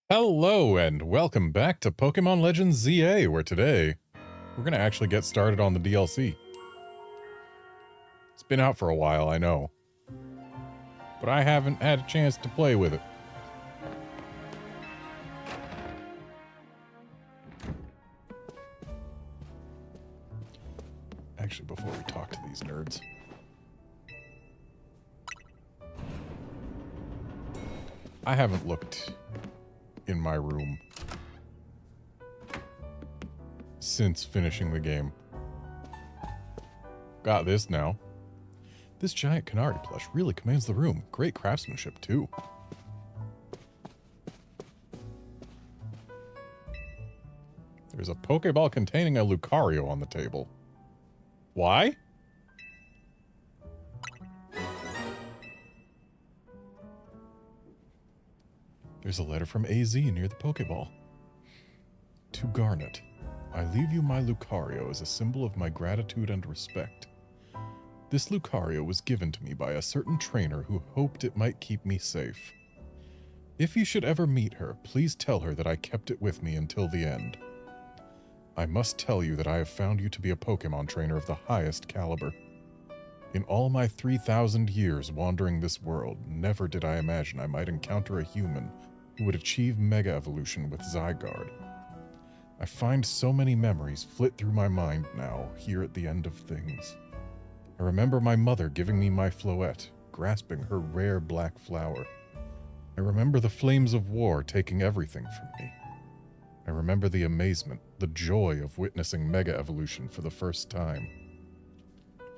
Hello and welcome back to Pokémon Legends Z-A, where today we're going to actually get started on the DLC. It's been out for a while, I know, but I haven't had a chance to play with it. Actually, before we talk to these nerds, I haven't looked in my room since finishing the game. Got this now. This giant Caloric plush really commands the room. Great craftsmanship, too. There's a Pokeball containing a Lucario on the table. Why? There's a letter from AZ near the Pokeball. To Garnet, I leave you my Lucario as a symbol of my gratitude and respect. This Lucario was given to me by a certain trainer who hoped it might keep me safe. If you should ever meet her, please tell her that I kept it with me until the end. I must tell you that I have found you to be a Pokemon trainer of the highest caliber. In all my 3,000 years wandering this world, never did I imagine I might encounter a human who would achieve Mega Evolution with Zygarde. I find so many memories flit through my mind now, here at the end of things. I remember my mother giving me my Floette, grasping her rare black flower. I remember the flames of war taking everything from me. I remember the amazement, the joy of witnessing Mega Evolution for the first time.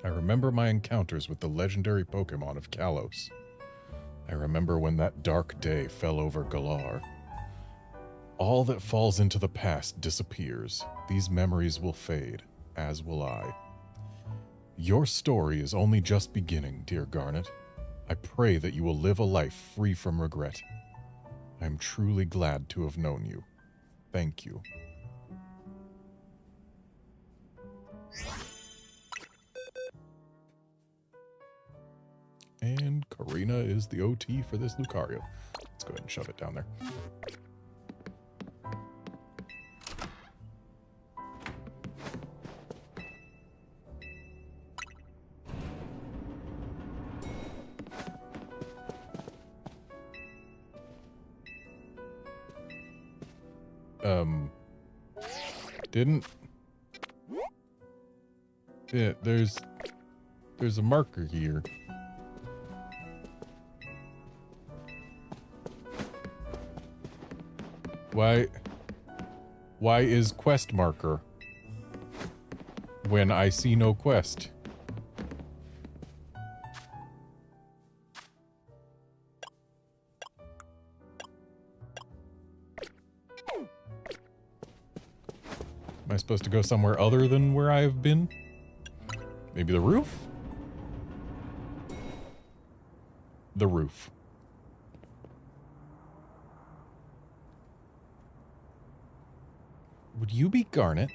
I remember my encounters with the legendary Pokemon of Kalos. I remember when that dark day fell over Galar. All that falls into the past disappears. These memories will fade, as will I. Your story is only just beginning, dear Garnet. I pray that you will live a life free from regret. I am truly glad to have known you. Thank you. And Karina is the OT for this Lucario. Let's go ahead and shove it down there. Didn't... Yeah, there's a marker here. Why is quest marker when I see no quest? Am I supposed to go somewhere other than where I've been? Maybe the roof? The roof. Would you be Garnet?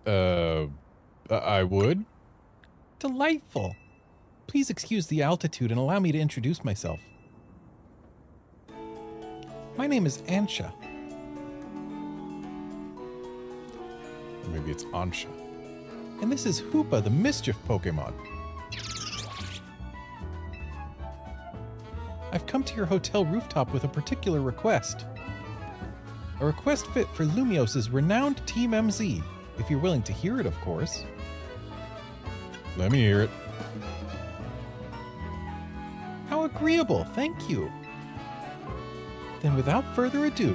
I would. Delightful. Please excuse the altitude and allow me to introduce myself. My name is Ansha. Or maybe it's Ansha. And this is Hoopa, the Mischief Pokemon. I've come to your hotel rooftop with a particular request. A request fit for Lumios's renowned Team MZ, if you're willing to hear it, of course. Let me hear it. How agreeable, thank you. Then without further ado,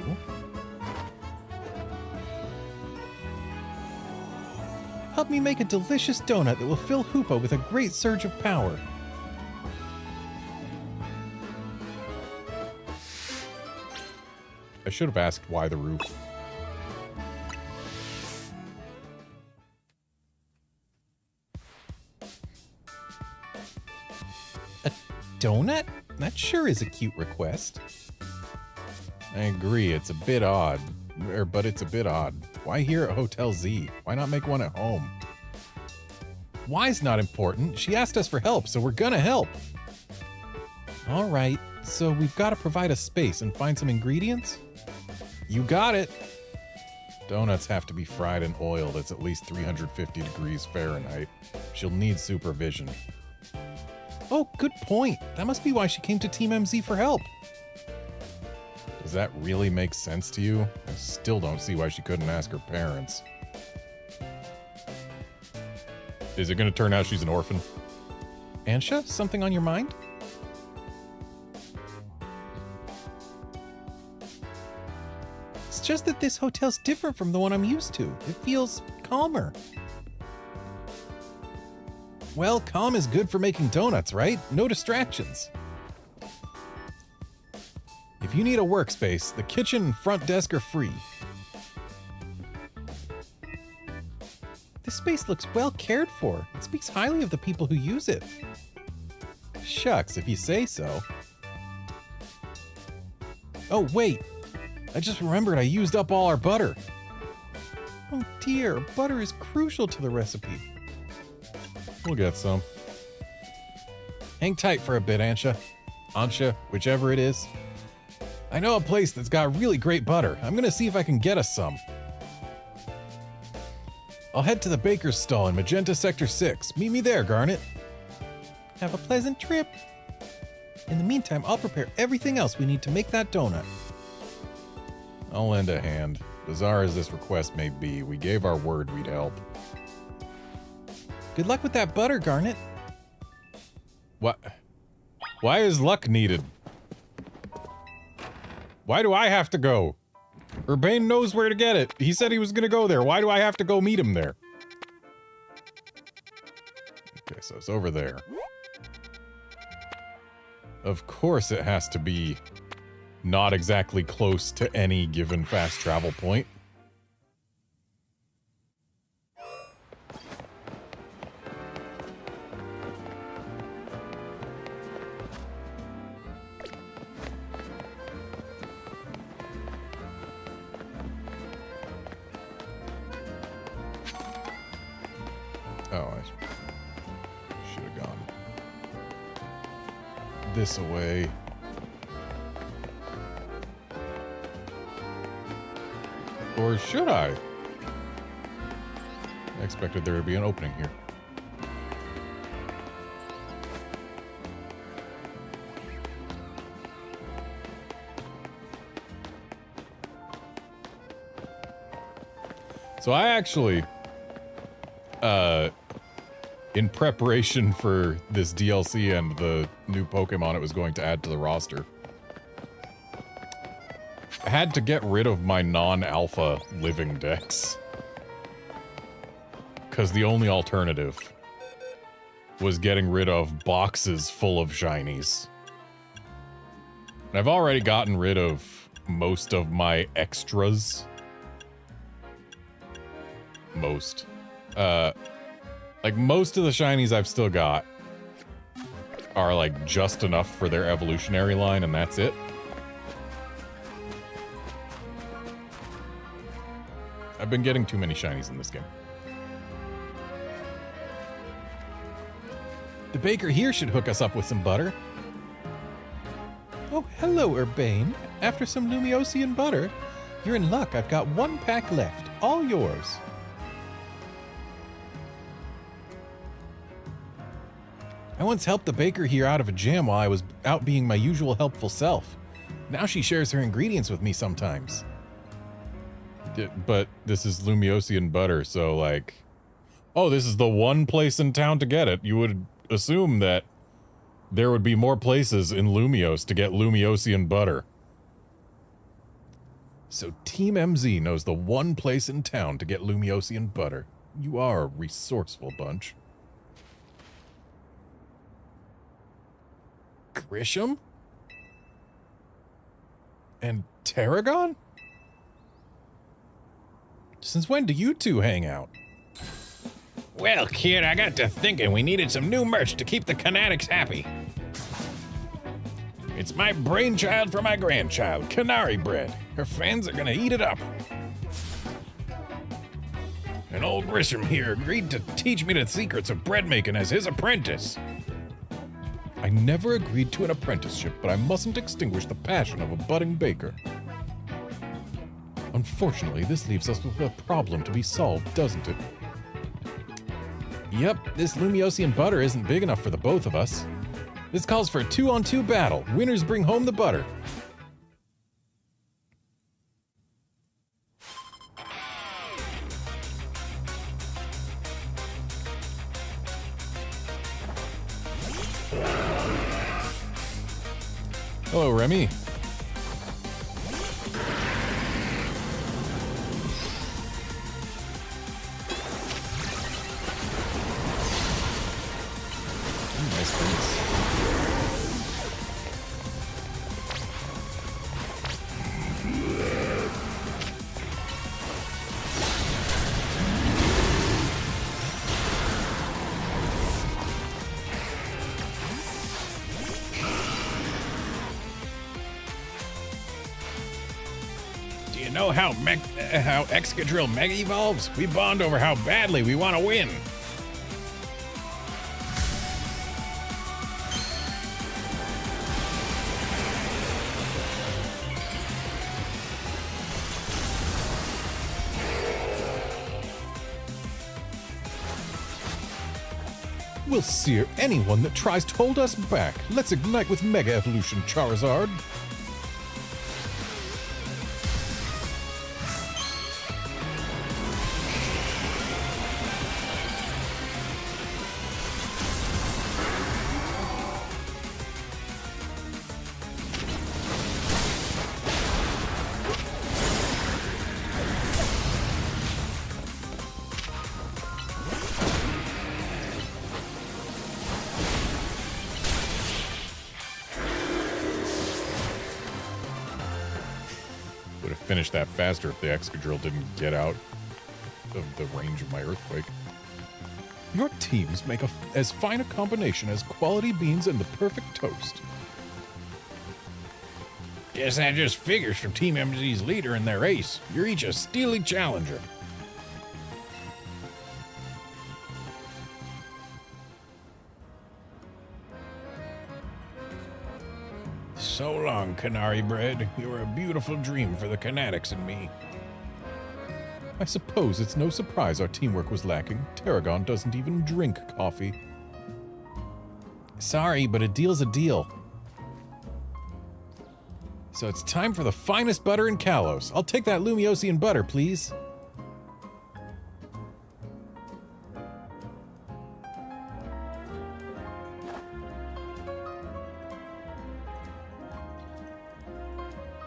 help me make a delicious donut that will fill Hoopa with a great surge of power. I should have asked why the roof. A donut? That sure is a cute request. I agree, it's a bit odd. But it's a bit odd. Why here at Hotel Z? Why not make one at home? Why's not important. She asked us for help, so we're gonna help. All right, so we've got to provide a space and find some ingredients? You got it. Donuts have to be fried in oil that's at least 350 degrees Fahrenheit. She'll need supervision. Oh, good point. That must be why she came to Team MZ for help. Does that really make sense to you? I still don't see why she couldn't ask her parents. Is it going to turn out she's an orphan? Ansha, something on your mind? It's just that this hotel's different from the one I'm used to. It feels calmer. Well, calm is good for making donuts, right? No distractions. If you need a workspace, the kitchen and front desk are free. This space looks well cared for. It speaks highly of the people who use it. Shucks, if you say so. Oh, wait. I just remembered I used up all our butter. Oh dear, butter is crucial to the recipe. We'll get some. Hang tight for a bit, Ansha. Ansha, whichever it is. I know a place that's got really great butter. I'm gonna see if I can get us some. I'll head to the baker's stall in Magenta Sector 6. Meet me there, Garnet. Have a pleasant trip. In the meantime, I'll prepare everything else we need to make that donut. I'll lend a hand. Bizarre as this request may be, we gave our word we'd help. Good luck with that butter, Garnet. What? Why is luck needed? Why do I have to go? Urbane knows where to get it. He said he was gonna go there. Why do I have to go meet him there? Okay, so it's over there. Of course it has to be not exactly close to any given fast travel point. Oh, I should have gone this away. Or should I? I expected there to be an opening here. So I actually, in preparation for this DLC and the new Pokemon it was going to add to the roster, I had to get rid of my non-alpha living decks. Because the only alternative was getting rid of boxes full of shinies. And I've already gotten rid of most of my extras. Most. Like, most of the shinies I've still got are, like, just enough for their evolutionary line, and that's it. I've been getting too many shinies in this game. The baker here should hook us up with some butter. Oh, hello, Urbane. After some Lumiosian butter, you're in luck. I've got 1 pack left. All yours. I once helped the baker here out of a jam while I was out being my usual helpful self. Now she shares her ingredients with me sometimes. But this is Lumiosian butter, so like... Oh, this is the one place in town to get it. You would assume that there would be more places in Lumiose to get Lumiosian butter. So Team MZ knows the one place in town to get Lumiosian butter. You are a resourceful bunch. Grisham? And Tarragon? Since when do you two hang out? Well, kid, I got to thinking we needed some new merch to keep the Canatics happy. It's my brainchild for my grandchild, Canary Bread. Her fans are gonna eat it up. And old Grisham here agreed to teach me the secrets of bread making as his apprentice. I never agreed to an apprenticeship, but I mustn't extinguish the passion of a budding baker. Unfortunately, this leaves us with a problem to be solved, doesn't it? Yep, this Lumiosian butter isn't big enough for the both of us. This calls for a 2-on-2 battle. Winners bring home the butter. Hello, Remy. Nice things. Do you know how Excadrill Mega evolves? We bond over how badly we want to win. We'll sear anyone that tries to hold us back. Let's ignite with Mega Evolution, Charizard. Would have finished that faster if the Excadrill didn't get out of the range of my Earthquake. Your teams make as fine a combination as quality beans and the perfect toast. Guess that just figures from Team MZ's leader and their ace. You're each a steely challenger. So long, Canary Bread. You were a beautiful dream for the Canatics and me. I suppose it's no surprise our teamwork was lacking. Tarragon doesn't even drink coffee. Sorry, but a deal's a deal. So it's time for the finest butter in Kalos. I'll take that Lumiosian butter, please.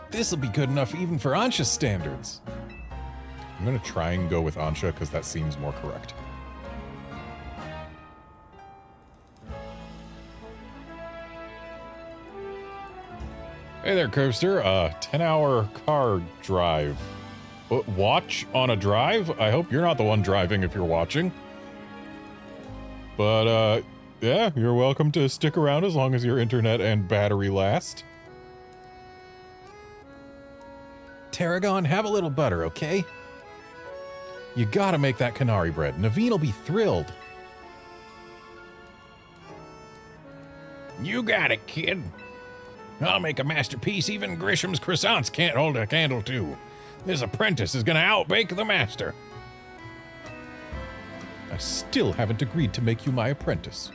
This'll be good enough even for Ansha's standards. I'm gonna try and go with Ansha because that seems more correct. Hey there, Curbster. 10-hour car drive. Watch on a drive? I hope you're not the one driving if you're watching. But, yeah, you're welcome to stick around as long as your internet and battery last. Tarragon, have a little butter, okay? You gotta make that Canary Bread. Naveen'll be thrilled. You got it, kid. I'll make a masterpiece even Grisham's croissants can't hold a candle to. This apprentice is gonna outbake the master. I still haven't agreed to make you my apprentice.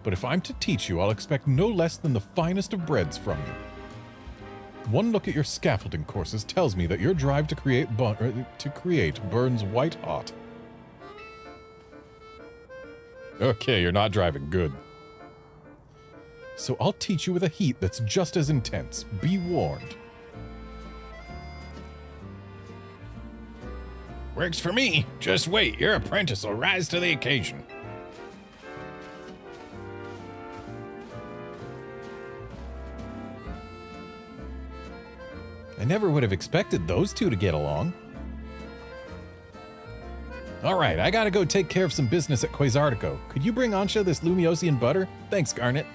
But if I'm to teach you, I'll expect no less than the finest of breads from you. One look at your scaffolding courses tells me that your drive to create burns white hot. Okay, you're not driving good. So I'll teach you with a heat that's just as intense. Be warned. Works for me. Just wait, your apprentice will rise to the occasion. I never would have expected those two to get along. All right, I gotta go take care of some business at Quasartico. Could you bring Ansha this Lumiosian butter? Thanks, Garnet.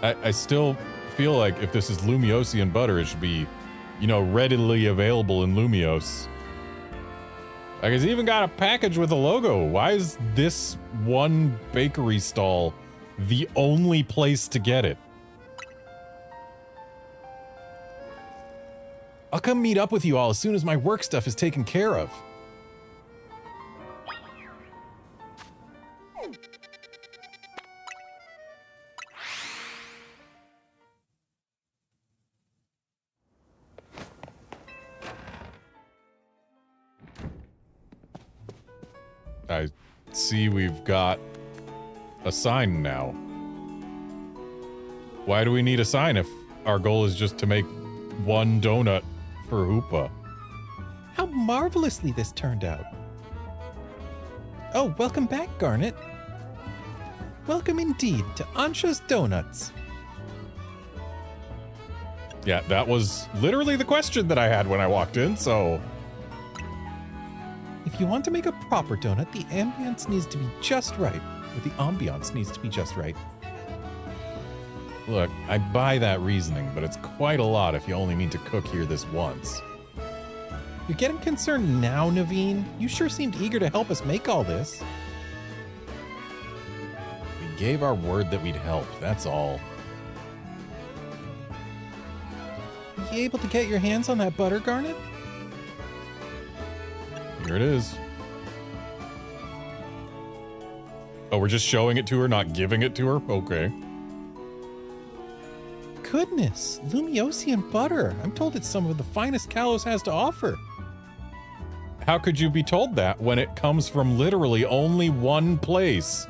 I still feel like if this is Lumiosian butter, it should be, you know, readily available in Lumios. Like, it's even got a package with a logo. Why is this one bakery stall the only place to get it? I'll come meet up with you all as soon as my work stuff is taken care of. I see we've got a sign now. Why do we need a sign if our goal is just to make one donut for Hoopa? How marvelously this turned out. Oh, welcome back, Garnet. Welcome indeed to Ansha's Donuts. Yeah, that was literally the question that I had when I walked in, so... If you want to make a proper donut, the ambience needs to be just right. Or the ambiance needs to be just right. Look, I buy that reasoning, but it's quite a lot if you only mean to cook here this once. You're getting concerned now, Naveen? You sure seemed eager to help us make all this. We gave our word that we'd help, that's all. Are you able to get your hands on that butter, Garnet? Here it is. Oh, we're just showing it to her, not giving it to her? Okay. Goodness, Lumiosian butter. I'm told it's some of the finest Kalos has to offer. How could you be told that when it comes from literally only one place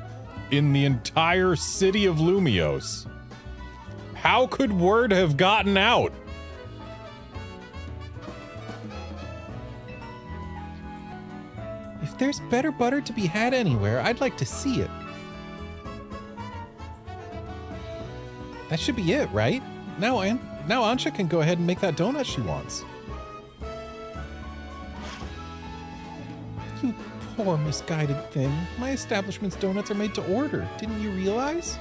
in the entire city of Lumios? How could word have gotten out? If there's better butter to be had anywhere, I'd like to see it. That should be it, right? Now Ansha can go ahead and make that donut she wants. You poor misguided thing. My establishment's donuts are made to order. Didn't you realize?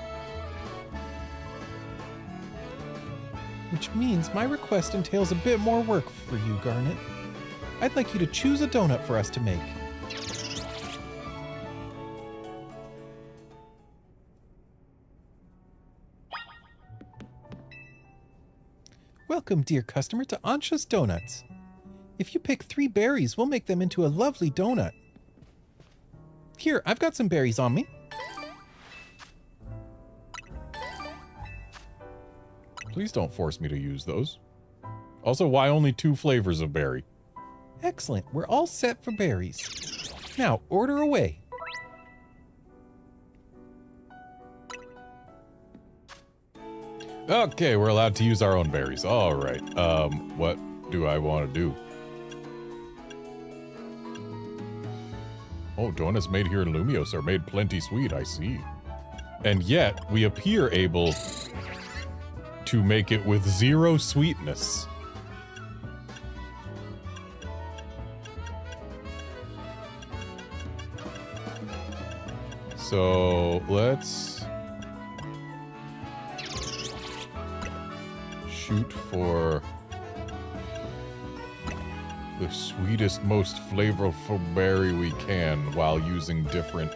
Which means my request entails a bit more work for you, Garnet. I'd like you to choose a donut for us to make. Welcome, dear customer, to Ansha's Donuts. If you pick 3 berries, we'll make them into a lovely donut. Here, I've got some berries on me. Please don't force me to use those. Also, why only 2 flavors of berry? Excellent, we're all set for berries. Now, order away. Okay, we're allowed to use our own berries. All right. What do I want to do? Oh, donuts made here in Lumios are made plenty sweet, I see. And yet, we appear able to make it with 0 sweetness. So, let's shoot for the sweetest, most flavorful berry we can while using different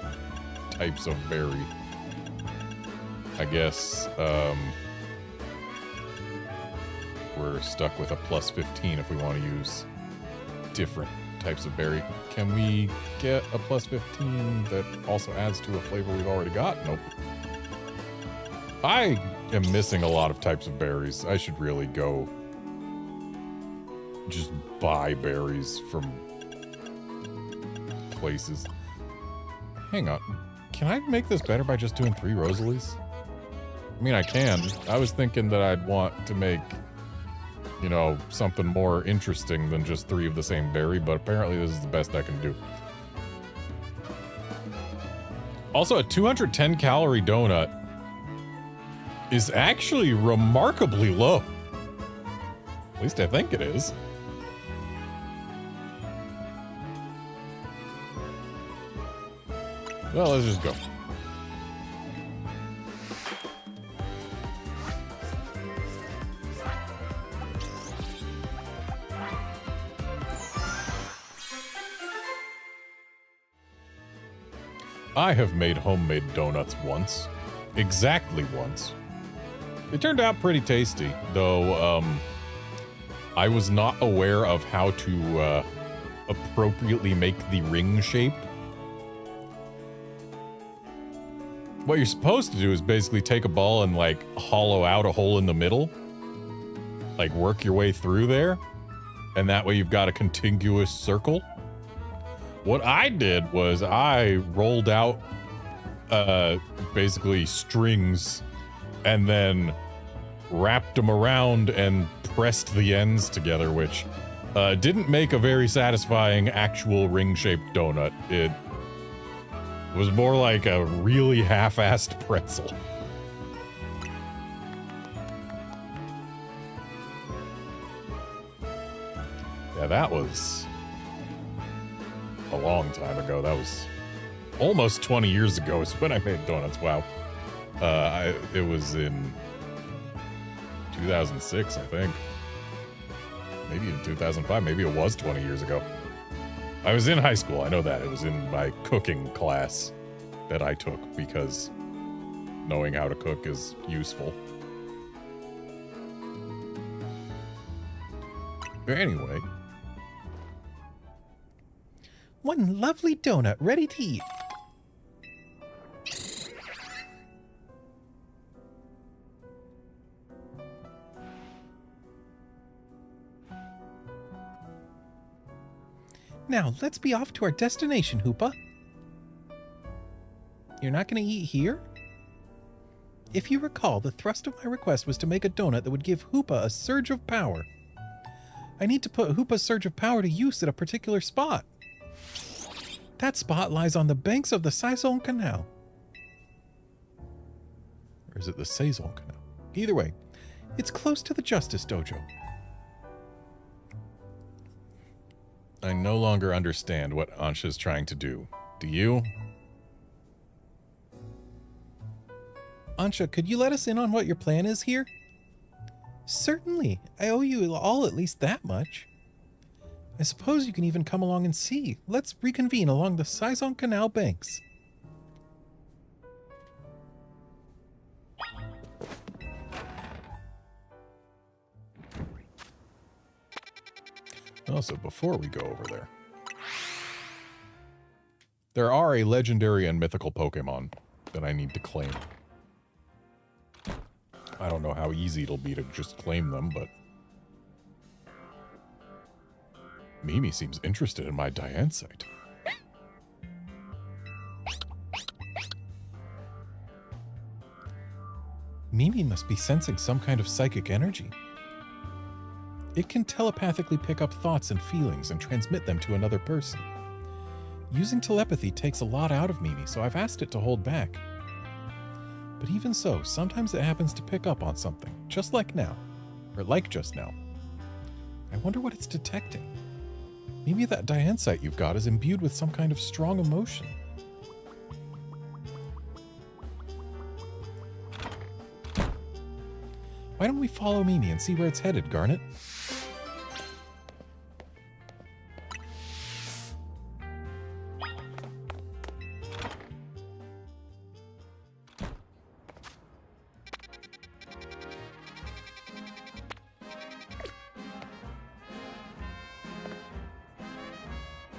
types of berry. I guess, we're stuck with a plus 15 if we want to use different types of berry. Can we get a plus 15 that also adds to a flavor we've already got? Nope. I am missing a lot of types of berries. I should really go just buy berries from places. Hang on. Can I make this better by just doing 3 Rosalies? I mean, I can. I was thinking that I'd want to make, you know, something more interesting than just 3 of the same berry, but apparently this is the best I can do. Also, a 210 calorie donut is actually remarkably low. At least I think it is. Well, let's just go. I have made homemade donuts once. Exactly once. They turned out pretty tasty, though I was not aware of how to appropriately make the ring shape. What you're supposed to do is basically take a ball and like hollow out a hole in the middle. Like work your way through there. And that way you've got a contiguous circle. What I did was I rolled out basically strings and then wrapped them around and pressed the ends together, which didn't make a very satisfying actual ring-shaped donut. It was more like a really half-assed pretzel. Yeah, that was a long time ago. That was almost 20 years ago is when I made donuts. Wow. It was in 2006, I think. Maybe in 2005. Maybe it was 20 years ago. I was in high school. I know that. It was in my cooking class that I took because knowing how to cook is useful. But anyway. One lovely donut ready to eat. Now, let's be off to our destination, Hoopa. You're not going to eat here? If you recall, the thrust of my request was to make a donut that would give Hoopa a surge of power. I need to put Hoopa's surge of power to use at a particular spot. That spot lies on the banks of the Saison Canal. Or is it the Saison Canal? Either way, it's close to the Justice Dojo. I no longer understand what Ansha's trying to do. Do you? Ansha, could you let us in on what your plan is here? Certainly. I owe you all at least that much. I suppose you can even come along and see. Let's reconvene along the Saison Canal banks. Also, before we go over there, there are a legendary and mythical Pokemon that I need to claim. I don't know how easy it'll be to just claim them, but Mimi seems interested in my Diansite. Mimi must be sensing some kind of psychic energy. It can telepathically pick up thoughts and feelings and transmit them to another person. Using telepathy takes a lot out of Mimi, so I've asked it to hold back. But even so, sometimes it happens to pick up on something, just like now. Or like just now. I wonder what it's detecting. Maybe that Diansite you've got is imbued with some kind of strong emotion. Why don't we follow Mimi and see where it's headed, Garnet?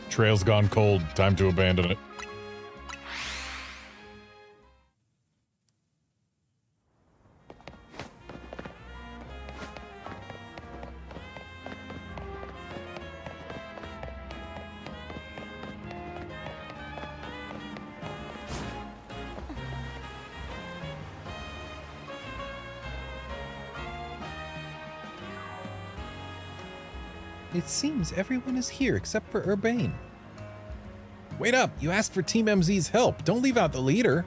Trail's gone cold. Time to abandon it. It seems everyone is here except for Urbane. Wait up! You asked for Team MZ's help. Don't leave out the leader.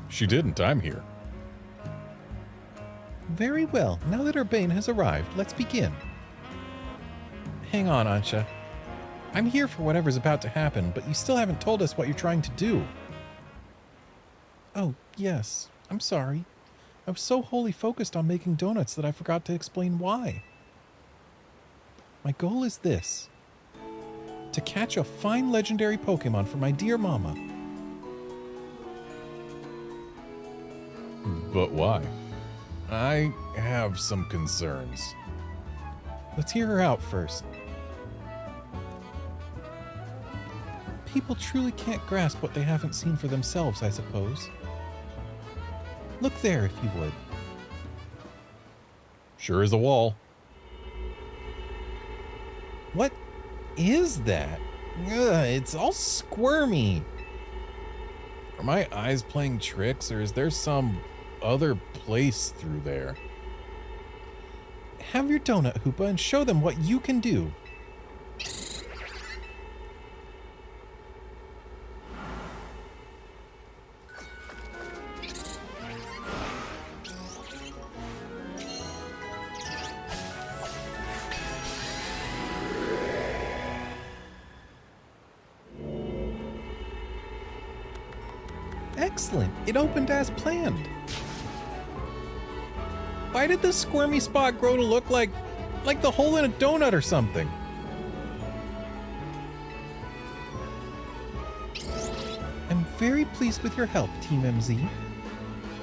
She didn't. I'm here. Very well. Now that Urbane has arrived, let's begin. Hang on, Ansha. I'm here for whatever's about to happen, but you still haven't told us what you're trying to do. Oh, yes. I'm sorry. I was so wholly focused on making donuts that I forgot to explain why. My goal is this. to catch a fine legendary Pokemon for my dear mama. But why? I have some concerns. Let's hear her out first. People truly can't grasp what they haven't seen for themselves, I suppose. Look there, if you would. Sure is a wall. What is that? Ugh, it's all squirmy. Are my eyes playing tricks, or is there some other place through there? Have your donut, Hoopa, and show them what you can do. Excellent. It opened as planned. Why did this squirmy spot grow to look like the hole in a donut or something? I'm very pleased with your help, Team MZ.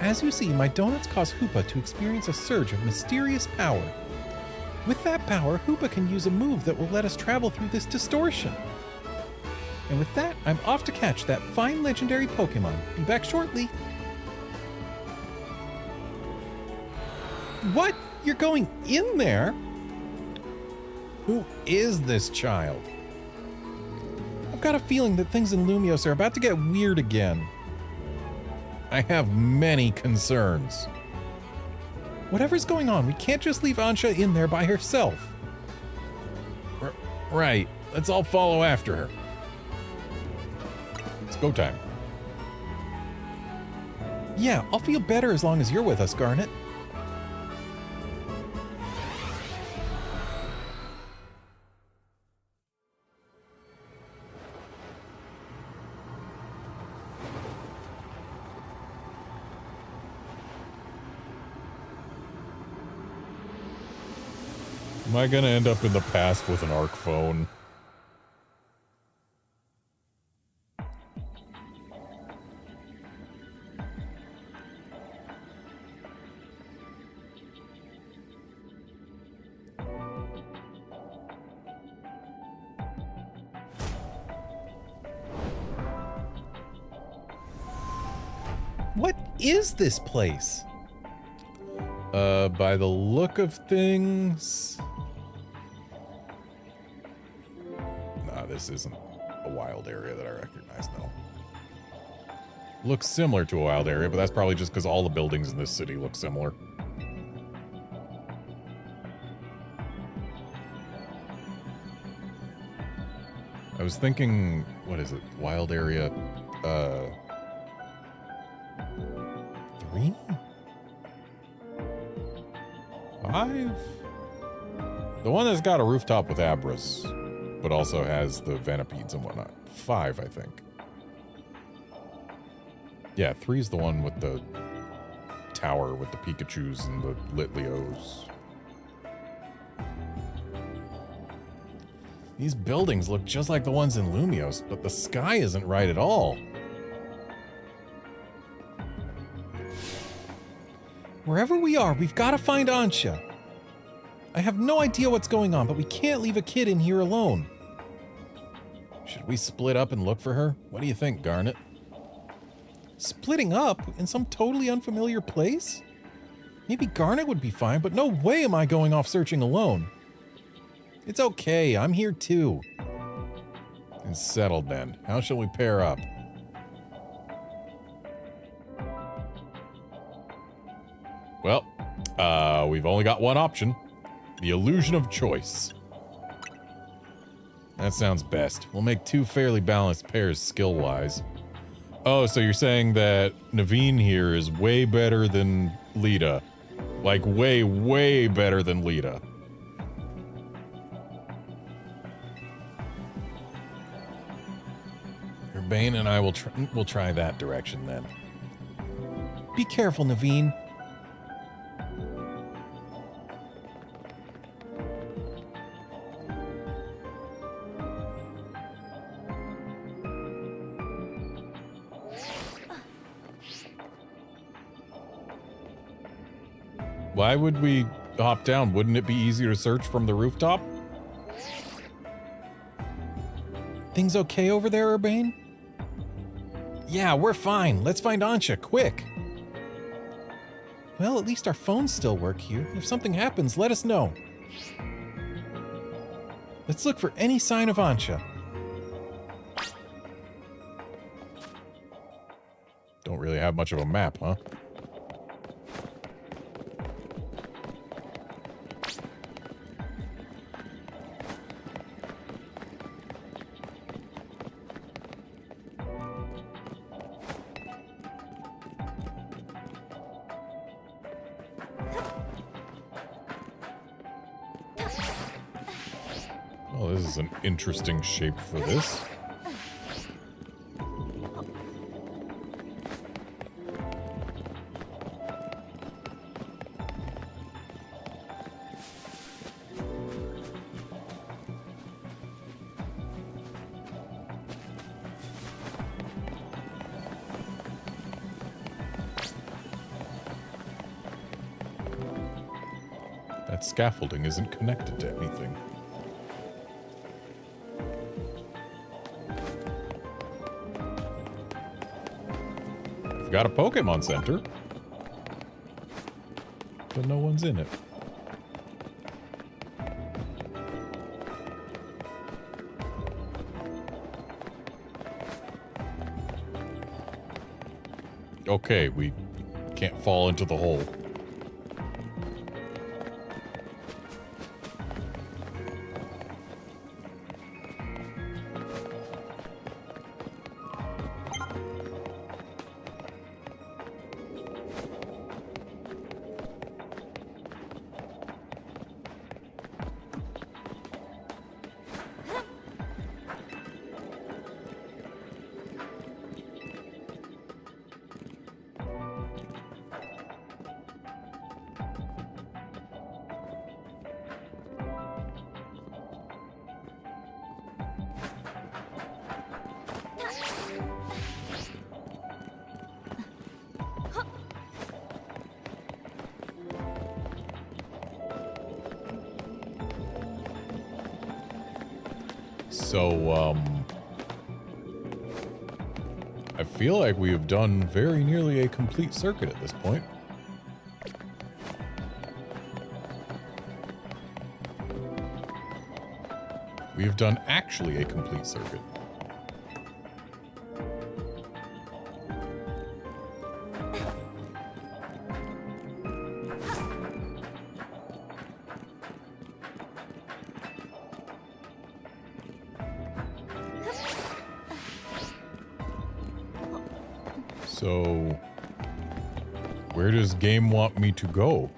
As you see, my donuts cause Hoopa to experience a surge of mysterious power. With that power, Hoopa can use a move that will let us travel through this distortion. And with that, I'm off to catch that fine legendary Pokemon. Be back shortly. What? You're going in there? Who is this child? I've got a feeling that things in Lumiose are about to get weird again. I have many concerns. Whatever's going on, we can't just leave Ansha in there by herself. Right. Let's all follow after her. It's go time. Yeah, I'll feel better as long as you're with us, Garnet. Am I gonna end up in the past with an arc phone? What is this place? By the look of things... Nah, this isn't a wild area that I recognize, no. Looks similar to a wild area, but that's probably just because all the buildings in this city look similar. I was thinking, what is it? Wild area, 3? 5? The one that's got a rooftop with Abras, but also has the Vanipedes and whatnot. 5, I think. Yeah, 3 is the one with the tower with the Pikachus and the Litleos. These buildings look just like the ones in Lumiose, but the sky isn't right at all. Wherever we are, we've got to find Ansha. I have no idea what's going on, but we can't leave a kid in here alone. Should we split up and look for her? What do you think, Garnet? Splitting up in some totally unfamiliar place? Maybe Garnet would be fine, but no way am I going off searching alone. It's okay, I'm here too. And settled then. How shall we pair up? Well, we've only got one option. The illusion of choice. That sounds best. We'll make 2 fairly balanced pairs skill-wise. Oh, so you're saying that Naveen here is way better than Lita. Like, way, way better than Lita. Urbane and I will try that direction then. Be careful, Naveen. Why would we hop down? Wouldn't it be easier to search from the rooftop? Things okay over there, Urbane? Yeah, we're fine. Let's find Ansha, quick. Well, at least our phones still work here. If something happens, let us know. Let's look for any sign of Ansha. Don't really have much of a map, huh? Well, this is an interesting shape for this. That scaffolding isn't connected to anything. We've got a Pokemon Center, but no one's in it. Okay, we can't fall into the hole. So, I feel like we have done very nearly a complete circuit at this point. We have done actually a complete circuit. So, where does game want me to go?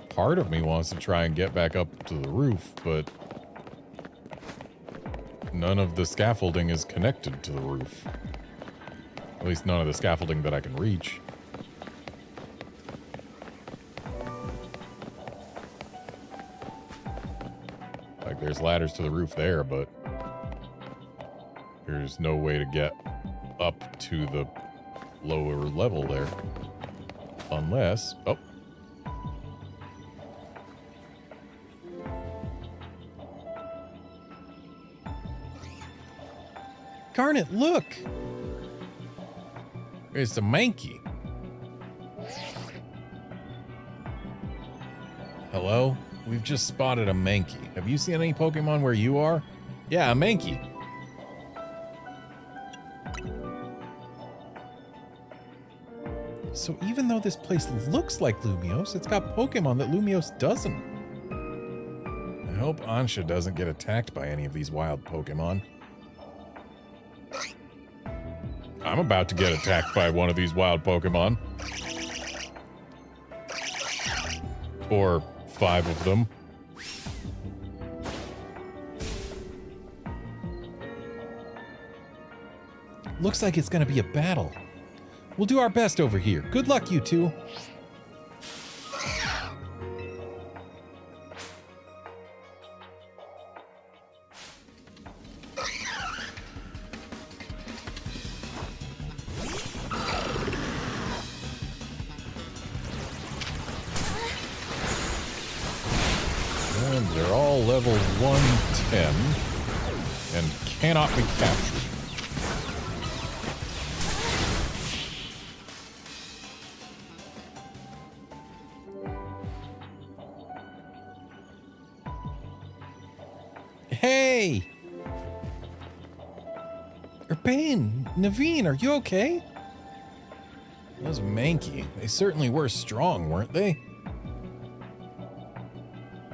Part of me wants to try and get back up to the roof, but none of the scaffolding is connected to the roof. At least none of the scaffolding that I can reach. Like, there's ladders to the roof there, but there's no way to get up to the lower level there. Unless... Oh. Garnet, look! It's a Mankey. Hello? We've just spotted a Mankey. Have you seen any Pokemon where you are? Yeah, a Mankey. So even though this place looks like Lumiose, it's got Pokemon that Lumiose doesn't. I hope Ansha doesn't get attacked by any of these wild Pokemon. I'm about to get attacked by one of these wild Pokemon. Or 5 of them. Looks like it's gonna be a battle. We'll do our best over here. Good luck, you two. And they're all level 110 and cannot be captured. Hey! Urbane, Naveen, are you okay? Those Mankey, they certainly were strong, weren't they?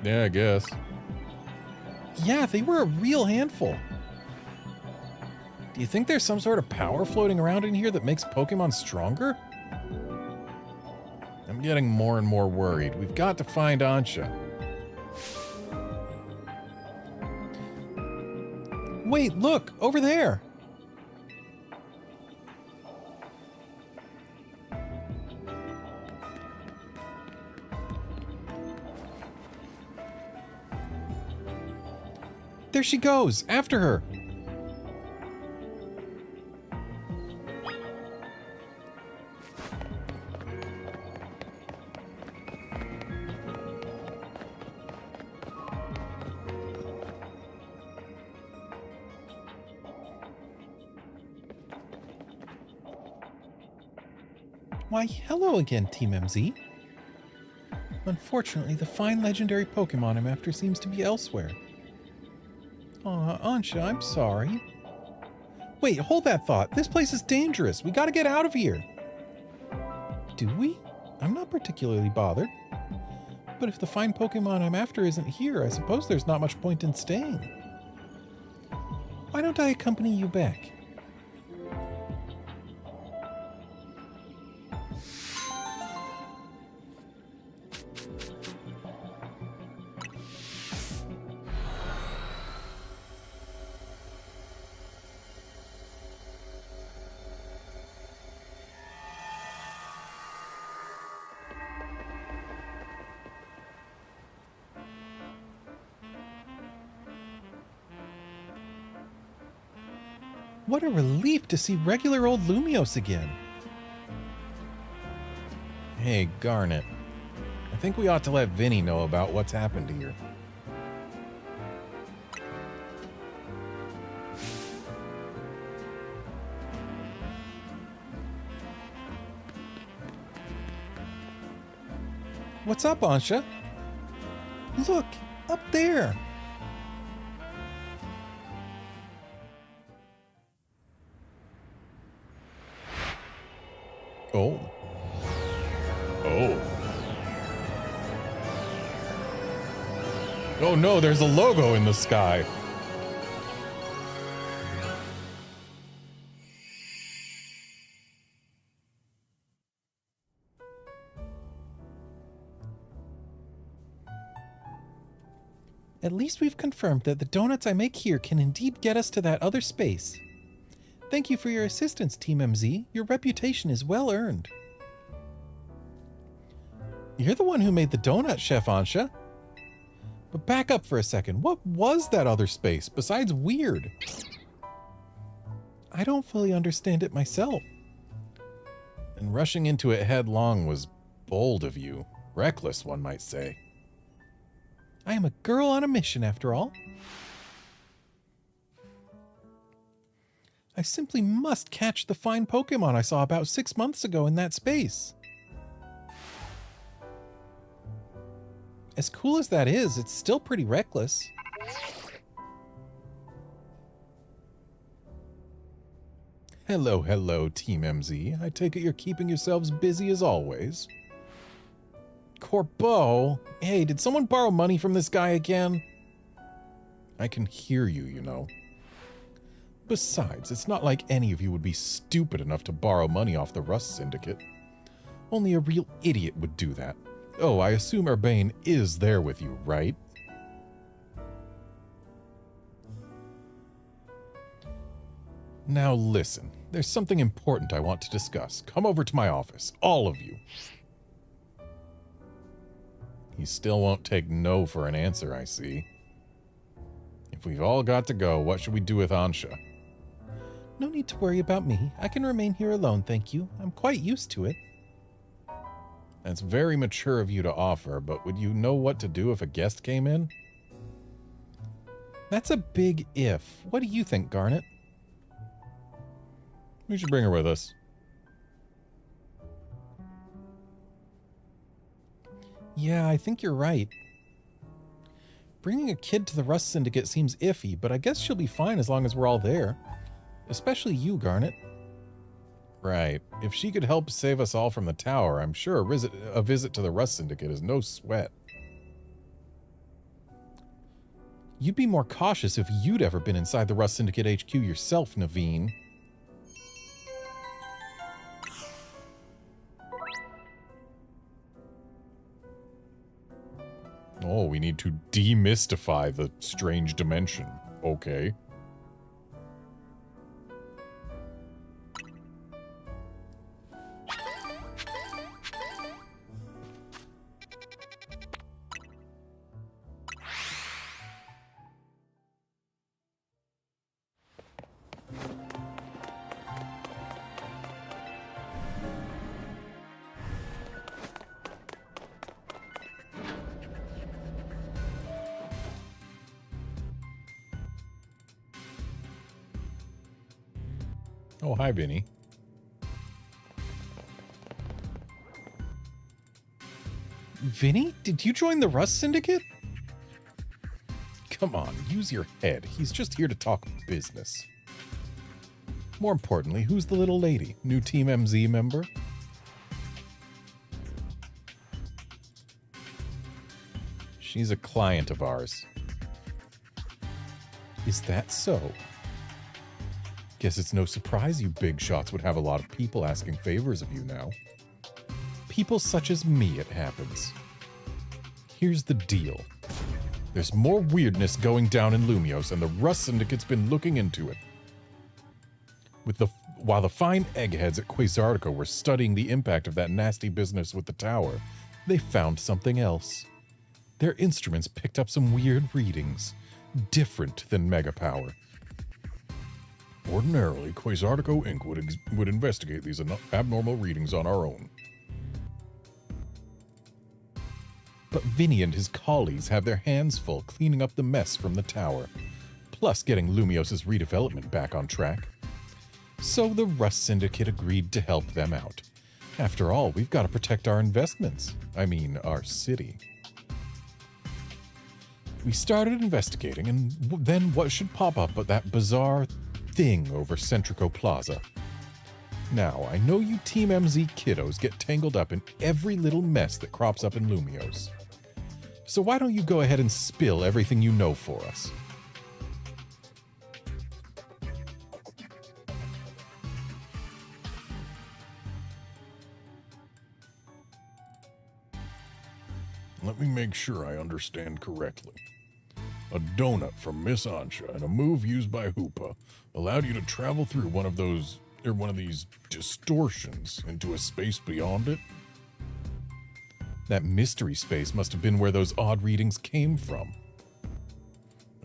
Yeah, I guess. Yeah, they were a real handful. Do you think there's some sort of power floating around in here that makes Pokemon stronger? I'm getting more and more worried. We've got to find Ansha. Wait, look, over there. There she goes, after her. Why, hello again, Team MZ. Unfortunately, the fine legendary Pokemon I'm after seems to be elsewhere. Aw, Ansha, I'm sorry. Wait, hold that thought. This place is dangerous. We gotta get out of here. Do we? I'm not particularly bothered. But if the fine Pokemon I'm after isn't here, I suppose there's not much point in staying. Why don't I accompany you back? What a relief to see regular old Lumiose again. Hey, Garnet. I think we ought to let Vinny know about what's happened here. What's up, Ansha? Look, up there. Oh. Oh. Oh no, there's a logo in the sky. At least we've confirmed that the donuts I make here can indeed get us to that other space. Thank you for your assistance, Team MZ. Your reputation is well earned. You're the one who made the donut, Chef Ansha. But back up for a second. What was that other space, besides weird? I don't fully understand it myself. And rushing into it headlong was bold of you. Reckless, one might say. I am a girl on a mission, after all. I simply must catch the fine Pokemon I saw about 6 months ago in that space. As cool as that is, it's still pretty reckless. Hello, hello, Team MZ. I take it you're keeping yourselves busy as always. Corbeau? Hey, did someone borrow money from this guy again? I can hear you, you know. Besides, it's not like any of you would be stupid enough to borrow money off the Rust Syndicate. Only a real idiot would do that. Oh, I assume Urbane is there with you, right? Now listen, there's something important I want to discuss. Come over to my office, all of you. He still won't take no for an answer, I see. If we've all got to go, what should we do with Ansha? No need to worry about me. I can remain here alone, thank you. I'm quite used to it. That's very mature of you to offer, but would you know what to do if a guest came in? That's a big if. What do you think, Garnet? We should bring her with us. Yeah, I think you're right. Bringing a kid to the Rust Syndicate seems iffy, but I guess she'll be fine as long as we're all there. Especially you, Garnet. Right. If she could help save us all from the tower, I'm sure a visit to the Rust Syndicate is no sweat. You'd be more cautious if you'd ever been inside the Rust Syndicate HQ yourself, Naveen. Oh, we need to demystify the strange dimension. Okay. Oh, hi, Vinny. Vinny? Did you join the Rust Syndicate? Come on, use your head. He's just here to talk business. More importantly, who's the little lady? New Team MZ member? She's a client of ours. Is that so? Guess it's no surprise you big shots would have a lot of people asking favors of you now. People such as me, it happens. Here's the deal. There's more weirdness going down in Lumios, and the Rust Syndicate's been looking into it. While the fine eggheads at Quasartico were studying the impact of that nasty business with the tower, they found something else. Their instruments picked up some weird readings, different than Mega Power. Ordinarily, Quasartico Inc. would investigate these abnormal readings on our own. But Vinny and his colleagues have their hands full cleaning up the mess from the tower, plus getting Lumios' redevelopment back on track. So the Rust Syndicate agreed to help them out. After all, we've got to protect our investments. I mean, our city. We started investigating, and then what should pop up but that bizarre thing over Centrico Plaza. Now, I know you Team MZ kiddos get tangled up in every little mess that crops up in Lumios. So why don't you go ahead and spill everything you know for us? Let me make sure I understand correctly. A donut from Miss Ansha and a move used by Hoopa allowed you to travel through one of these distortions into a space beyond it? That mystery space must have been where those odd readings came from.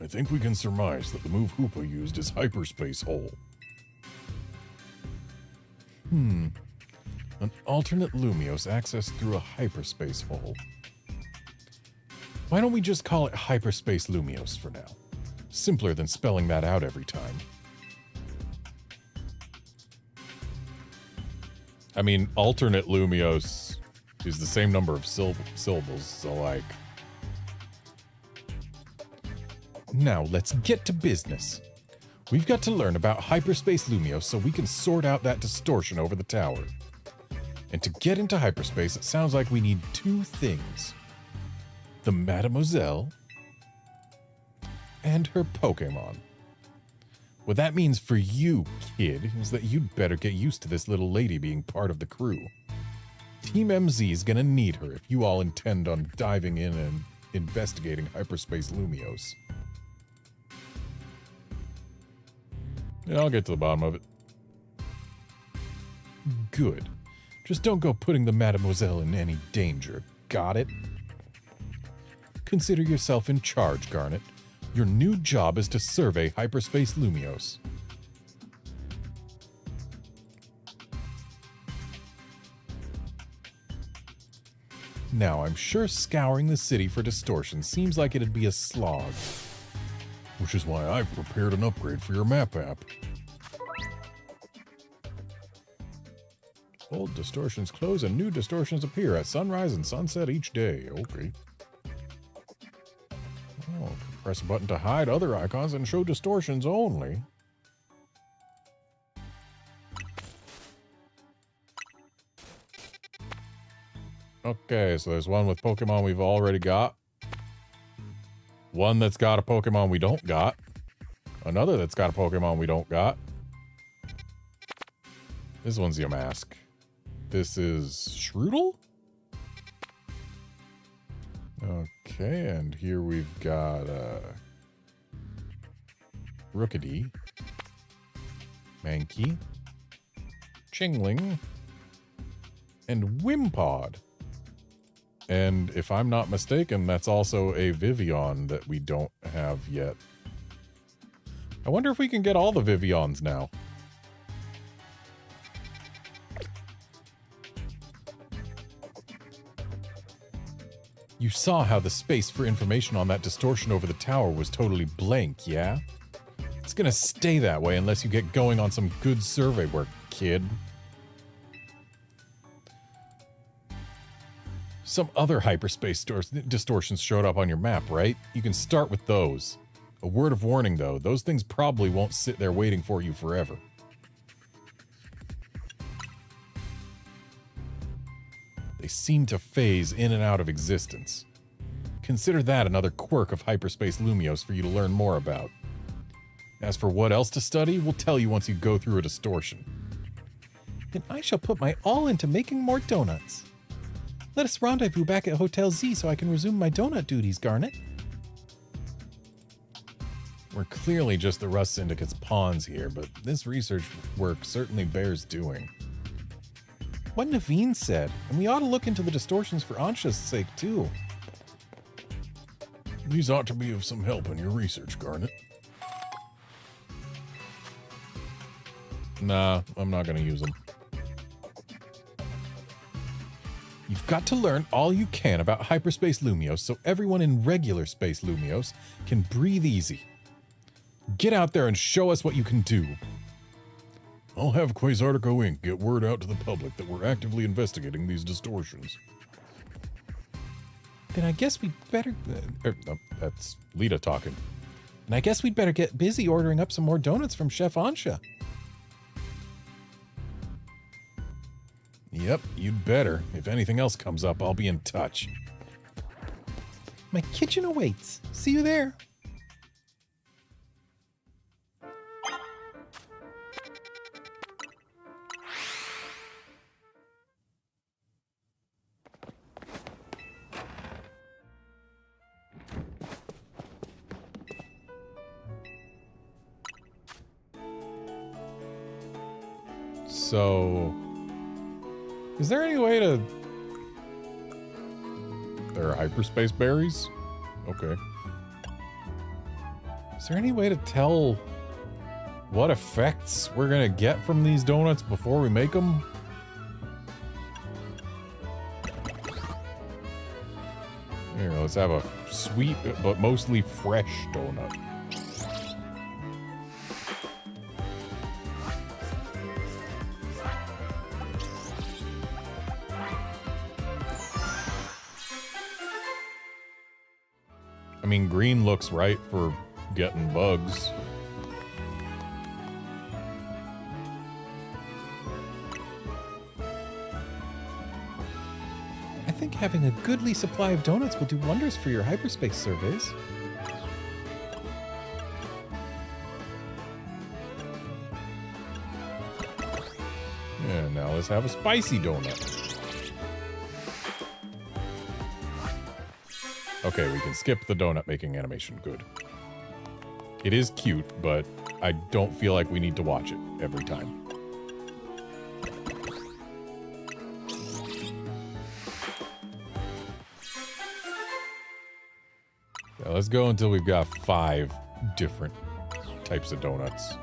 I think we can surmise that the move Hoopa used is Hyperspace Hole. An alternate Lumios accessed through a hyperspace hole. Why don't we just call it Hyperspace Lumios for now? Simpler than spelling that out every time. I mean, alternate Lumios is the same number of syllables, so like... Now, let's get to business. We've got to learn about Hyperspace Lumios so we can sort out that distortion over the tower. And to get into hyperspace, it sounds like we need two things. The Mademoiselle and her Pokémon. What that means for you, kid, is that you'd better get used to this little lady being part of the crew. Team MZ is gonna need her if you all intend on diving in and investigating Hyperspace Lumios. Yeah, I'll get to the bottom of it. Good. Just don't go putting the Mademoiselle in any danger. Got it? Consider yourself in charge, Garnet. Your new job is to survey Hyperspace Lumios. Now, I'm sure scouring the city for distortion seems like it'd be a slog. Which is why I've prepared an upgrade for your map app. Old distortions close and new distortions appear at sunrise and sunset each day. Okay. Oh, press a button to hide other icons and show distortions only. Okay, so there's one with Pokemon we've already got. One that's got a Pokemon we don't got. Another that's got a Pokemon we don't got. This one's Yamask. This is Shroodle? Okay, and here we've got Rookidee, Mankey, Chingling, and Wimpod. And if I'm not mistaken, that's also a Vivian that we don't have yet. I wonder if we can get all the Vivians now. You saw how the space for information on that distortion over the tower was totally blank, yeah? It's gonna stay that way unless you get going on some good survey work, kid. Some other hyperspace distortions showed up on your map, right? You can start with those. A word of warning, though. Those things probably won't sit there waiting for you forever. They seem to phase in and out of existence. Consider that another quirk of hyperspace Lumiose for you to learn more about. As for what else to study, we'll tell you once you go through a distortion. Then I shall put my all into making more donuts. Let us rendezvous back at Hotel Z so I can resume my donut duties, Garnet. We're clearly just the Rust Syndicate's pawns here, but this research work certainly bears doing. What Naveen said, and we ought to look into the distortions for Ansha's sake, too. These ought to be of some help in your research, Garnet. Nah, I'm not gonna use them. You've got to learn all you can about hyperspace Lumiose so everyone in regular space Lumiose can breathe easy. Get out there and show us what you can do. I'll have Quasartico Inc. get word out to the public that we're actively investigating these distortions. Then I guess we'd better... No, that's Lita talking. And I guess we'd better get busy ordering up some more donuts from Chef Ansha. Yep, you'd better. If anything else comes up, I'll be in touch. My kitchen awaits. See you there. So... is there any way to... there are hyperspace berries? Okay. Is there any way to tell what effects we're gonna get from these donuts before we make them? Here, let's have a sweet but mostly fresh donut. I mean, green looks right for getting bugs. I think having a goodly supply of donuts will do wonders for your hyperspace surveys. Yeah, now let's have a spicy donut. Okay, we can skip the donut making animation. Good. It is cute, but I don't feel like we need to watch it every time. Now let's go until we've got 5 different types of donuts.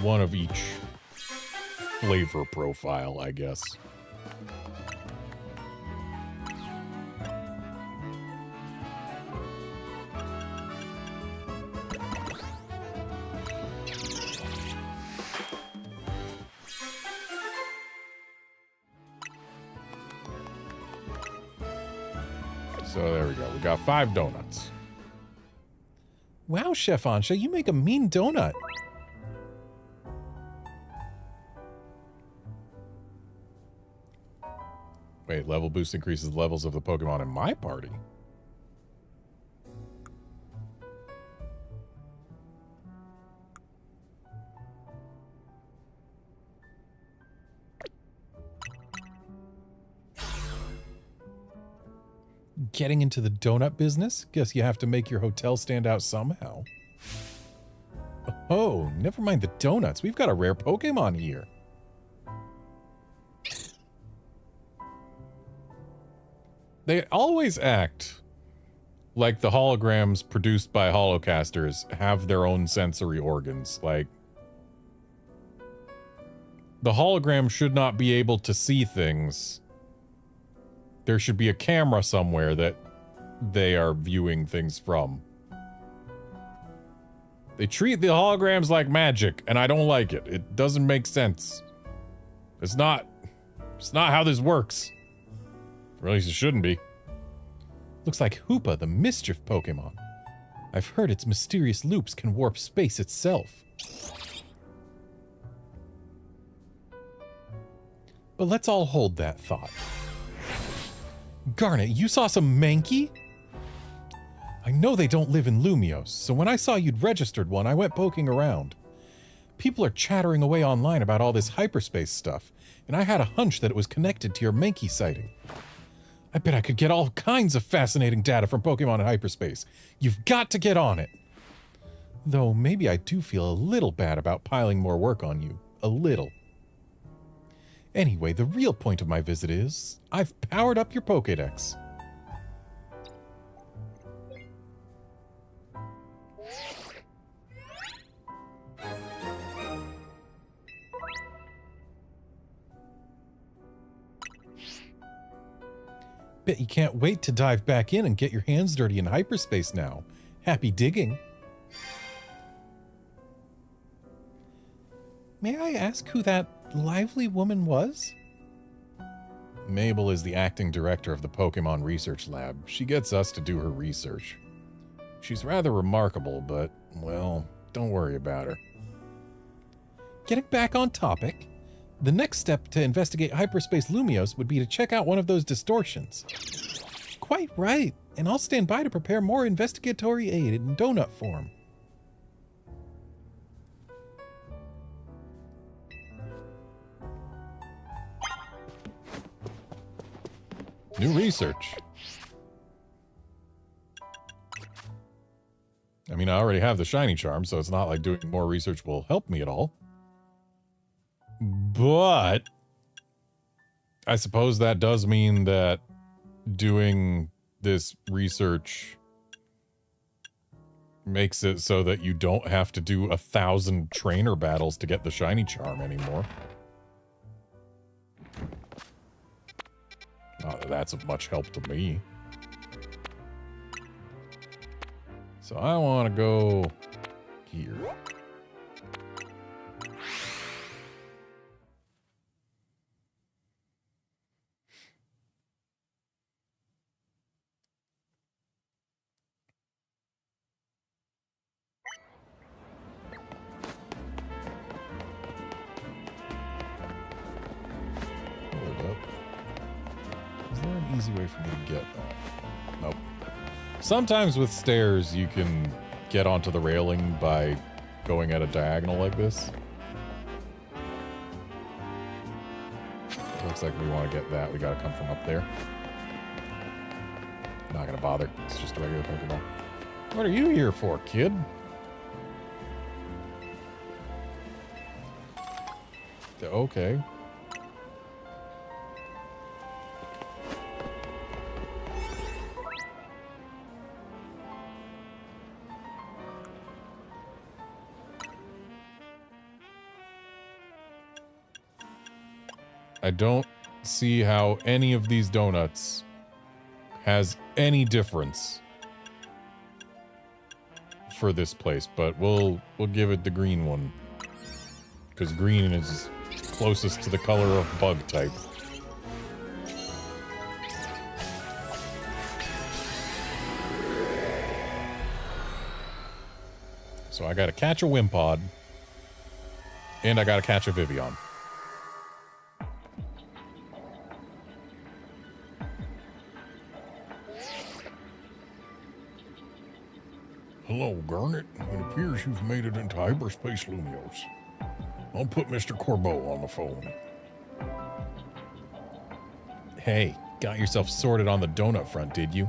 One of each flavor profile, I guess. So there we go. We got 5 donuts. Wow, Chef Ansha, you make a mean donut. Wait, level boost increases the levels of the Pokemon in my party. Getting into the donut business? Guess you have to make your hotel stand out somehow. Oh, never mind the donuts. We've got a rare Pokemon here. They always act like the holograms produced by holocasters have their own sensory organs. Like, the hologram should not be able to see things. There should be a camera somewhere that they are viewing things from. They treat the holograms like magic, and I don't like it. It doesn't make sense. It's not how this works. Or at least it shouldn't be. Looks like Hoopa, the mischief Pokemon. I've heard its mysterious loops can warp space itself. But let's all hold that thought. Garnet, you saw some Mankey? I know they don't live in Lumiose, so when I saw you'd registered one, I went poking around. People are chattering away online about all this hyperspace stuff, and I had a hunch that it was connected to your Mankey sighting. I bet I could get all kinds of fascinating data from Pokemon in hyperspace. You've got to get on it. Though maybe I do feel a little bad about piling more work on you. A little. Anyway, the real point of my visit is, I've powered up your Pokédex. Bet you can't wait to dive back in and get your hands dirty in hyperspace now. Happy digging. May I ask who that lively woman was? Mabel is the acting director of the Pokemon Research Lab. She gets us to do her research. She's rather remarkable, but, well, don't worry about her. Getting back on topic, the next step to investigate Hyperspace Lumiose would be to check out one of those distortions. Quite right, and I'll stand by to prepare more investigatory aid in donut form. New research. I mean, I already have the shiny charm, so it's not like doing more research will help me at all. But I suppose that does mean that doing this research makes it so that you don't have to do 1,000 trainer battles to get the shiny charm anymore. Not that that's of much help to me. So I want to go here. Easy way for me to get that. Nope. Sometimes with stairs you can get onto the railing by going at a diagonal like this. Looks like we want to get that. We gotta come from up there. Not gonna bother. It's just a regular Pokeball. What are you here for, kid? Okay. I don't see how any of these donuts has any difference for this place, but we'll give it the green one, because green is closest to the color of bug type. So I gotta catch a Wimpod. And I gotta catch a Vivian. Hello, Garnet. It appears you've made it into hyperspace Lumios. I'll put Mr. Corbeau on the phone. Hey, got yourself sorted on the donut front, did you?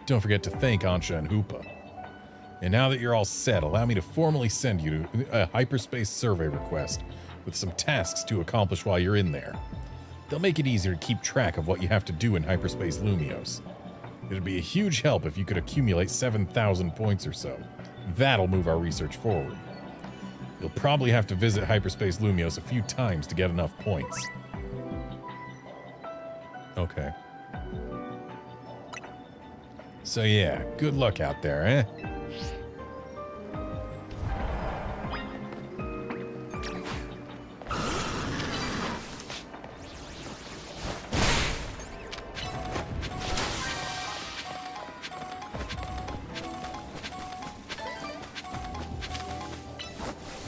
Don't forget to thank Ansha and Hoopa. And now that you're all set, allow me to formally send you a hyperspace survey request with some tasks to accomplish while you're in there. They'll make it easier to keep track of what you have to do in hyperspace Lumios. It'd be a huge help if you could accumulate 7,000 points or so. That'll move our research forward. You'll probably have to visit hyperspace Lumios a few times to get enough points. Okay. So yeah, good luck out there, eh?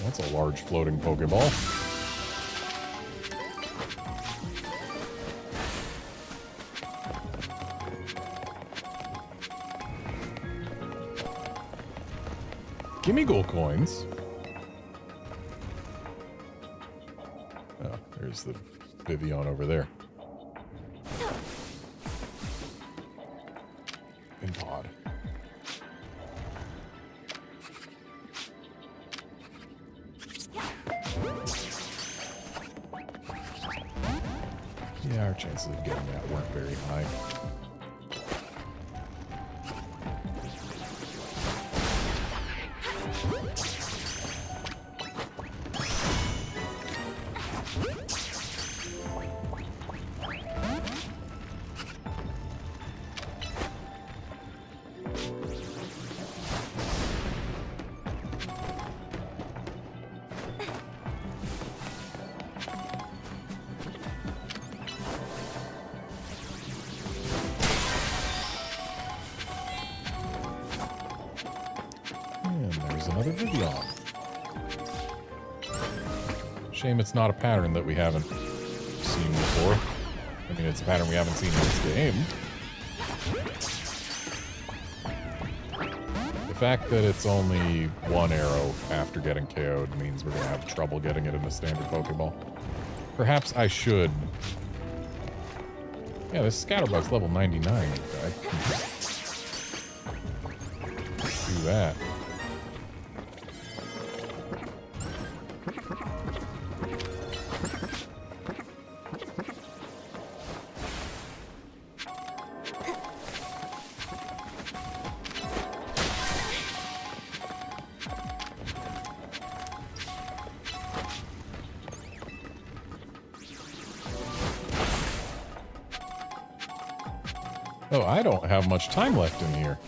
That's a large floating Pokeball. Gimme gold coins. Oh, there's the Vivian over there. In pod. Yeah, our chances of getting that weren't very high. And there's another Vivian. Shame it's not a pattern that we haven't seen before. I mean, it's a pattern we haven't seen in this game. The fact that it's only one arrow after getting KO'd means we're going to have trouble getting it in the standard Pokeball. Perhaps I should... Yeah, this Scatterbug's level 99. I can just do that. Oh, I don't have much time left in here.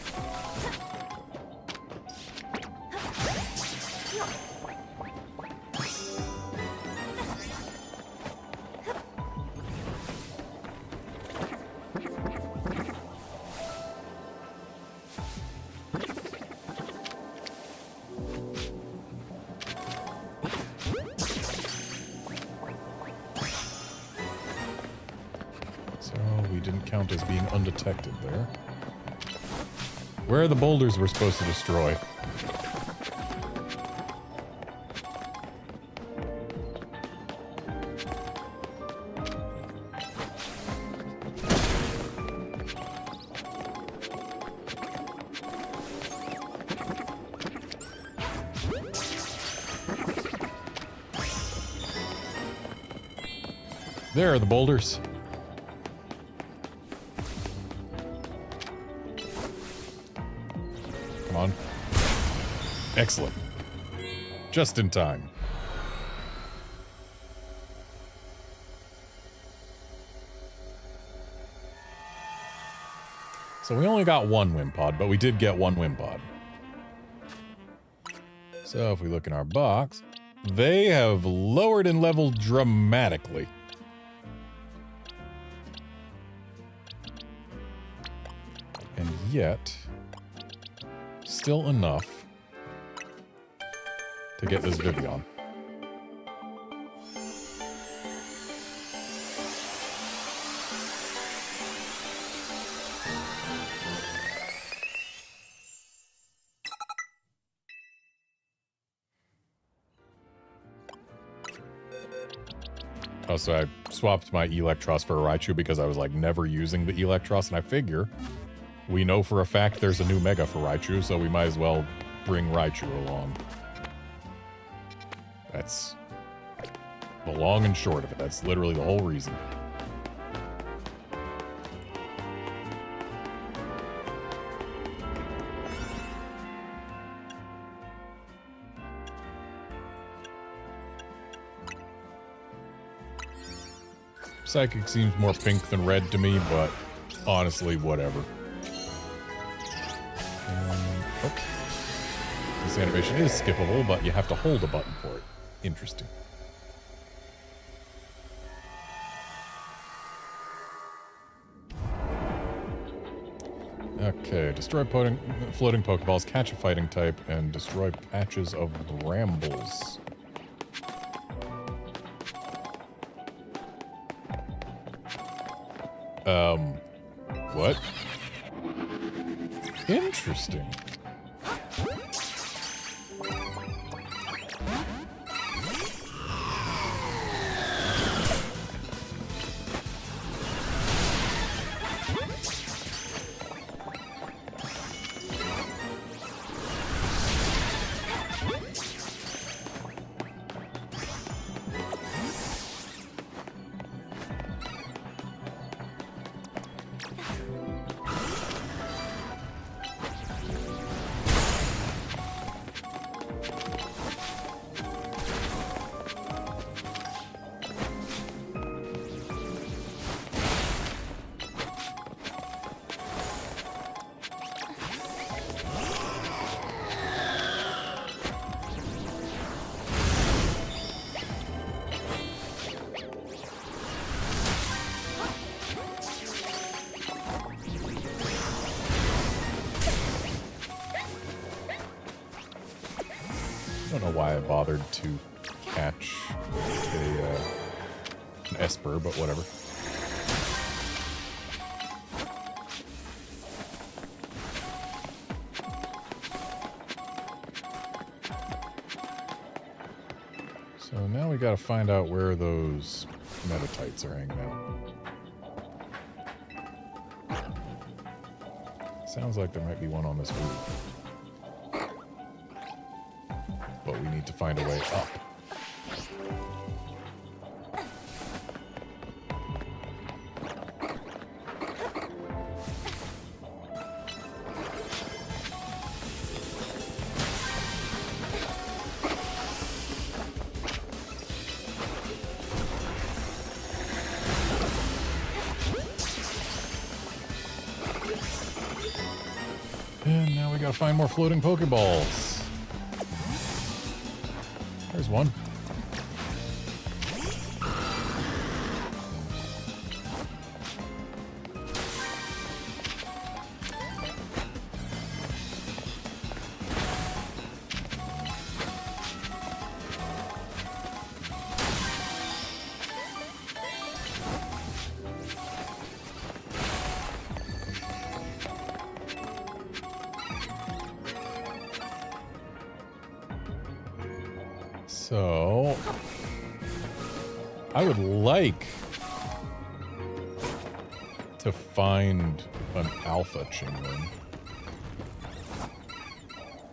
Count as being undetected there. Where are the boulders we're supposed to destroy? There are the boulders. On. Excellent. Just in time. So we only got one Wimpod, but we did get one Wimpod. So if we look in our box, they have lowered in level dramatically. And yet... still enough to get this Vivian. Oh, so I swapped my Electros for a Raichu because I was like never using the Electros, and I figure we know for a fact there's a new Mega for Raichu, so we might as well bring Raichu along. That's the long and short of it. That's literally the whole reason. Psychic seems more pink than red to me, but honestly, whatever. Oh. This animation is skippable, but you have to hold a button for it. Interesting. Okay, destroy floating Pokeballs, catch a fighting type, and destroy patches of brambles. What? Interesting. I don't know why I bothered to catch an Esper, but whatever. So now we gotta find out where those Metatites are hanging out. Sounds like there might be one on this roof. But we need to find a way up. And now we gotta find more floating Pokeballs. There's one. So, I would like to find an alpha Chingling.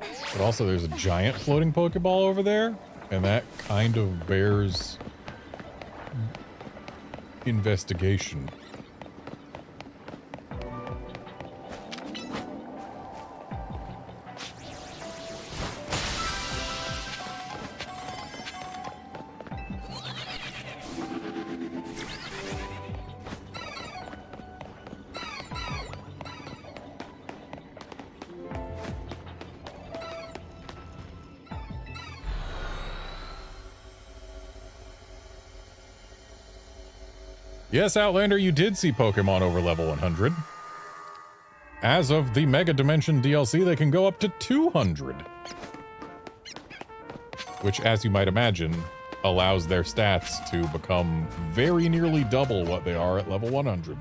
But also there's a giant floating Pokeball over there, and that kind of bears investigation. Yes, Outlander, you did see Pokemon over level 100. As of the Mega Dimension DLC, they can go up to 200. which, as you might imagine, allows their stats to become very nearly double what they are at level 100.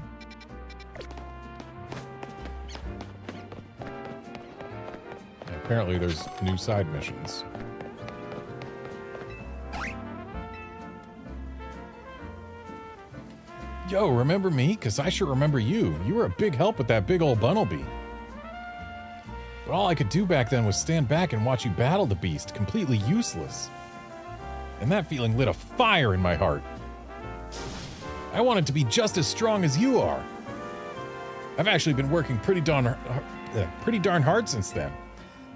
And apparently there's new side missions. Yo, remember me? 'Cause I sure remember you. You were a big help with that big old Bunnelby. But all I could do back then was stand back and watch you battle the beast, completely useless. And that feeling lit a fire in my heart. I wanted to be just as strong as you are. I've actually been working pretty darn hard since then.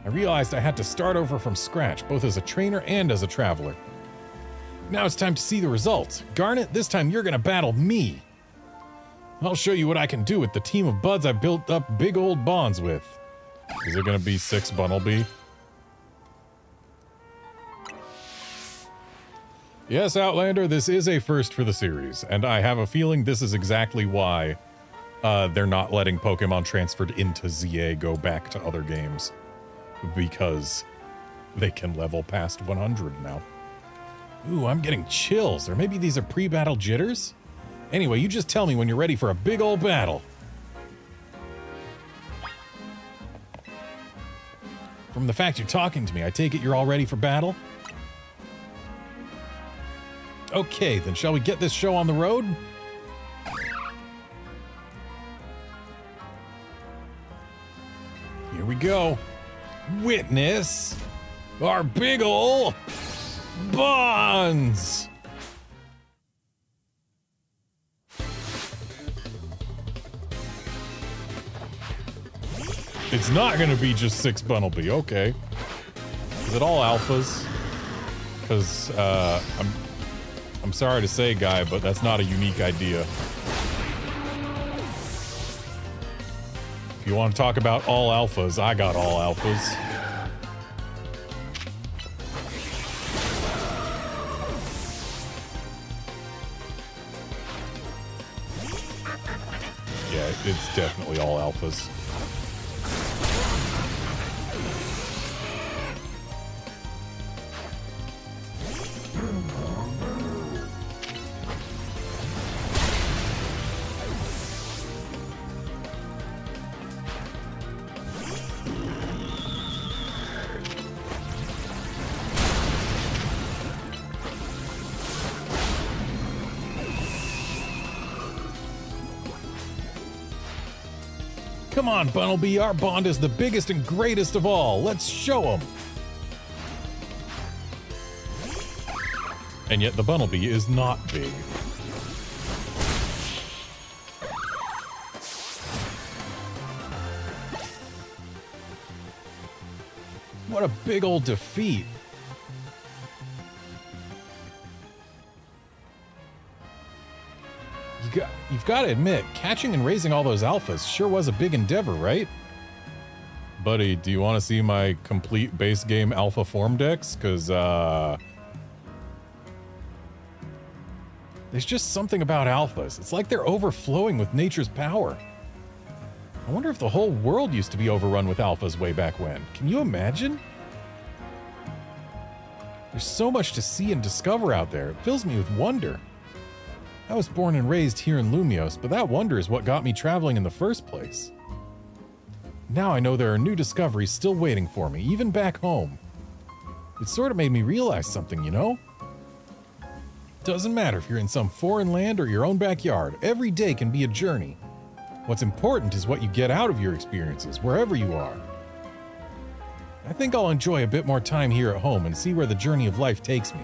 I realized I had to start over from scratch, both as a trainer and as a traveler. Now it's time to see the results. Garnet, this time you're gonna battle me. I'll show you what I can do with the team of buds I've built up big old bonds with. Is it gonna be 6 Bunnelby? Yes, Outlander, this is a first for the series, and I have a feeling this is exactly why they're not letting Pokemon transferred into Z-A go back to other games. Because they can level past 100 now. Ooh, I'm getting chills, or maybe these are pre-battle jitters? Anyway, you just tell me when you're ready for a big old battle. From the fact you're talking to me, I take it you're all ready for battle? Okay, then shall we get this show on the road? Here we go. Witness our big ol' bonds! It's not gonna be just 6 Bunnelby, okay. Is it all alphas? Because, I'm sorry to say, Guy, but that's not a unique idea. If you want to talk about all alphas, I got all alphas. Yeah, it's definitely all alphas. Come on, Bunnelby, our bond is the biggest and greatest of all. Let's show them. And yet the Bunnelby is not big. What a big old defeat. You've got to admit, catching and raising all those alphas sure was a big endeavor, right? Buddy, do you want to see my complete base game alpha form decks? Because, there's just something about alphas. It's like they're overflowing with nature's power. I wonder if the whole world used to be overrun with alphas way back when. Can you imagine? There's so much to see and discover out there. It fills me with wonder. I was born and raised here in Lumiose, but that wonder is what got me traveling in the first place. Now I know there are new discoveries still waiting for me, even back home. It sort of made me realize something, you know? Doesn't matter if you're in some foreign land or your own backyard, every day can be a journey. What's important is what you get out of your experiences, wherever you are. I think I'll enjoy a bit more time here at home and see where the journey of life takes me.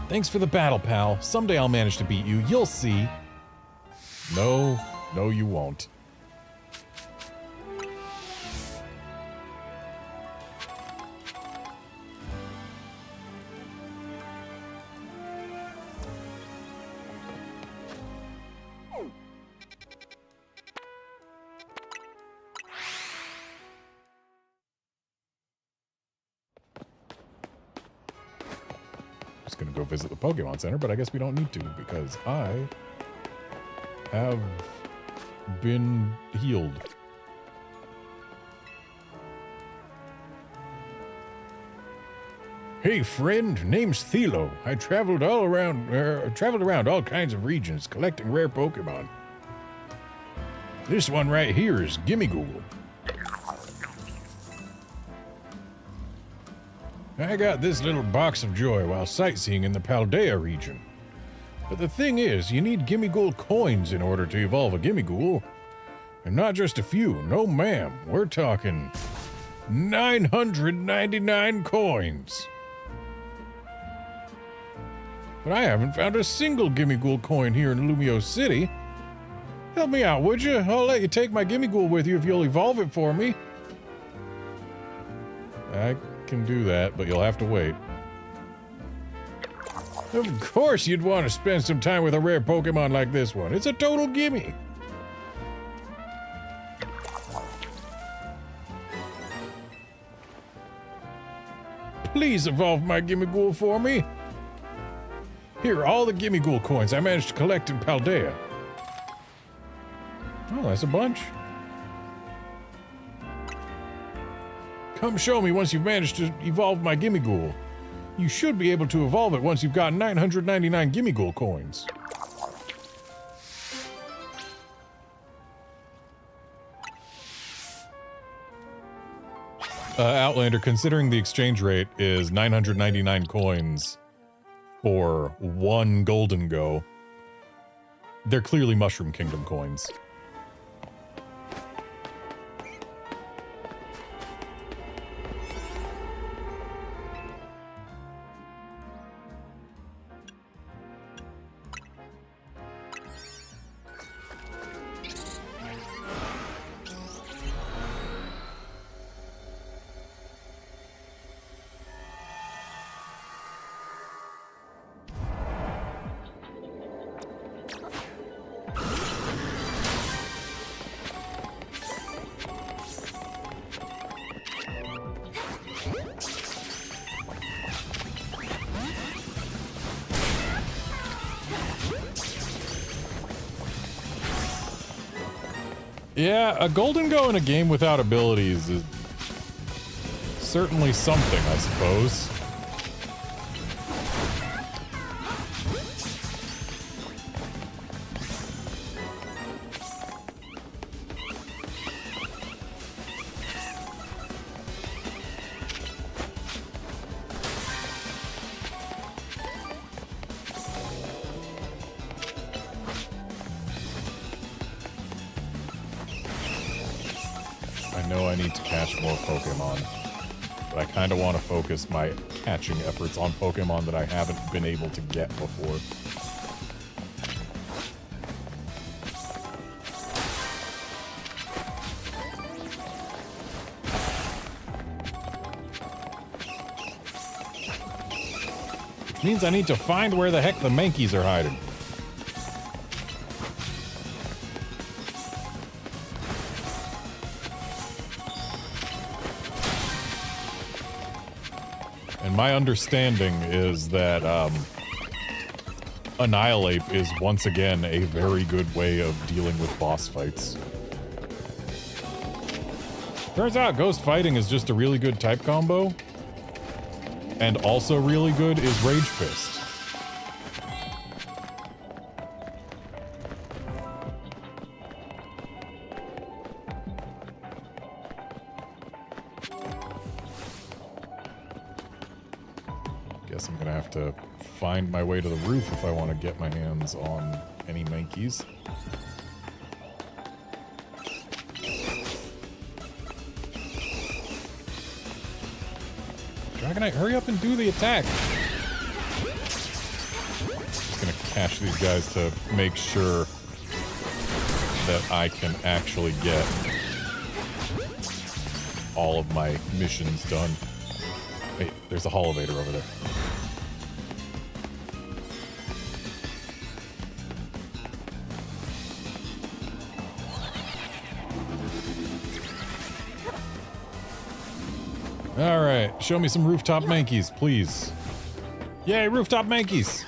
Thanks for the battle, pal. Someday I'll manage to beat you. You'll see. No, you won't. Gonna go visit the Pokemon Center, but I guess we don't need to because I have been healed. Hey, friend, name's Thelo. I traveled around all kinds of regions collecting rare Pokemon. This one right here is Gimmighoul. I got this little box of joy while sightseeing in the Paldea region. But the thing is, you need Gimmighoul coins in order to evolve a Gimmighoul. And not just a few, no ma'am, we're talking 999 coins. But I haven't found a single Gimmighoul coin here in Lumio City. Help me out, would you? I'll let you take my Gimmighoul with you if you'll evolve it for me. I can do that, but you'll have to wait. Of course you'd want to spend some time with a rare Pokemon like this one. It's a total gimme. Please evolve my Gimmighoul for me. Here are all the Gimmighoul coins I managed to collect in Paldea. Oh, that's a bunch. Come show me once you've managed to evolve my Gimmighoul. You should be able to evolve it once you've got 999 Gimmighoul coins. Outlander, considering the exchange rate is 999 coins for one Golden Go, they're clearly Mushroom Kingdom coins. Yeah, a Golden Go in a game without abilities is certainly something, I suppose. I know I need to catch more Pokemon, but I kind of want to focus my catching efforts on Pokemon that I haven't been able to get before. Which means I need to find where the heck the Mankeys are hiding. My understanding is that Annihilate is once again a very good way of dealing with boss fights. Turns out Ghost Fighting is just a really good type combo. And also really good is Rage Fist. Guess I'm gonna have to find my way to the roof if I want to get my hands on any Mankeys. Dragonite, hurry up and do the attack! Just gonna catch these guys to make sure that I can actually get all of my missions done. Wait, there's a Holovator over there. Alright, show me some rooftop Mankeys, please. Yay, rooftop Mankeys!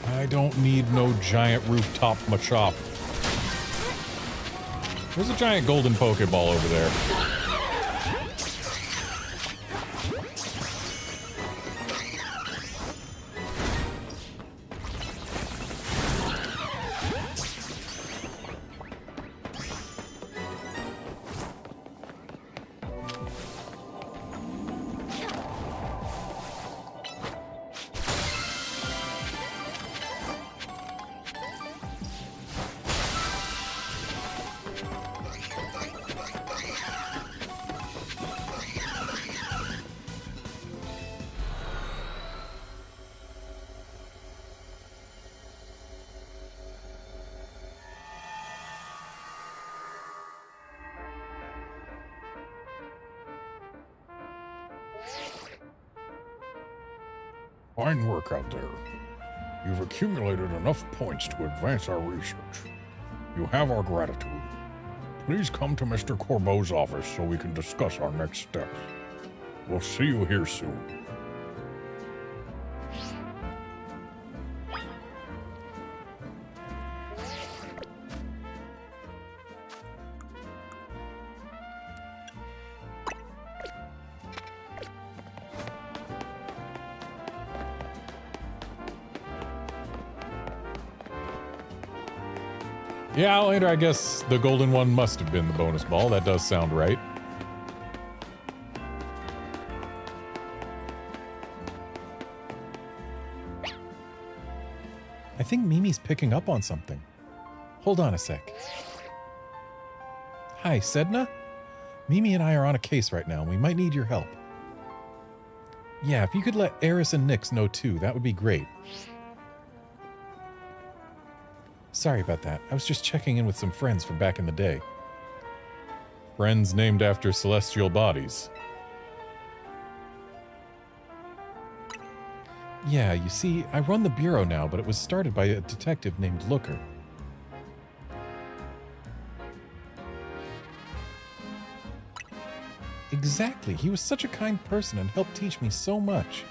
I don't need no giant rooftop Machop. There's a giant golden Pokeball over there. Fine work out there. You've accumulated enough points to advance our research. You have our gratitude. Please come to Mr. Corbeau's office so we can discuss our next steps. We'll see you here soon. Yeah, later, I guess the golden one must have been the bonus ball. That does sound right. I think Mimi's picking up on something. Hold on a sec. Hi, Sedna? Mimi and I are on a case right now, and we might need your help. Yeah, if you could let Eris and Nyx know too, that would be great. Sorry about that. I was just checking in with some friends from back in the day. Friends named after celestial bodies. Yeah, you see, I run the bureau now, but it was started by a detective named Looker. Exactly. He was such a kind person and helped teach me so much.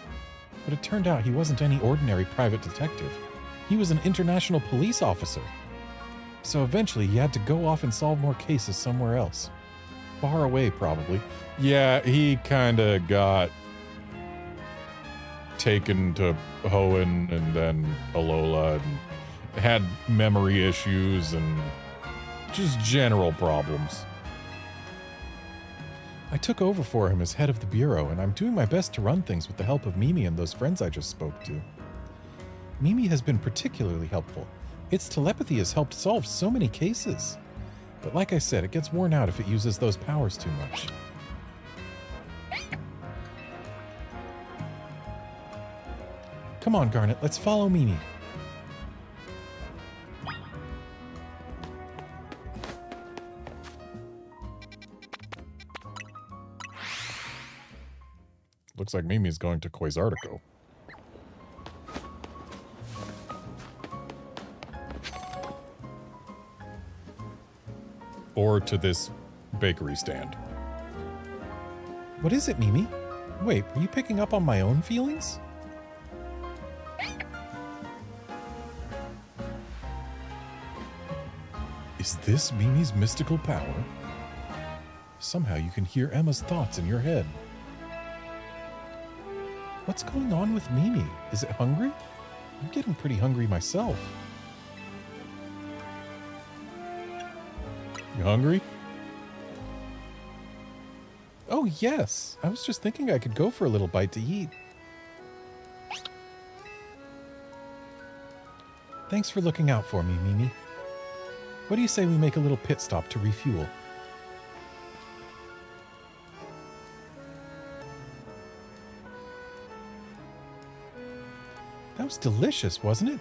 But it turned out he wasn't any ordinary private detective. He was an international police officer. So eventually he had to go off and solve more cases somewhere else. Far away, probably. Yeah, he kinda got taken to Hoenn and then Alola and had memory issues and just general problems. I took over for him as head of the bureau, and I'm doing my best to run things with the help of Mimi and those friends I just spoke to. Mimi has been particularly helpful. Its telepathy has helped solve so many cases. But like I said, it gets worn out if it uses those powers too much. Come on, Garnet, let's follow Mimi. Looks like Mimi's going to Quasartico. Or to this bakery stand. What is it, Mimi? Wait, were you picking up on my own feelings? Is this Mimi's mystical power? Somehow you can hear Emma's thoughts in your head. What's going on with Mimi? Is it hungry? I'm getting pretty hungry myself. You hungry? Oh, yes. I was just thinking I could go for a little bite to eat. Thanks for looking out for me, Mimi. What do you say we make a little pit stop to refuel? That was delicious, wasn't it?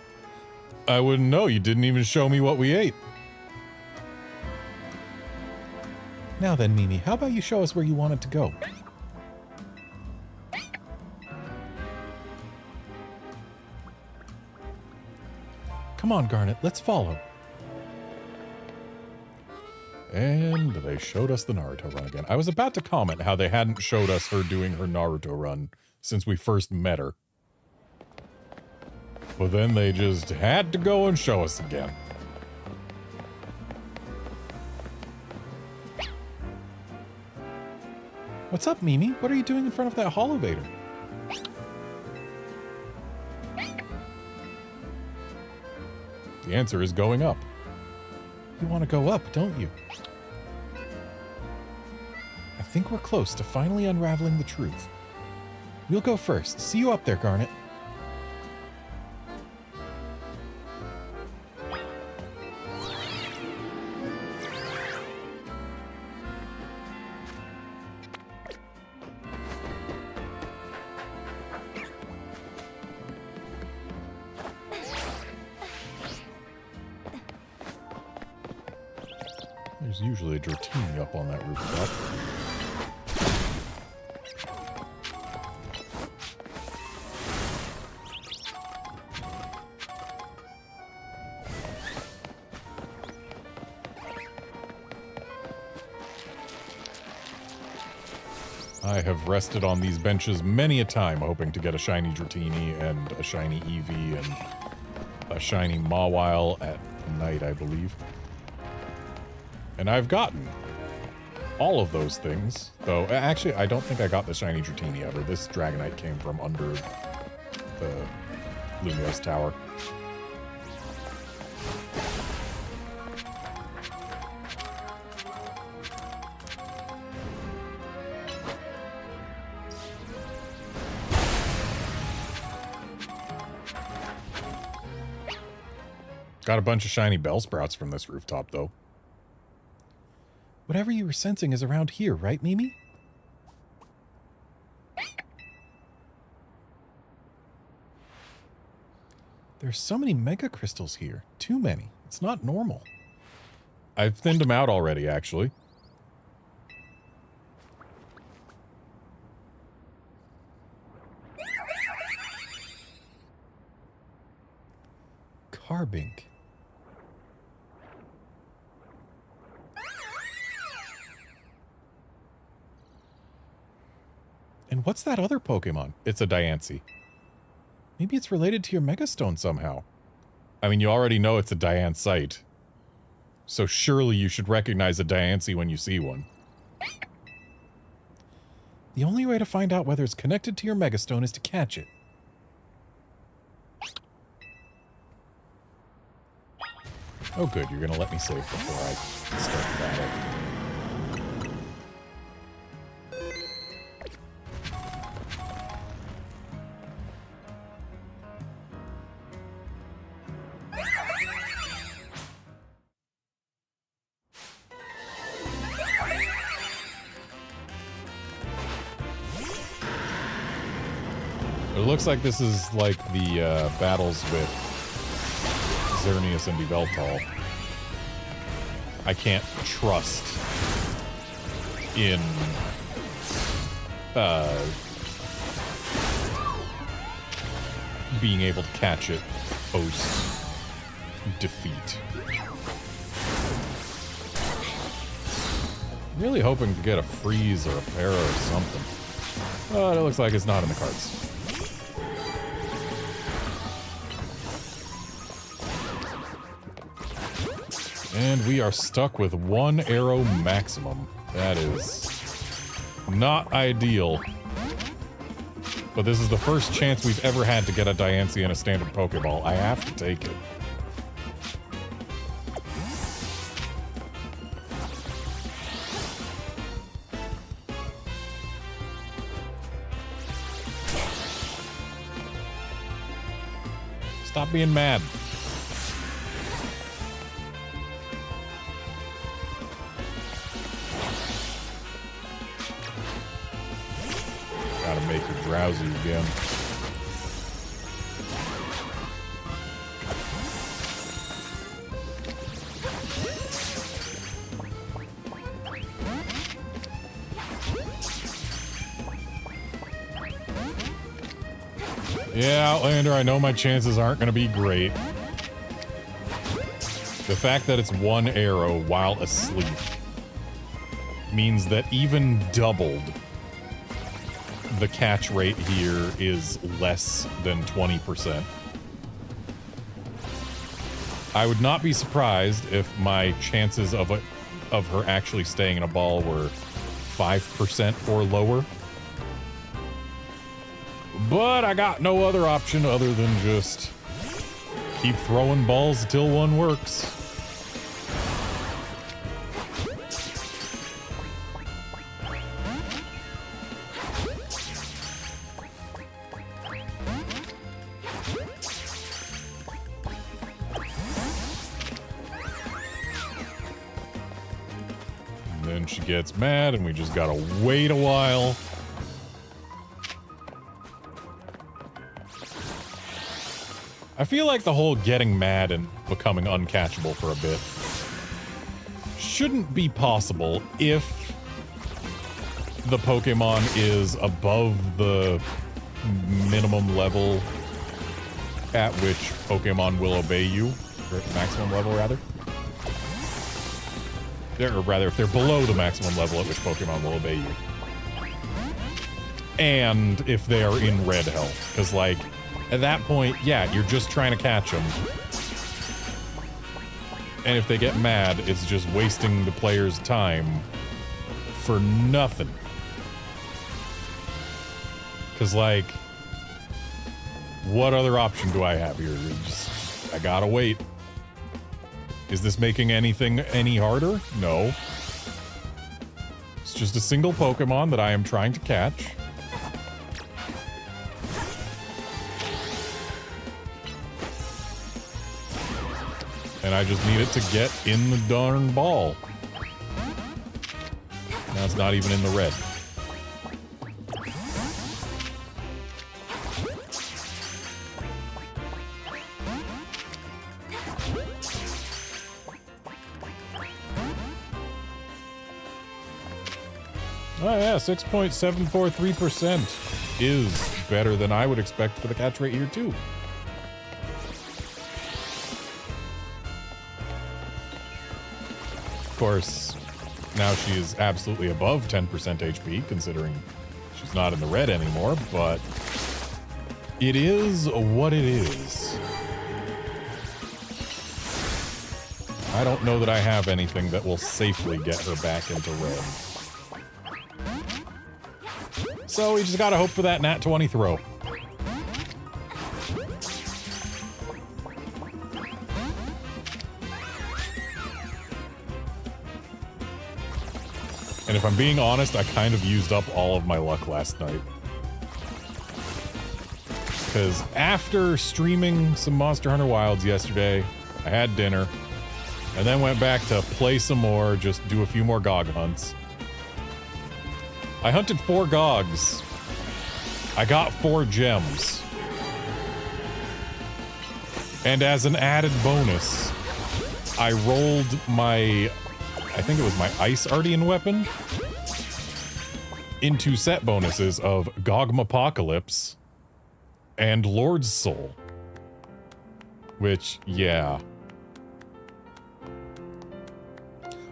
I wouldn't know. You didn't even show me what we ate. Now then, Mimi, how about you show us where you wanted to go? Come on, Garnet, let's follow. And they showed us the Naruto run again. I was about to comment how they hadn't showed us her doing her Naruto run since we first met her. But then they just had to go and show us again. What's up, Mimi? What are you doing in front of that holovator? The answer is going up. You want to go up, don't you? I think we're close to finally unraveling the truth. We'll go first. See you up there, Garnet. There's usually a Dratini up on that rooftop. I have rested on these benches many a time, hoping to get a shiny Dratini and a shiny Eevee and a shiny Mawile at night, I believe. And I've gotten all of those things, though actually I don't think I got the shiny Dratini ever. This Dragonite came from under the Lumiose Tower. Got a bunch of shiny Bellsprouts from this rooftop, though. Whatever you were sensing is around here, right, Mimi? There's so many mega crystals here. Too many. It's not normal. I've thinned them out already, actually. Carbink. And what's that other Pokemon? It's a Diancie. Maybe it's related to your Megastone somehow. I mean, you already know it's a Diancite. So surely you should recognize a Diancie when you see one. The only way to find out whether it's connected to your Megastone is to catch it. Oh good, you're gonna let me save before I start the battle. It looks like this is like the battles with Xerneas and Yveltal. I can't trust in being able to catch it post defeat. Really hoping to get a freeze or a para or something. But it looks like it's not in the cards. And we are stuck with one arrow maximum. That is not ideal. But this is the first chance we've ever had to get a Diancie in a standard Pokeball. I have to take it. Stop being mad. Gotta make her drowsy again. Yeah, Outlander, I know my chances aren't going to be great. The fact that it's one arrow while asleep means that even doubled, the catch rate here is less than 20%. I would not be surprised if my chances of her actually staying in a ball were 5% or lower. But I got no other option other than just keep throwing balls until one works. And then she gets mad and we just gotta wait a while. I feel like the whole getting mad and becoming uncatchable for a bit shouldn't be possible if the Pokemon is above the minimum level at which Pokemon will obey you, or maximum level rather. Or rather, if they're below the maximum level at which Pokemon will obey you. And if they are in red health, because like, at that point, yeah, you're just trying to catch them. And if they get mad, it's just wasting the player's time for nothing. Because, like, what other option do I have here? I gotta wait. Is this making anything any harder? No. It's just a single Pokemon that I am trying to catch. And I just need it to get in the darn ball. Now it's not even in the red. Oh yeah, 6.743% is better than I would expect for the catch rate here too. Of course, now she is absolutely above 10% HP, considering she's not in the red anymore, but it is what it is. I don't know that I have anything that will safely get her back into red. So we just gotta hope for that nat 20 throw. And if I'm being honest, I kind of used up all of my luck last night. Because after streaming some Monster Hunter Wilds yesterday, I had dinner, and then went back to play some more, just do a few more GOG hunts. I hunted 4 GOGs. I got 4 gems. And as an added bonus, I rolled my... I think it was my Ice Ardean weapon into set bonuses of Gogmapocalypse and Lord's Soul. Which, yeah.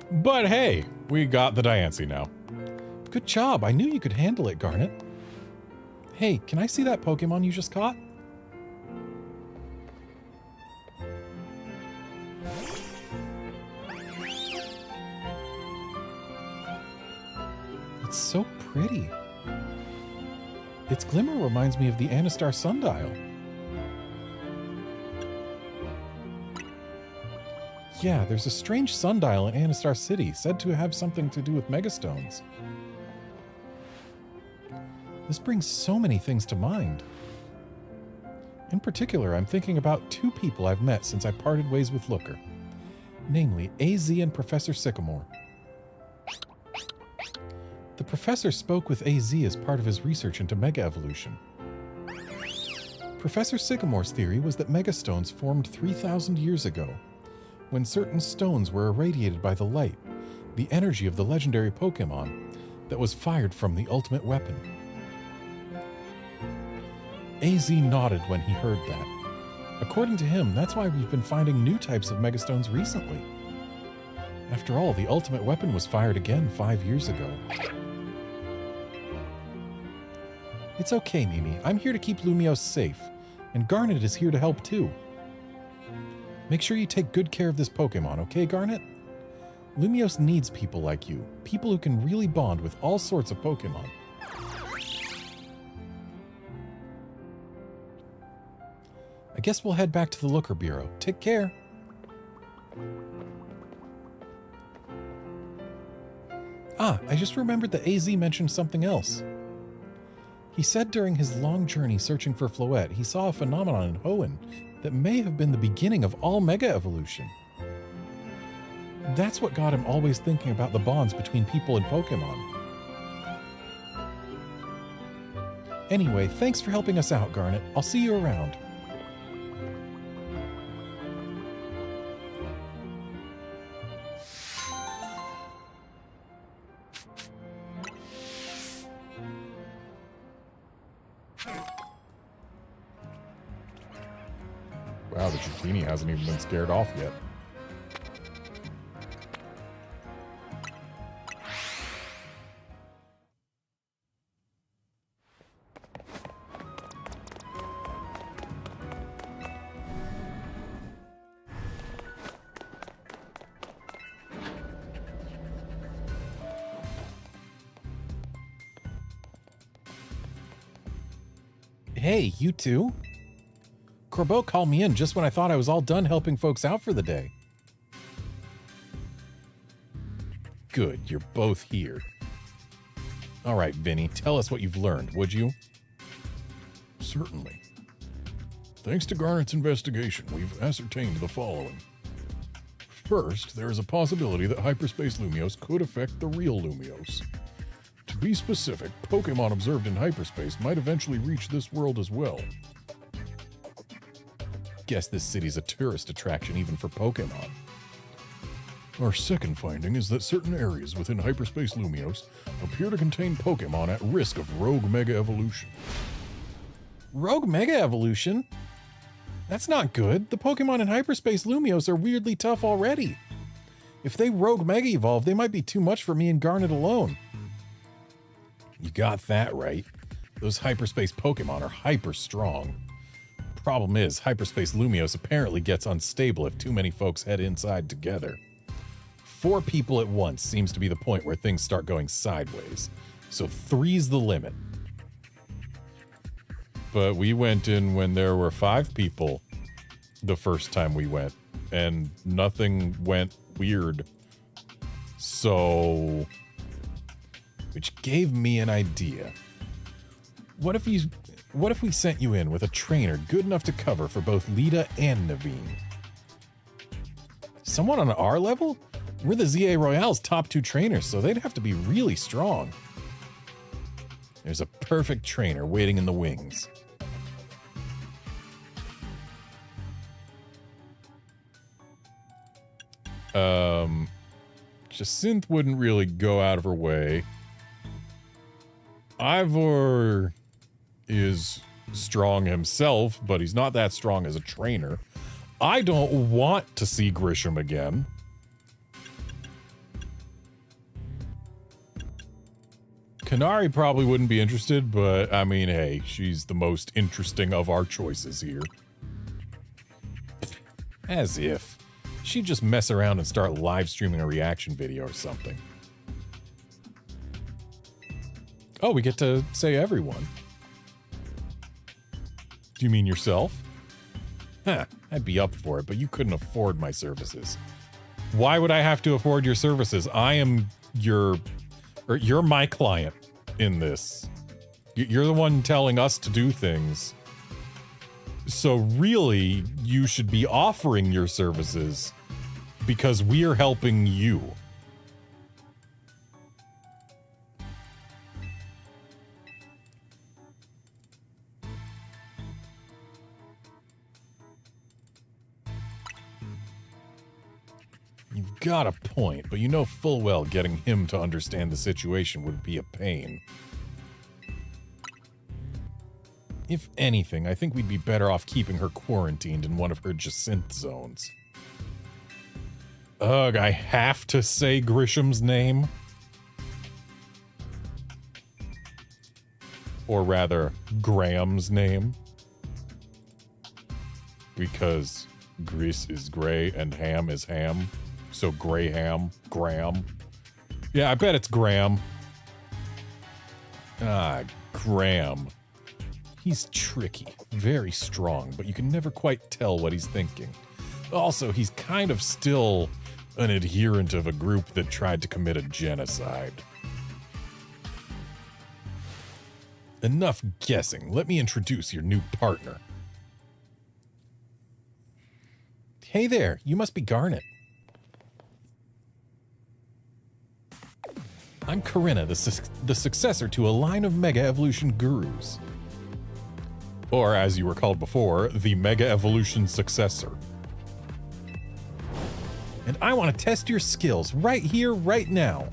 But hey, we got the Diancie now. Good job. I knew you could handle it, Garnet. Hey, can I see that Pokemon you just caught? It's so pretty. Its glimmer reminds me of the Anastar sundial. Yeah, there's a strange sundial in Anastar City, said to have something to do with Megastones. This brings so many things to mind. In particular, I'm thinking about 2 people I've met since I parted ways with Looker. Namely, AZ and Professor Sycamore. The professor spoke with AZ as part of his research into Mega Evolution. Professor Sycamore's theory was that Megastones formed 3,000 years ago, when certain stones were irradiated by the light, the energy of the legendary Pokémon, that was fired from the ultimate weapon. AZ nodded when he heard that. According to him, that's why we've been finding new types of Megastones recently. After all, the ultimate weapon was fired again 5 years ago. It's okay, Mimi. I'm here to keep Lumiose safe, and Garnet is here to help too. Make sure you take good care of this Pokemon, okay, Garnet? Lumiose needs people like you, people who can really bond with all sorts of Pokemon. I guess we'll head back to the Looker Bureau. Take care. Ah, I just remembered that AZ mentioned something else. He said during his long journey searching for Floette, he saw a phenomenon in Hoenn that may have been the beginning of all Mega Evolution. That's what got him always thinking about the bonds between people and Pokemon. Anyway, thanks for helping us out, Garnet. I'll see you around. Wow, the Dratini hasn't even been scared off yet. Hey, you two? Corbeau called me in just when I thought I was all done helping folks out for the day. Good, you're both here. All right, Vinny, tell us what you've learned, would you? Certainly. Thanks to Garnet's investigation, we've ascertained the following. First, there is a possibility that Hyperspace Lumiose could affect the real Lumiose. To be specific, Pokemon observed in hyperspace might eventually reach this world as well. Guess this city's a tourist attraction even for Pokemon. Our second finding is that certain areas within Hyperspace Lumiose appear to contain Pokemon at risk of rogue Mega Evolution. Rogue Mega Evolution? That's not good. The Pokemon in Hyperspace Lumiose are weirdly tough already. If they Rogue Mega Evolve, they might be too much for me and Garnet alone. You got that right. Those Hyperspace Pokemon are hyper strong. Problem is, Hyperspace Lumiose apparently gets unstable if too many folks head inside together. 4 people at once seems to be the point where things start going sideways, so 3's the limit. But we went in when there were 5 people the first time we went, and nothing went weird. So, which gave me an idea. What if we sent you in with a trainer good enough to cover for both Lita and Naveen? Someone on our level? We're the ZA Royale's top 2 trainers, so they'd have to be really strong. There's a perfect trainer waiting in the wings. Jacinth wouldn't really go out of her way. Ivor is strong himself, but he's not that strong as a trainer. I don't want to see Grisham again. Kanari probably wouldn't be interested, but I mean, hey, she's the most interesting of our choices here. As if. She'd just mess around and start live streaming a reaction video or something. Oh, we get to say everyone. Do you mean yourself? Huh, I'd be up for it, but you couldn't afford my services. Why would I have to afford your services? I am you're my client in this. You're the one telling us to do things. So really, you should be offering your services because we're helping you. You've got a point, but you know full well getting him to understand the situation would be a pain. If anything, I think we'd be better off keeping her quarantined in one of her Jacinth zones. Ugh, I have to say Grisham's name. Or rather, Graham's name. Because Gris is gray and ham is ham. So Graham. Yeah, I bet it's Graham. Ah, Graham. He's tricky, very strong, but you can never quite tell what he's thinking. Also, he's kind of still an adherent of a group that tried to commit a genocide. Enough guessing. Let me introduce your new partner. Hey there, you must be Garnet. I'm Corinna, the successor to a line of Mega Evolution gurus. Or, as you were called before, the Mega Evolution successor. And I want to test your skills right here, right now.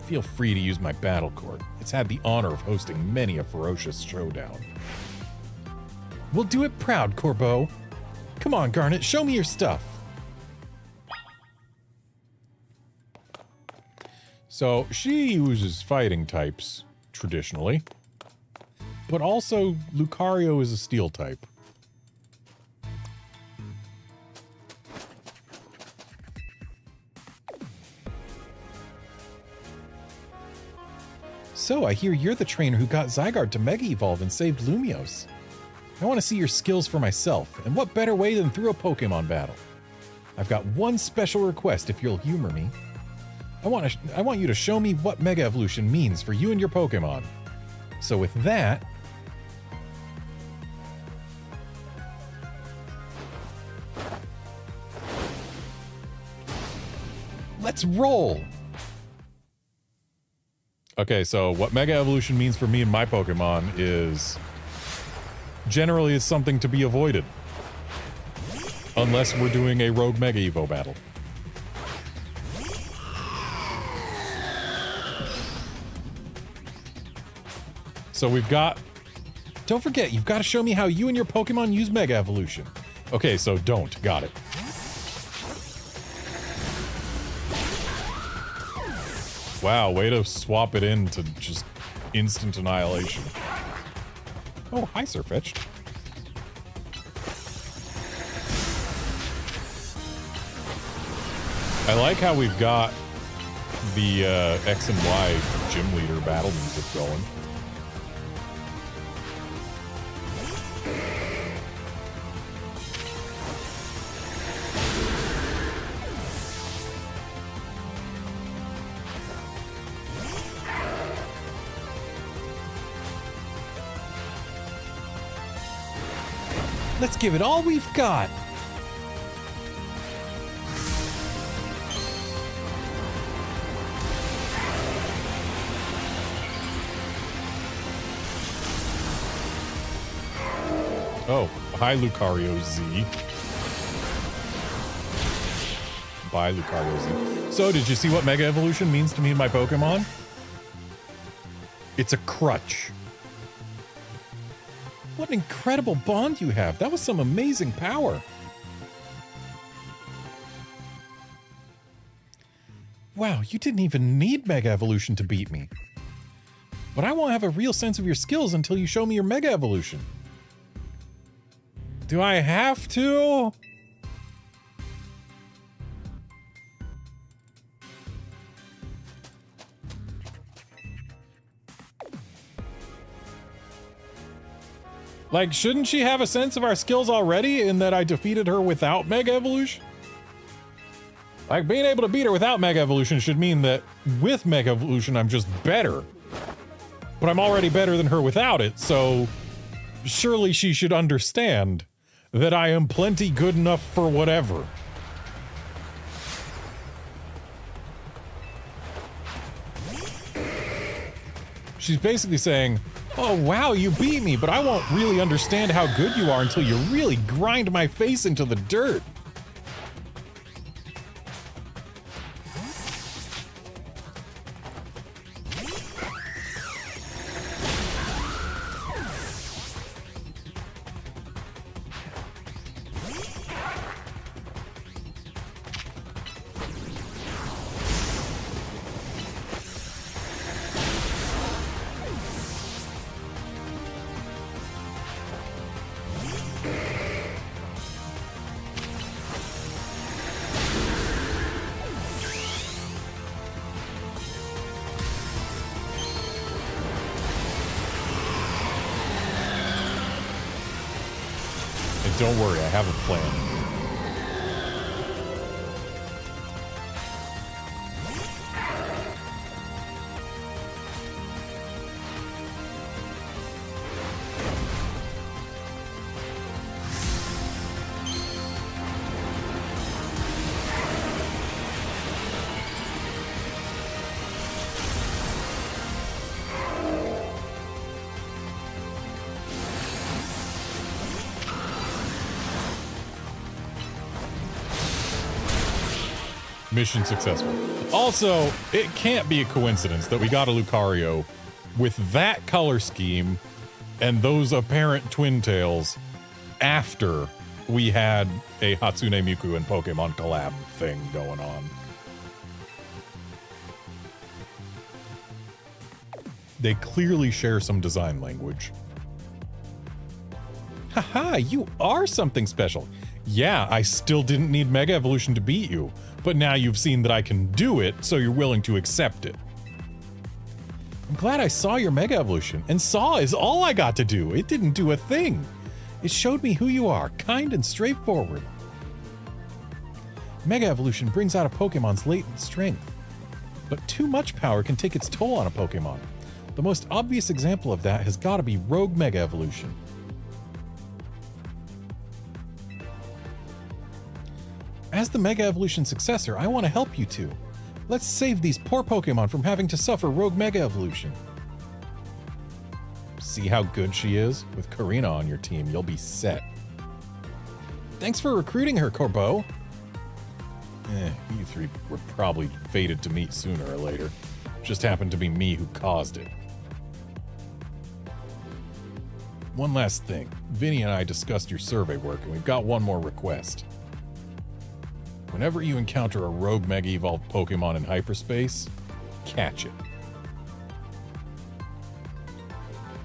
Feel free to use my battle court. It's had the honor of hosting many a ferocious showdown. We'll do it proud, Corbeau. Come on, Garnet, show me your stuff. So, she uses fighting types, traditionally. But also, Lucario is a steel type. So, I hear you're the trainer who got Zygarde to Mega Evolve and saved Lumiose. I want to see your skills for myself, and what better way than through a Pokemon battle? I've got one special request if you'll humor me. I want you to show me what Mega Evolution means for you and your Pokemon. So with that... let's roll! Okay, so what Mega Evolution means for me and my Pokemon is... generally it's something to be avoided. Unless we're doing a Rogue Mega Evo battle. So we've got... don't forget, you've got to show me how you and your Pokemon use Mega Evolution. Okay, so don't. Got it. Wow, way to swap it into just instant annihilation. Oh, hi, Sirfetch'd. I like how we've got the X and Y gym leader battle music going. Let's give it all we've got. Oh, hi, Lucario Z. Bye, Lucario Z. So, did you see what Mega Evolution means to me and my Pokemon? It's a crutch. What an incredible bond you have. That was some amazing power. Wow, you didn't even need Mega Evolution to beat me. But I won't have a real sense of your skills until you show me your Mega Evolution. Do I have to? Like, shouldn't she have a sense of our skills already in that I defeated her without Mega Evolution? Like, being able to beat her without Mega Evolution should mean that with Mega Evolution, I'm just better. But I'm already better than her without it, so surely she should understand that I am plenty good enough for whatever. She's basically saying, oh wow, you beat me, but I won't really understand how good you are until you really grind my face into the dirt. Don't worry, I have a plan. Mission successful. Also, it can't be a coincidence that we got a Lucario with that color scheme and those apparent twin tails after we had a Hatsune Miku and Pokemon collab thing going on. They clearly share some design language. Haha, you are something special. Yeah, I still didn't need Mega Evolution to beat you, but now you've seen that I can do it, so you're willing to accept it. I'm glad I saw your Mega Evolution, and saw is all I got to do. It didn't do a thing. It showed me who you are, kind and straightforward. Mega Evolution brings out a Pokemon's latent strength, but too much power can take its toll on a Pokemon. The most obvious example of that has got to be Rogue Mega Evolution. As the Mega Evolution successor, I want to help you two. Let's save these poor Pokemon from having to suffer Rogue Mega Evolution. See how good she is? With Karina on your team, you'll be set. Thanks for recruiting her, Corbeau. You three were probably fated to meet sooner or later. Just happened to be me who caused it. One last thing. Vinny and I discussed your survey work, and we've got one more request. Whenever you encounter a rogue Mega Evolved Pokemon in hyperspace, catch it.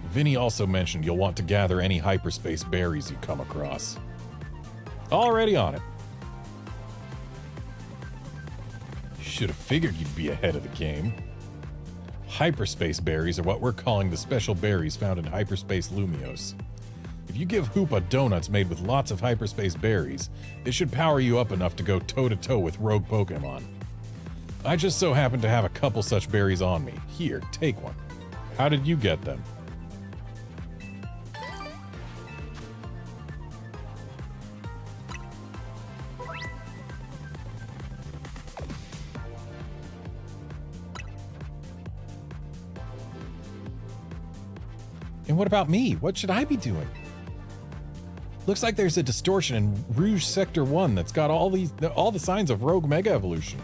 Vinny also mentioned you'll want to gather any hyperspace berries you come across. Already on it. Should have figured you'd be ahead of the game. Hyperspace berries are what we're calling the special berries found in Hyperspace Lumiose. If you give Hoopa donuts made with lots of hyperspace berries, it should power you up enough to go toe-to-toe with rogue Pokemon. I just so happen to have a couple such berries on me. Here, take one. How did you get them? And what about me? What should I be doing? Looks like there's a distortion in Rouge Sector 1 that's got all the signs of Rogue Mega Evolution.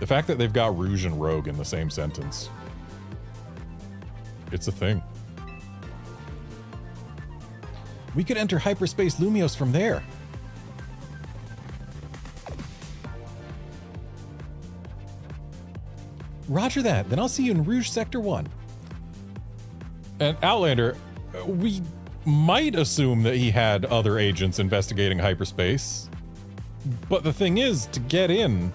The fact that they've got Rouge and Rogue in the same sentence. It's a thing. We could enter Hyperspace Lumiose from there. Roger that, then I'll see you in Rouge Sector 1. And Outlander, we might assume that he had other agents investigating hyperspace. But the thing is, to get in,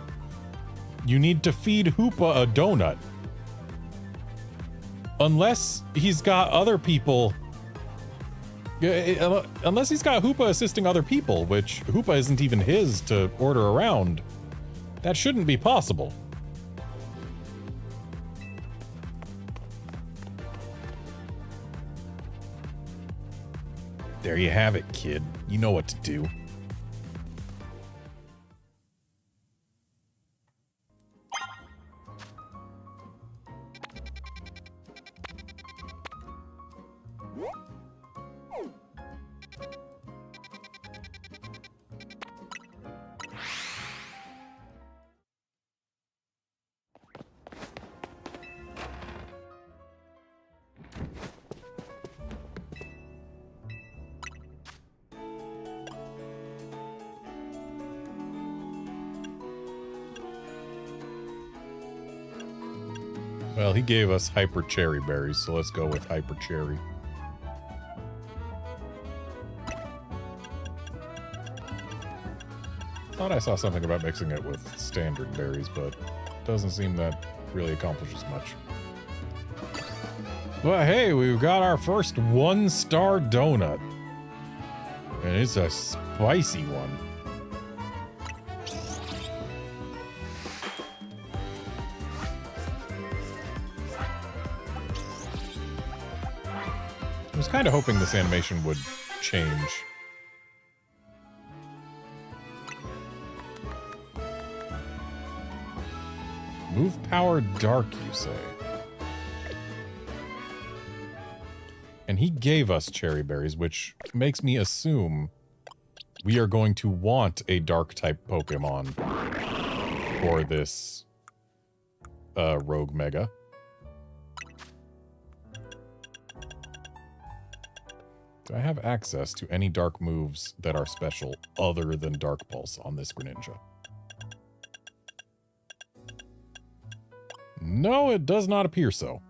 you need to feed Hoopa a donut. Unless he's got other people... Unless he's got Hoopa assisting other people, which Hoopa isn't even his to order around. That shouldn't be possible. There you have it, kid. You know what to do. Well, he gave us Hyper Cherry Berries, so let's go with Hyper Cherry. Thought I saw something about mixing it with standard berries, but doesn't seem that really accomplishes much. But hey, we've got our first 1-star donut. And it's a spicy one. I was kind of hoping this animation would change. Move power dark, you say? And he gave us cherry berries, which makes me assume we are going to want a dark type Pokemon for this Rogue Mega. Do I have access to any dark moves that are special other than Dark Pulse on this Greninja? No, it does not appear so.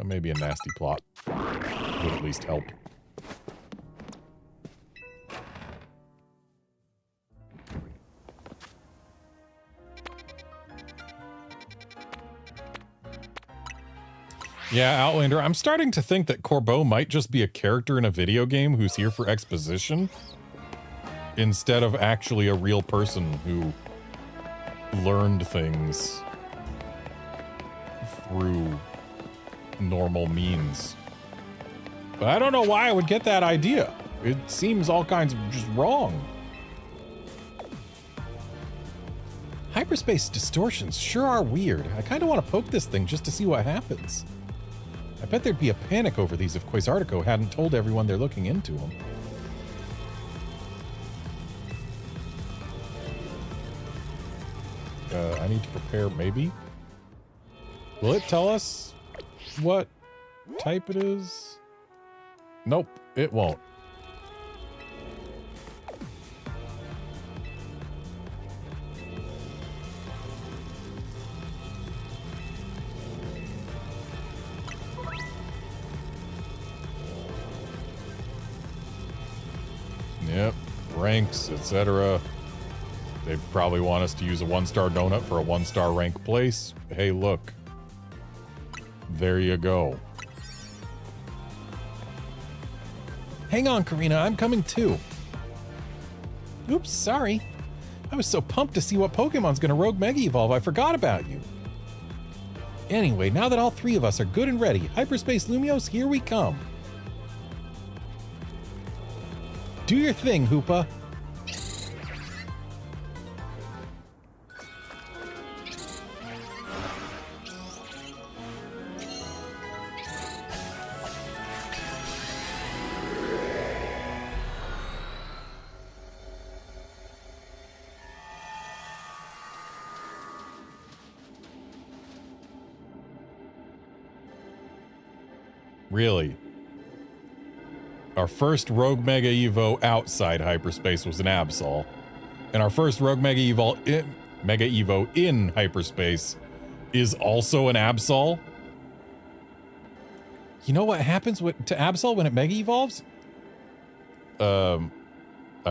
Maybe a nasty plot would at least help. Yeah, Outlander, I'm starting to think that Corbeau might just be a character in a video game who's here for exposition, instead of actually a real person who learned things through normal means. But I don't know why I would get that idea. It seems all kinds of just wrong. Hyperspace distortions sure are weird. I kind of want to poke this thing just to see what happens. I bet there'd be a panic over these if Quasartico hadn't told everyone they're looking into them. I need to prepare, maybe? Will it tell us what type it is? Nope, it won't. Yep, ranks, etc. They probably want us to use a 1-star donut for a 1-star rank place. Hey, look. There you go. Hang on, Karina, I'm coming too. Oops, sorry. I was so pumped to see what Pokemon's gonna Rogue Mega Evolve, I forgot about you. Anyway, now that all three of us are good and ready, Hyperspace Lumiose, here we come. Do your thing, Hoopa. Really? Our first Rogue Mega Evo outside hyperspace was an Absol. And our first Rogue Mega Evo in hyperspace is also an Absol? You know what happens to Absol when it Mega Evolves? I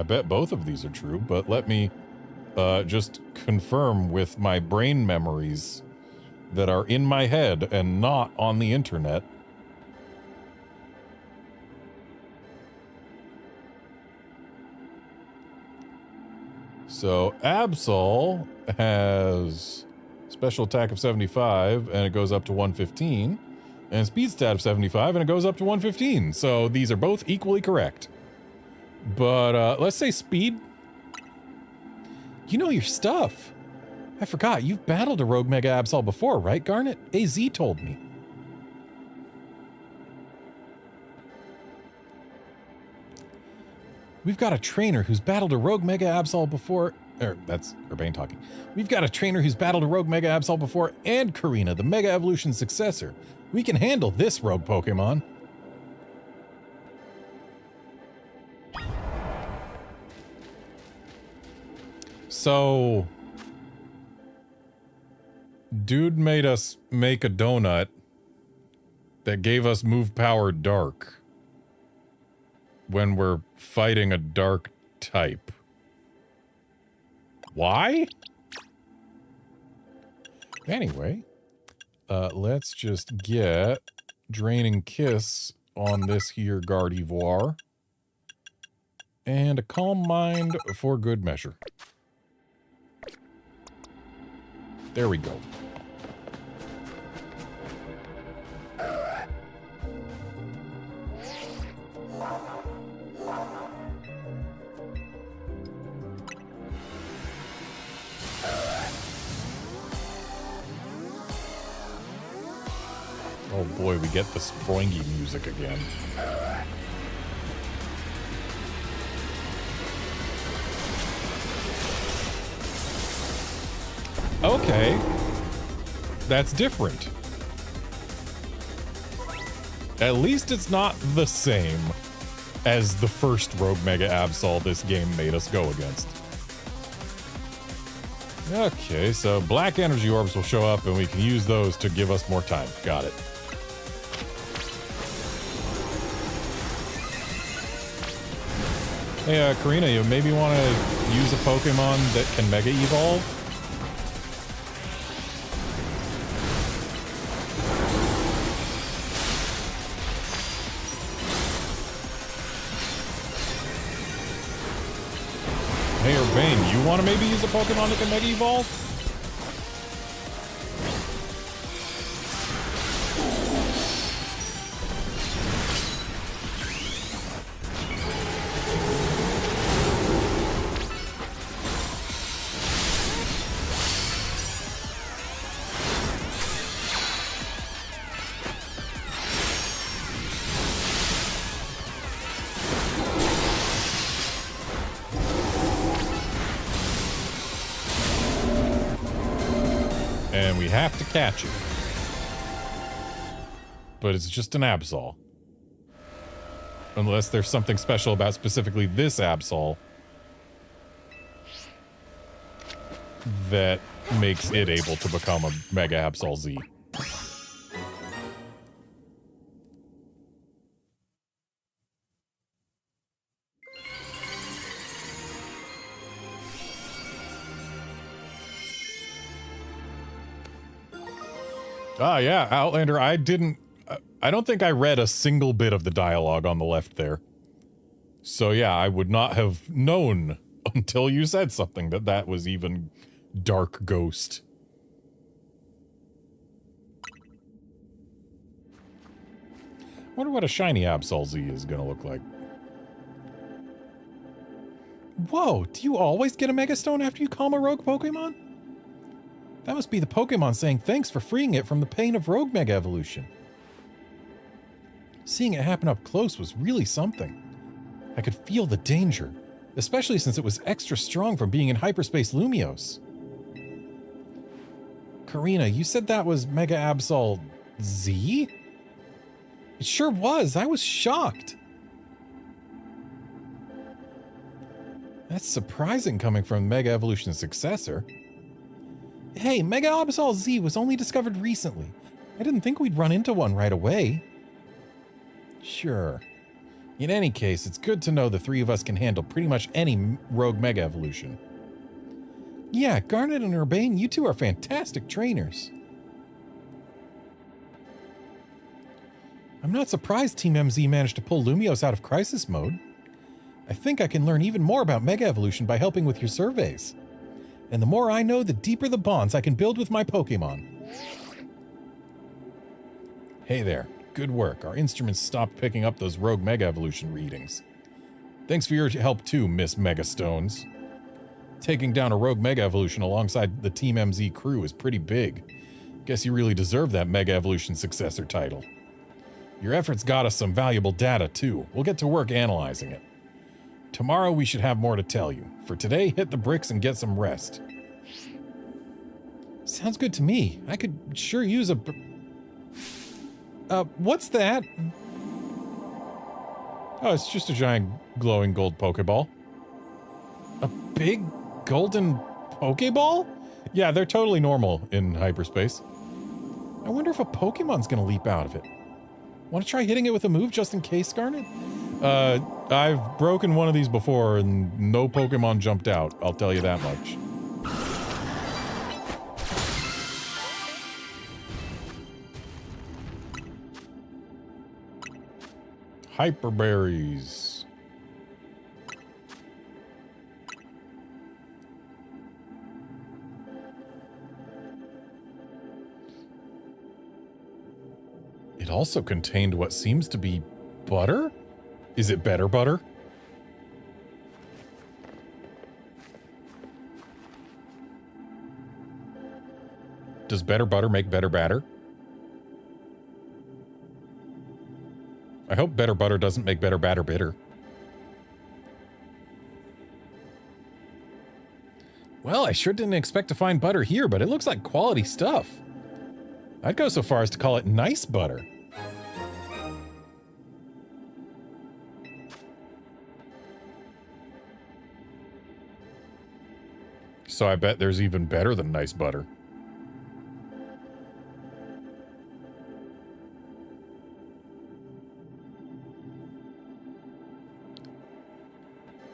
bet both of these are true, but let me just confirm with my brain memories that are in my head and not on the internet. So Absol has special attack of 75 and it goes up to 115, and speed stat of 75 and it goes up to 115. So these are both equally correct. But let's say speed. You know your stuff. I forgot, you've battled a Rogue Mega Absol before, right, Garnet? AZ told me. We've got a trainer who's battled a Rogue Mega Absol before, that's Urbane talking. We've got a trainer who's battled a Rogue Mega Absol before, and Karina, the Mega Evolution successor. We can handle this rogue Pokemon. So, dude made us make a donut that gave us move power dark when we're fighting a dark type. Why? Anyway, Let's just get Draining Kiss on this here Gardevoir. And a Calm Mind for good measure. There we go. Oh boy, we get the Sproingy music again. Okay. That's different. At least it's not the same as the first Rogue Mega Absol this game made us go against. Okay, so black energy orbs will show up and we can use those to give us more time. Got it. Hey, Karina, you maybe want to use a Pokemon that can Mega Evolve? Hey, Urbane, you want to maybe use a Pokemon that can Mega Evolve? We have to catch it. But it's just an Absol. Unless there's something special about specifically this Absol that makes it able to become a Mega Absol Z. Ah, yeah, Outlander, I don't think I read a single bit of the dialogue on the left there. So yeah, I would not have known until you said something that was even Dark Ghost. Wonder what a shiny Absol Z is gonna look like. Whoa, do you always get a Mega Stone after you calm a rogue Pokemon? That must be the Pokemon saying thanks for freeing it from the pain of Rogue Mega Evolution. Seeing it happen up close was really something. I could feel the danger, especially since it was extra strong from being in Hyperspace Lumiose. Karina, you said that was Mega Absol Z? It sure was. I was shocked. That's surprising coming from Mega Evolution's successor. Hey, Mega Absol Z was only discovered recently. I didn't think we'd run into one right away. Sure. In any case, it's good to know the three of us can handle pretty much any rogue Mega Evolution. Yeah, Garnet and Urbane, you two are fantastic trainers. I'm not surprised Team MZ managed to pull Lumiose out of crisis mode. I think I can learn even more about Mega Evolution by helping with your surveys. And the more I know, the deeper the bonds I can build with my Pokemon. Hey there. Good work. Our instruments stopped picking up those rogue Mega Evolution readings. Thanks for your help too, Miss Megastones. Taking down a rogue Mega Evolution alongside the Team MZ crew is pretty big. Guess you really deserve that Mega Evolution successor title. Your efforts got us some valuable data too. We'll get to work analyzing it. Tomorrow we should have more to tell you. For today, hit the bricks and get some rest. Sounds good to me. I could sure use a... what's that? Oh, it's just a giant glowing gold Pokeball. A big golden Pokeball? Yeah, they're totally normal in hyperspace. I wonder if a Pokemon's gonna leap out of it. Want to try hitting it with a move just in case, Garnet? I've broken one of these before and no Pokemon jumped out, I'll tell you that much. Hyperberries. It also contained what seems to be butter? Is it better butter? Does better butter make better batter? I hope better butter doesn't make better batter bitter. Well, I sure didn't expect to find butter here, but it looks like quality stuff. I'd go so far as to call it nice butter. So I bet there's even better than nice butter.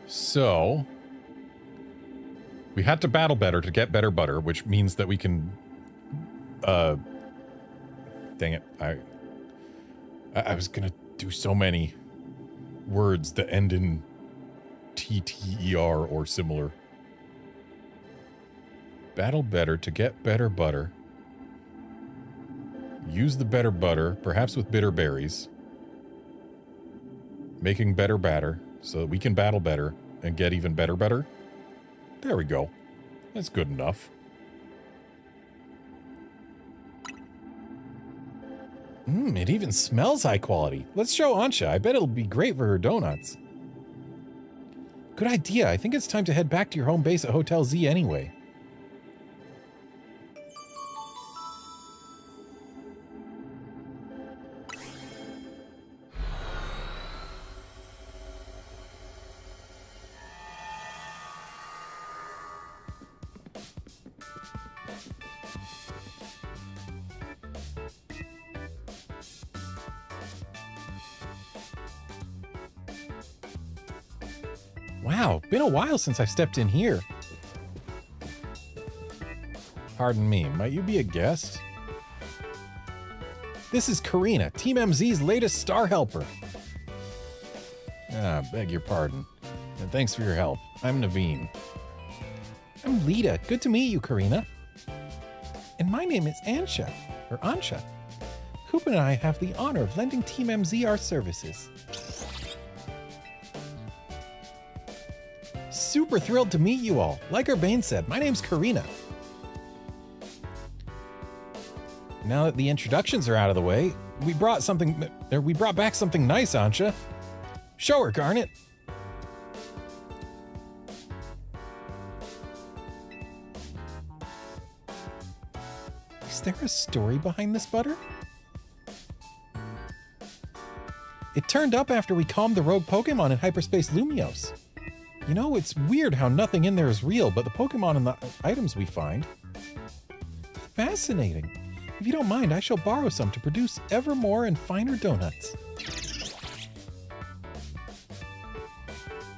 So, we had to battle better to get better butter, which means that we can, dang it, I was gonna do so many words that end in TTER or similar. Battle better to get better butter. Use the better butter, perhaps with bitter berries. Making better batter so that we can battle better and get even better butter. There we go. That's good enough. It even smells high quality. Let's show Ansha. I bet it'll be great for her donuts. Good idea. I think it's time to head back to your home base at Hotel Z anyway. Wow, been a while since I stepped in here. Pardon me, might you be a guest? This is Karina, Team MZ's latest star helper. Beg your pardon. And thanks for your help. I'm Naveen. I'm Lita. Good to meet you, Karina. And my name is Ansha. Hoop and I have the honor of lending Team MZ our services. Super thrilled to meet you all. Like Urbane said, my name's Karina. Now that the introductions are out of the way, we brought back something nice, Ansha. Show her, Garnet. Is there a story behind this butter? It turned up after we calmed the rogue Pokemon in Hyperspace Lumiose. You know, it's weird how nothing in there is real, but the Pokemon and the items we find. Fascinating. If you don't mind, I shall borrow some to produce ever more and finer donuts.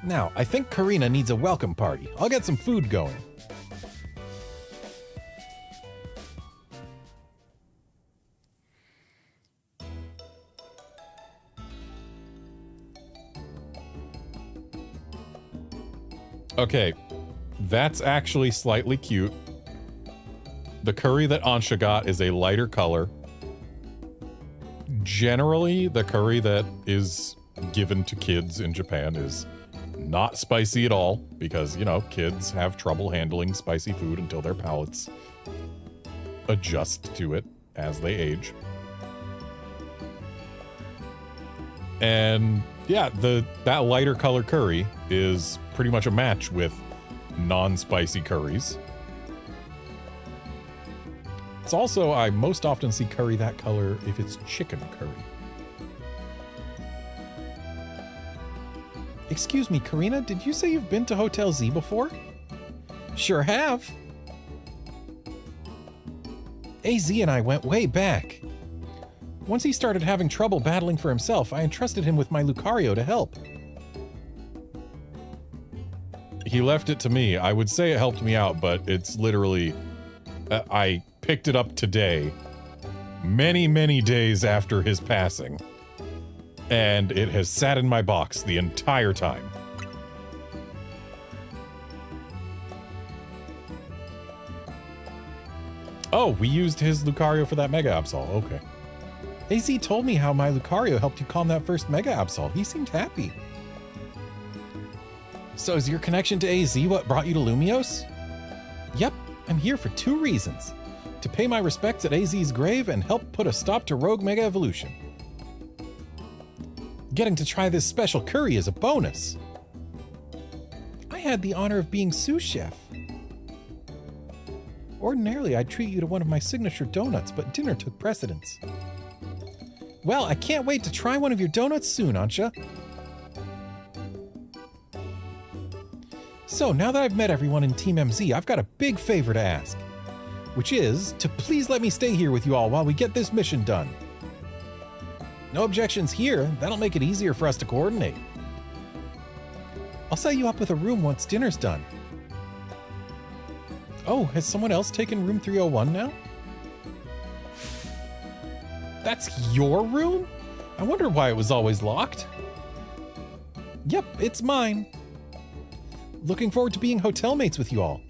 Now, I think Karina needs a welcome party. I'll get some food going. Okay, that's actually slightly cute. The curry that Ansha got is a lighter color. Generally, the curry that is given to kids in Japan is not spicy at all because, you know, kids have trouble handling spicy food until their palates adjust to it as they age. And yeah, that lighter color curry is pretty much a match with non-spicy curries. It's also, I most often see curry that color if it's chicken curry. Excuse me, Karina, did you say you've been to Hotel Z before? Sure have. AZ and I went way back. Once he started having trouble battling for himself, I entrusted him with my Lucario to help. He left it to me. I would say it helped me out, but it's literally... I picked it up today, many, many days after his passing. And it has sat in my box the entire time. Oh, we used his Lucario for that Mega Absol. Okay. AZ told me how my Lucario helped you calm that first Mega Absol. He seemed happy. So is your connection to AZ what brought you to Lumiose? Yep, I'm here for 2 reasons. To pay my respects at AZ's grave and help put a stop to Rogue Mega Evolution. Getting to try this special curry is a bonus. I had the honor of being sous chef. Ordinarily, I'd treat you to one of my signature donuts, but dinner took precedence. Well, I can't wait to try one of your donuts soon, Ansha. So, now that I've met everyone in Team MZ, I've got a big favor to ask. Which is, to please let me stay here with you all while we get this mission done. No objections here, that'll make it easier for us to coordinate. I'll set you up with a room once dinner's done. Oh, has someone else taken room 301 now? That's your room? I wonder why it was always locked. Yep, it's mine. Looking forward to being hotel mates with you all.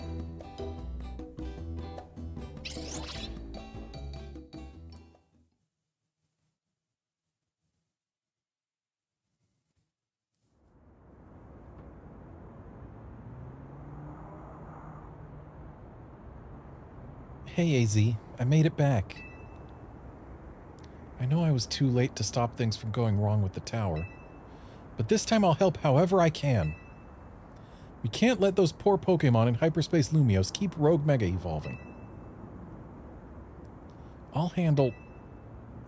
Hey, AZ, I made it back. I know I was too late to stop things from going wrong with the tower, but this time I'll help however I can. We can't let those poor Pokémon in Hyperspace Lumiose keep Rogue Mega evolving. I'll handle...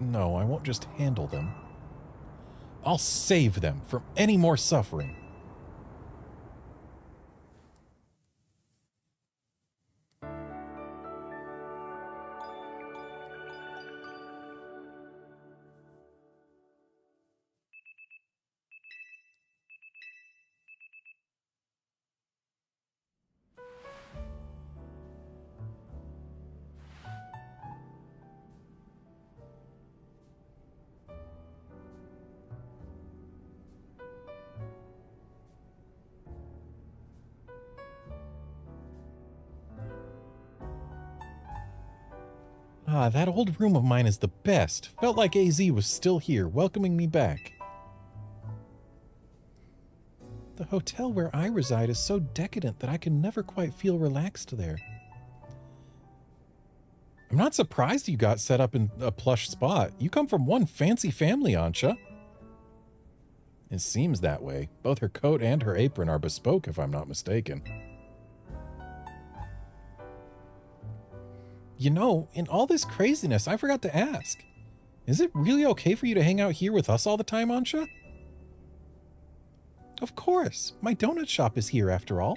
No, I won't just handle them. I'll save them from any more suffering. Ah, that old room of mine is the best. Felt like AZ was still here, welcoming me back. The hotel where I reside is so decadent that I can never quite feel relaxed there. I'm not surprised you got set up in a plush spot. You come from one fancy family, Ansha. It seems that way. Both her coat and her apron are bespoke, if I'm not mistaken. You know, in all this craziness, I forgot to ask. Is it really okay for you to hang out here with us all the time, Ansha? Of course. My donut shop is here, after all.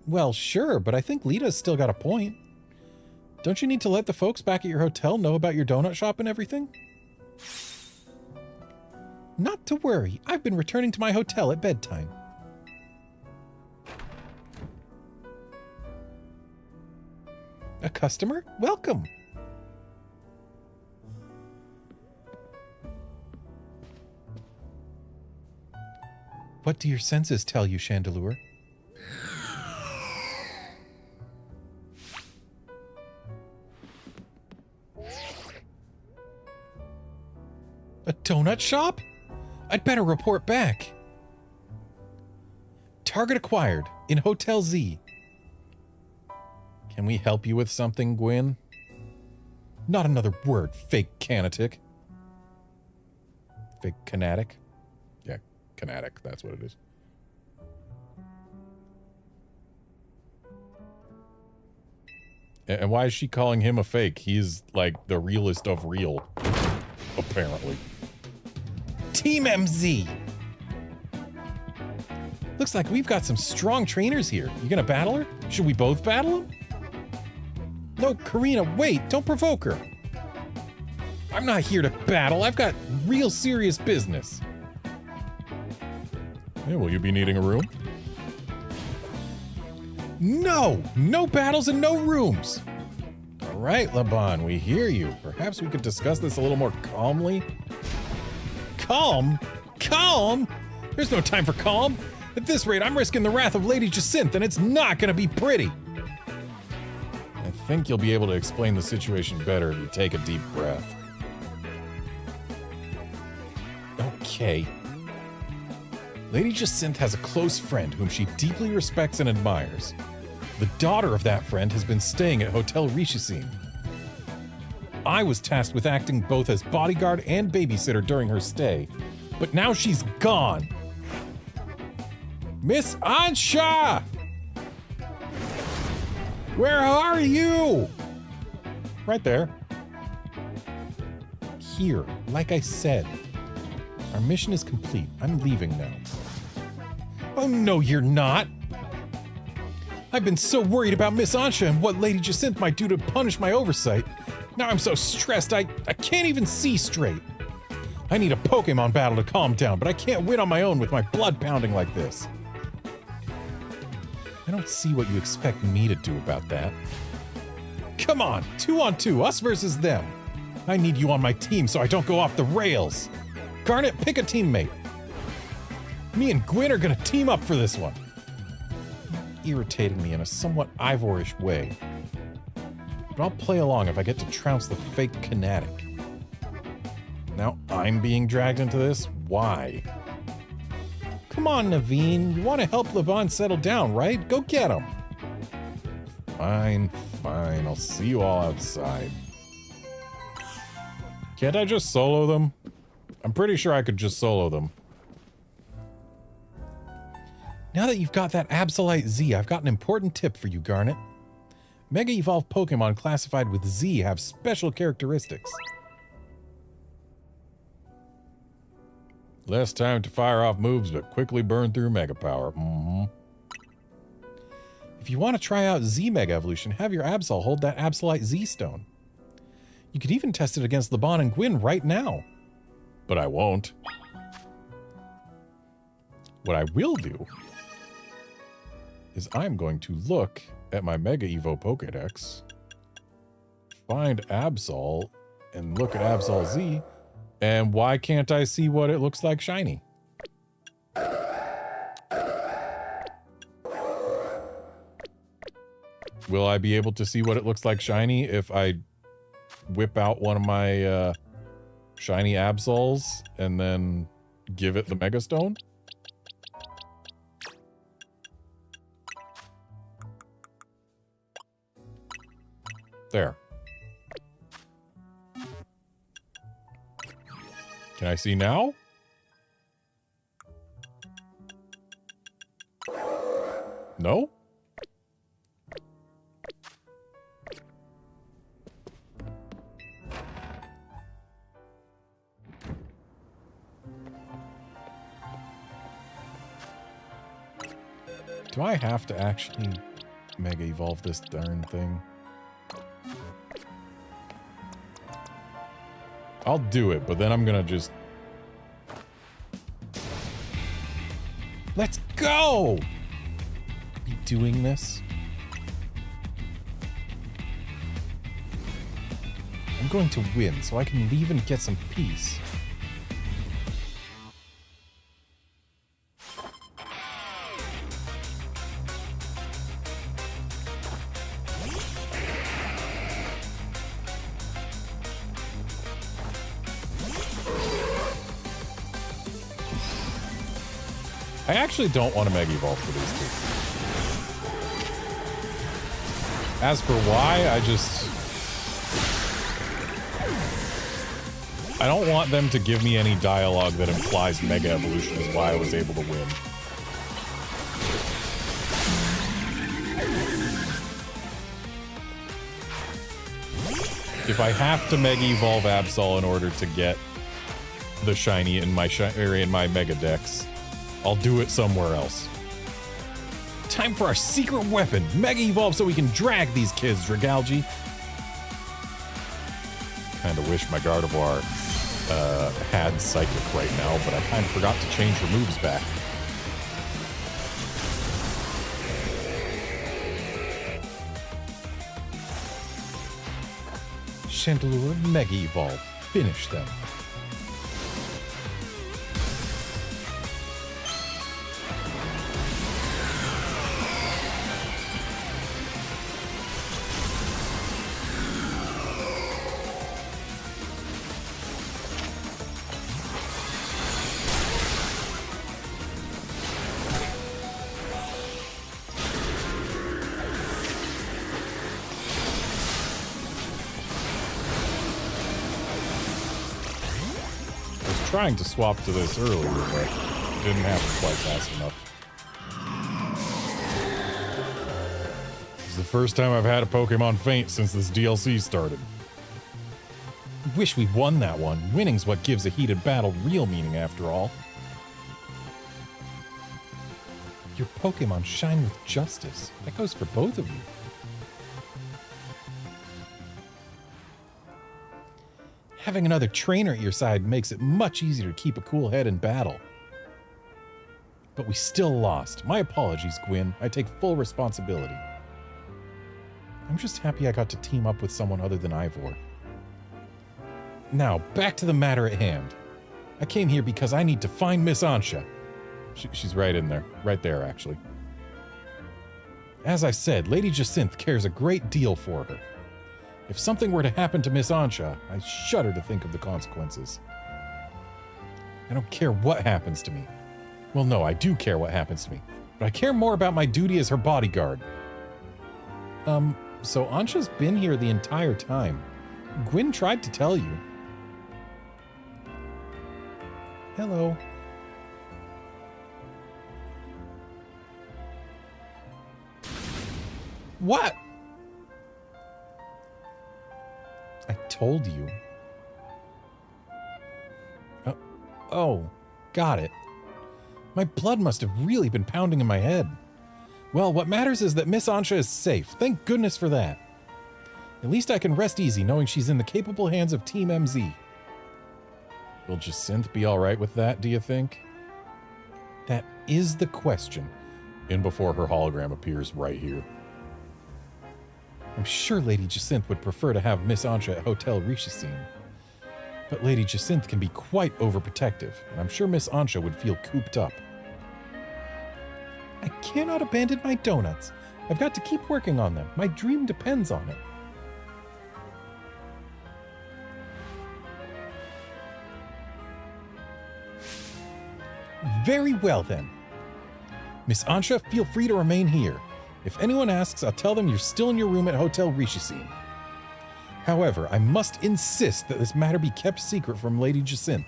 Well, sure, but I think Lita's still got a point. Don't you need to let the folks back at your hotel know about your donut shop and everything? Not to worry. I've been returning to my hotel at bedtime. A customer? Welcome. What do your senses tell you, Chandelure? A donut shop? I'd better report back. Target acquired in Hotel Z. Can we help you with something, Gwyn? Not another word, fake canatic. Fake canatic? Yeah, canatic, that's what it is. And why is she calling him a fake? He's like the realest of real, apparently. Team MZ! Looks like we've got some strong trainers here. You gonna battle her? Should we both battle him? No, Karina, wait, don't provoke her. I'm not here to battle. I've got real serious business. Yeah, will you be needing a room? No! No battles and no rooms! right, Laban, we hear you. Perhaps we could discuss this a little more calmly. Calm? Calm? There's no time for calm. At this rate, I'm risking the wrath of Lady Jacinthe, and it's not gonna be pretty. I think you'll be able to explain the situation better if you take a deep breath. Okay. Lady Jacinthe has a close friend whom she deeply respects and admires. The daughter of that friend has been staying at Hotel Richicine. I was tasked with acting both as bodyguard and babysitter during her stay, but now she's gone. Miss Ansha! Where are you? Right there. Here, like I said. Our mission is complete. I'm leaving now. Oh, no, you're not. I've been so worried about Miss Ansha and what Lady Jacinthe might do to punish my oversight. Now I'm so stressed, I can't even see straight. I need a Pokemon battle to calm down, but I can't win on my own with my blood pounding like this. I don't see what you expect me to do about that. Come on, 2-on-2, us versus them. I need you on my team so I don't go off the rails. Garnet, pick a teammate. Me and Gwyn are gonna team up for this one. You're irritating me in a somewhat Ivorish way. But I'll play along if I get to trounce the fake Kinetic. Now I'm being dragged into this? Why? Come on, Naveen. You want to help Laban settle down, right? Go get him. Fine, fine. I'll see you all outside. Can't I just solo them? I'm pretty sure I could just solo them. Now that you've got that Absolite Z, I've got an important tip for you, Garnet. Mega Evolved Pokemon classified with Z have special characteristics. Less time to fire off moves, but quickly burn through Mega Power. If you want to try out Z Mega Evolution, have your Absol hold that Absolite Z Stone. You could even test it against Laban and Gwyn right now. But I won't. What I will do is I'm going to look at my Mega Evo Pokedex, find Absol, and look at Absol Z, and why can't I see what it looks like shiny? Will I be able to see what it looks like shiny if I whip out one of my shiny Absols and then give it the Mega Stone? There. Can I see now? No? Do I have to actually Mega Evolve this darn thing? I'll do it, but then I'm gonna just... Let's go! Are we doing this? I'm going to win, so I can leave and get some peace. I actually don't want to Mega Evolve for these two. As for why, I don't want them to give me any dialogue that implies Mega Evolution is why I was able to win. If I have to Mega Evolve Absol in order to get the shiny in my Mega Dex, I'll do it somewhere else. Time for our secret weapon, Mega Evolve, so we can drag these kids, Dragalge. Kinda wish my Gardevoir had Psychic right now, but I kinda forgot to change her moves back. Chandelure, Mega Evolve. Finish them. Trying to swap to this earlier, but didn't happen quite fast enough. This is the first time I've had a Pokemon faint since this DLC started. Wish we won that one. Winning's what gives a heated battle real meaning after all. Your Pokemon shine with justice. That goes for both of you. Having another trainer at your side makes it much easier to keep a cool head in battle. But we still lost. My apologies, Gwyn. I take full responsibility. I'm just happy I got to team up with someone other than Ivor. Now, back to the matter at hand. I came here because I need to find Miss Ansha. She's right in there. Right there, actually. As I said, Lady Jacinth cares a great deal for her. If something were to happen to Miss Ansha, I shudder to think of the consequences. I don't care what happens to me. Well, no, I do care what happens to me, but I care more about my duty as her bodyguard. So Ansha's been here the entire time. Gwyn tried to tell you. Hello. What? I told you. Oh, got it. My blood must have really been pounding in my head. Well, what matters is that Miss Ansha is safe. Thank goodness for that. At least I can rest easy knowing she's in the capable hands of Team MZ. Will Jacinth be alright with that, do you think? That is the question. In before her hologram appears right here. I'm sure Lady Jacinth would prefer to have Miss Ansha at Hotel Rishisin. But Lady Jacinth can be quite overprotective, and I'm sure Miss Ansha would feel cooped up. I cannot abandon my donuts. I've got to keep working on them. My dream depends on it. Very well, then. Miss Ansha, feel free to remain here. If anyone asks, I'll tell them you're still in your room at Hotel Rishisin. However, I must insist that this matter be kept secret from Lady Jacinth.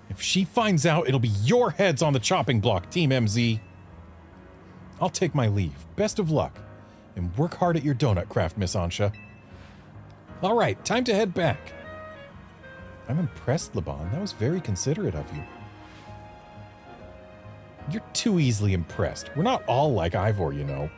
If she finds out, it'll be your heads on the chopping block, Team MZ. I'll take my leave. Best of luck. And work hard at your donut craft, Miss Ansha. All right, time to head back. I'm impressed, Laban. That was very considerate of you. You're too easily impressed. We're not all like Ivor, you know.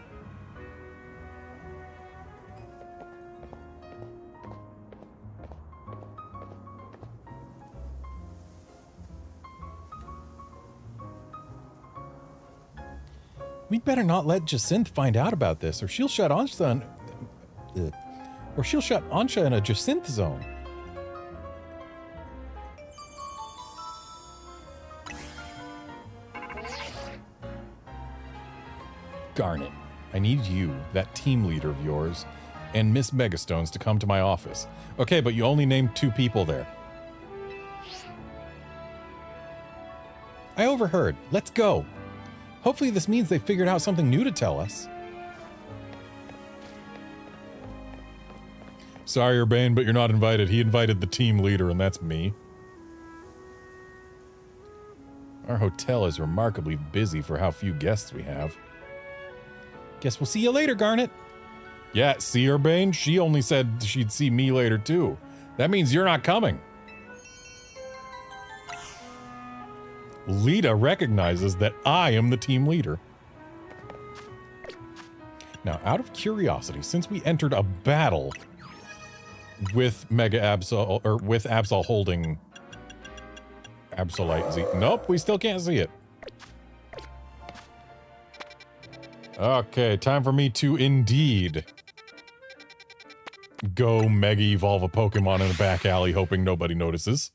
We'd better not let Jacinth find out about this, or she'll shut Ansha in a Jacinth zone. Garnet, I need you, that team leader of yours, and Miss Megastones to come to my office. Okay, but you only named 2 people there. I overheard. Let's go. Hopefully this means they figured out something new to tell us. Sorry, Urbane, but you're not invited. He invited the team leader, and that's me. Our hotel is remarkably busy for how few guests we have. Guess we'll see you later, Garnet. Yeah, see, Urbane? She only said she'd see me later, too. That means you're not coming. Lita recognizes that I am the team leader. Now, out of curiosity, since we entered a battle with Mega Absol, or with Absol holding Absolite Z. Nope, we still can't see it. Okay, time for me to indeed go Mega Evolve a Pokemon in the back alley hoping nobody notices.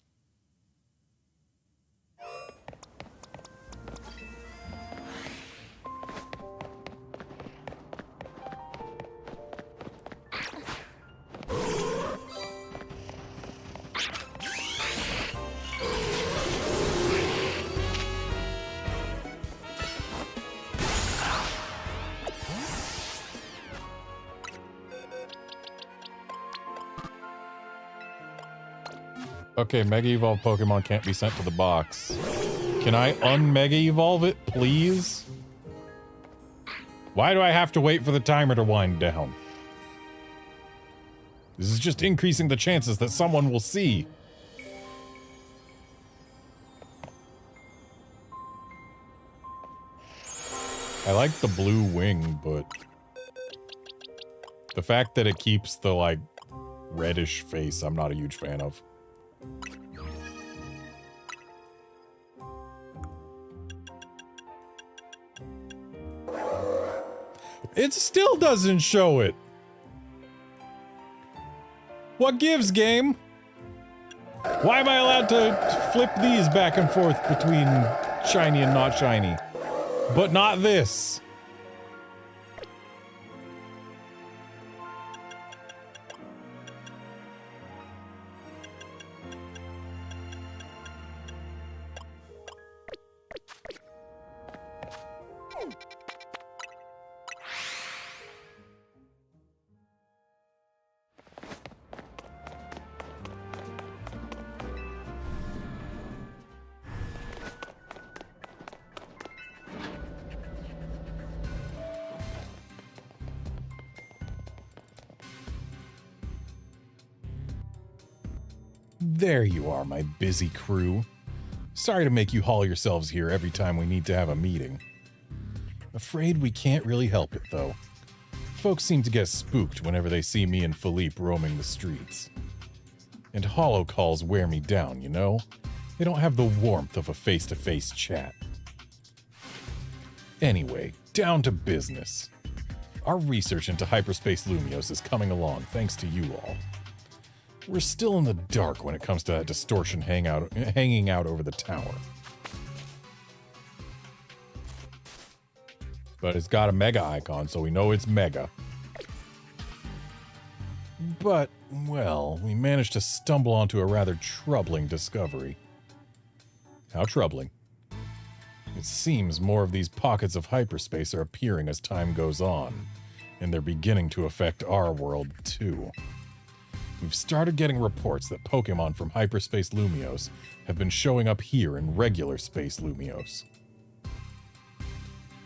Okay, Mega Evolve Pokemon can't be sent to the box. Can I un-Mega Evolve it, please? Why do I have to wait for the timer to wind down? This is just increasing the chances that someone will see. I like the blue wing, but the fact that it keeps the, like, reddish face, I'm not a huge fan of. It still doesn't show it. What gives, game? Why am I allowed to flip these back and forth between shiny and not shiny? But not this. There you are, my busy crew. Sorry to make you haul yourselves here every time we need to have a meeting. Afraid we can't really help it, though. Folks seem to get spooked whenever they see me and Philippe roaming the streets. And hollow calls wear me down, you know? They don't have the warmth of a face-to-face chat. Anyway, down to business. Our research into hyperspace Lumiose is coming along thanks to you all. We're still in the dark when it comes to that distortion hanging out over the tower. But it's got a mega icon, so we know it's mega. But, well, we managed to stumble onto a rather troubling discovery. How troubling? It seems more of these pockets of hyperspace are appearing as time goes on, and they're beginning to affect our world too. We've started getting reports that Pokemon from hyperspace Lumiose have been showing up here in regular space Lumiose.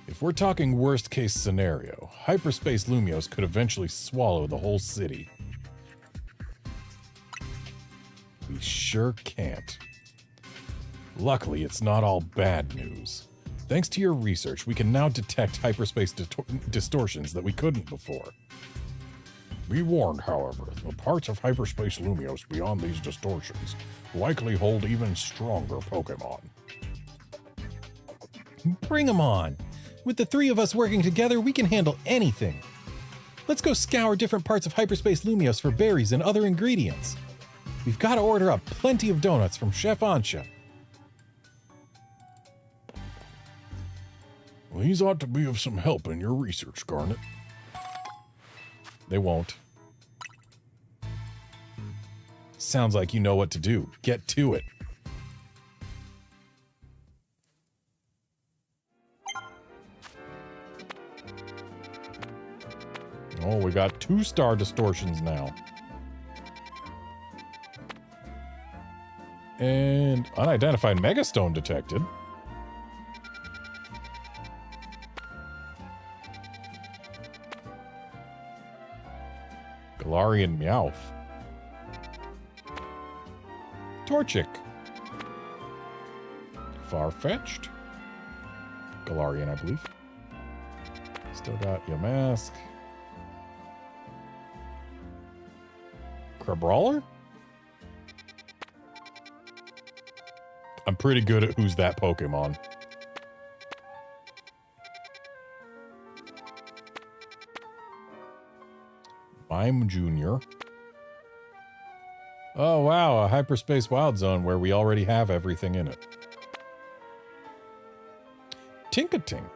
If we're talking worst case scenario, hyperspace Lumiose could eventually swallow the whole city. We sure can't. Luckily, it's not all bad news. Thanks to your research, we can now detect hyperspace distortions that we couldn't before. Be warned, however, the parts of hyperspace Lumiose beyond these distortions likely hold even stronger Pokemon. Bring them on! With the three of us working together, we can handle anything. Let's go scour different parts of hyperspace Lumiose for berries and other ingredients. We've got to order up plenty of donuts from Chef Ansha. Well, these ought to be of some help in your research, Garnet. They won't. Sounds like you know what to do. Get to it. Oh, we got 2-star distortions now. And unidentified Megastone detected. Galarian Meowth. Torchic. Farfetch'd. Galarian, I believe. Still got Yamask. Crabrawler? I'm pretty good at who's that Pokemon. Mime Jr. Oh, wow, a hyperspace wild zone where we already have everything in it. Tink-a-tink.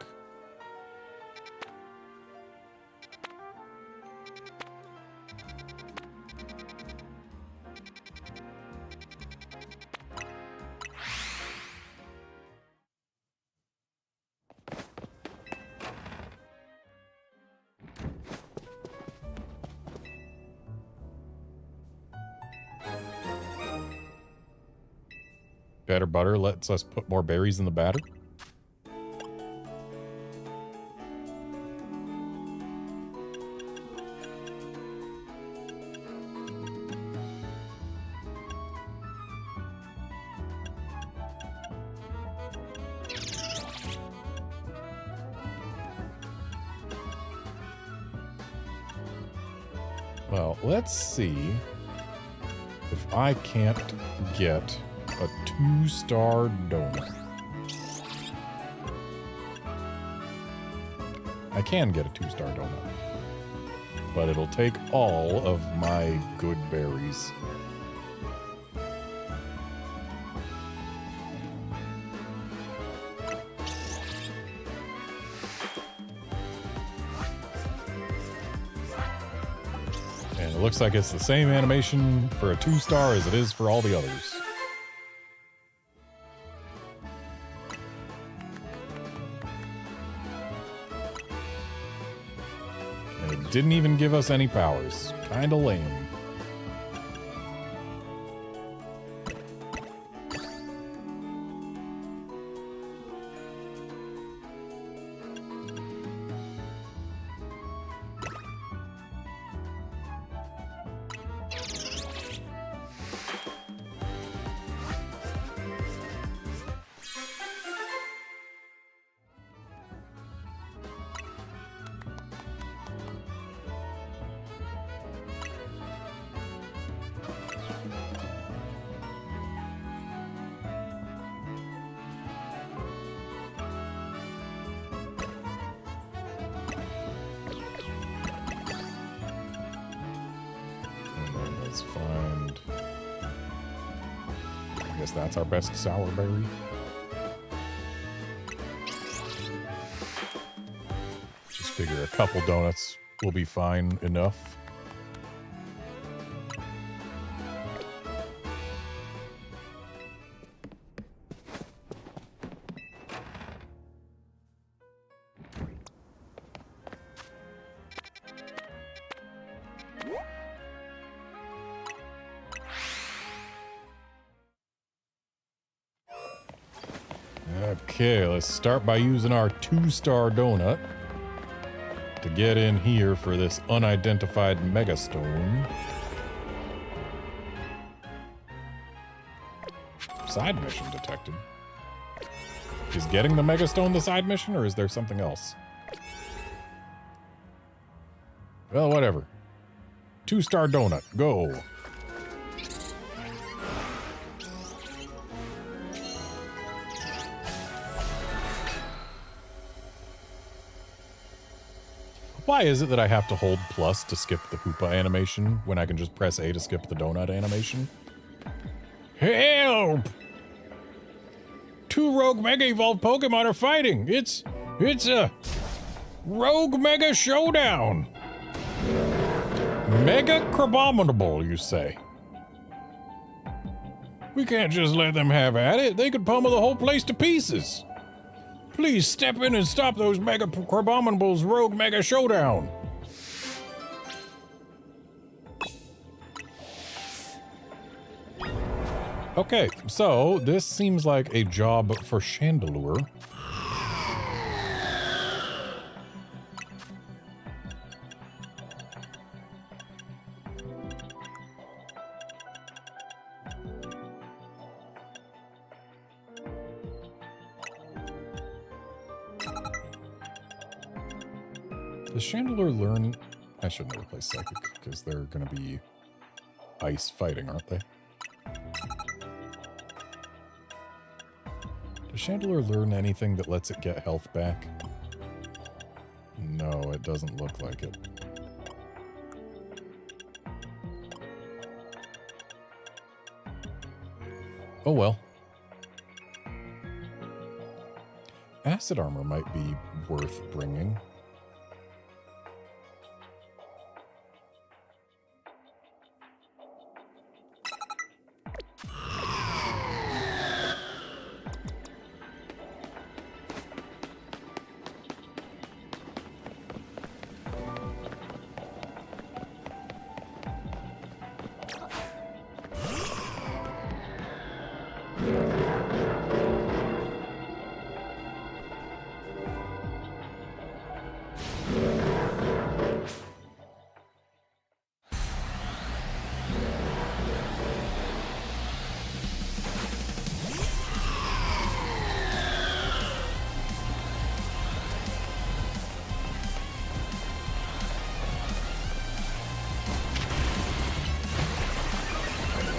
Better butter lets us put more berries in the batter. Well, let's see if I can't get a 2-star donut. I can get a 2-star donut, but it'll take all of my good berries. And it looks like it's the same animation for a 2-star as it is for all the others. Didn't even give us any powers. Kinda lame. That's our best sour berry. Just figure a couple donuts will be fine enough. Okay, let's start by using our 2-star donut to get in here for this unidentified megastone. Side mission detected. Is getting the megastone the side mission, or is there something else? Well, whatever. 2-star donut, go. Why is it that I have to hold plus to skip the Hoopa animation when I can just press A to skip the donut animation? Help! 2 rogue Mega Evolved Pokemon are fighting! It's a rogue Mega Showdown! Mega Crabominable, you say? We can't just let them have at it. They could pummel the whole place to pieces. Please step in and stop those Mega Crabominable's rogue Mega Showdown. Okay, so this seems like a job for Chandelure. Does Chandelure learn? I should never play Psychic, because they're going to be ice fighting, aren't they? Does Chandelure learn anything that lets it get health back? No, it doesn't look like it. Oh well. Acid armor might be worth bringing.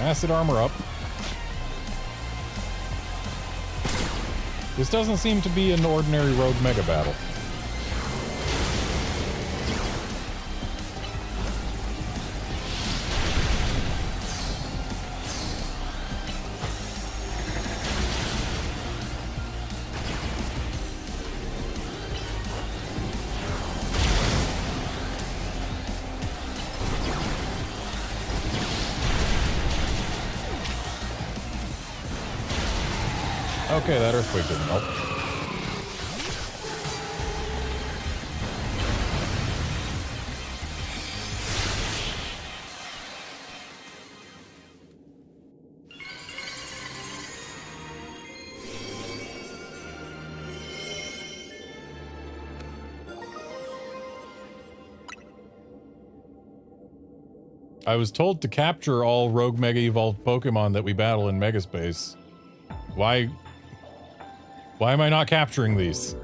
Acid armor up. This doesn't seem to be an ordinary rogue mega battle. Okay, that earthquake didn't help. I was told to capture all rogue mega evolved Pokemon that we battle in Megaspace. Why am I not capturing these?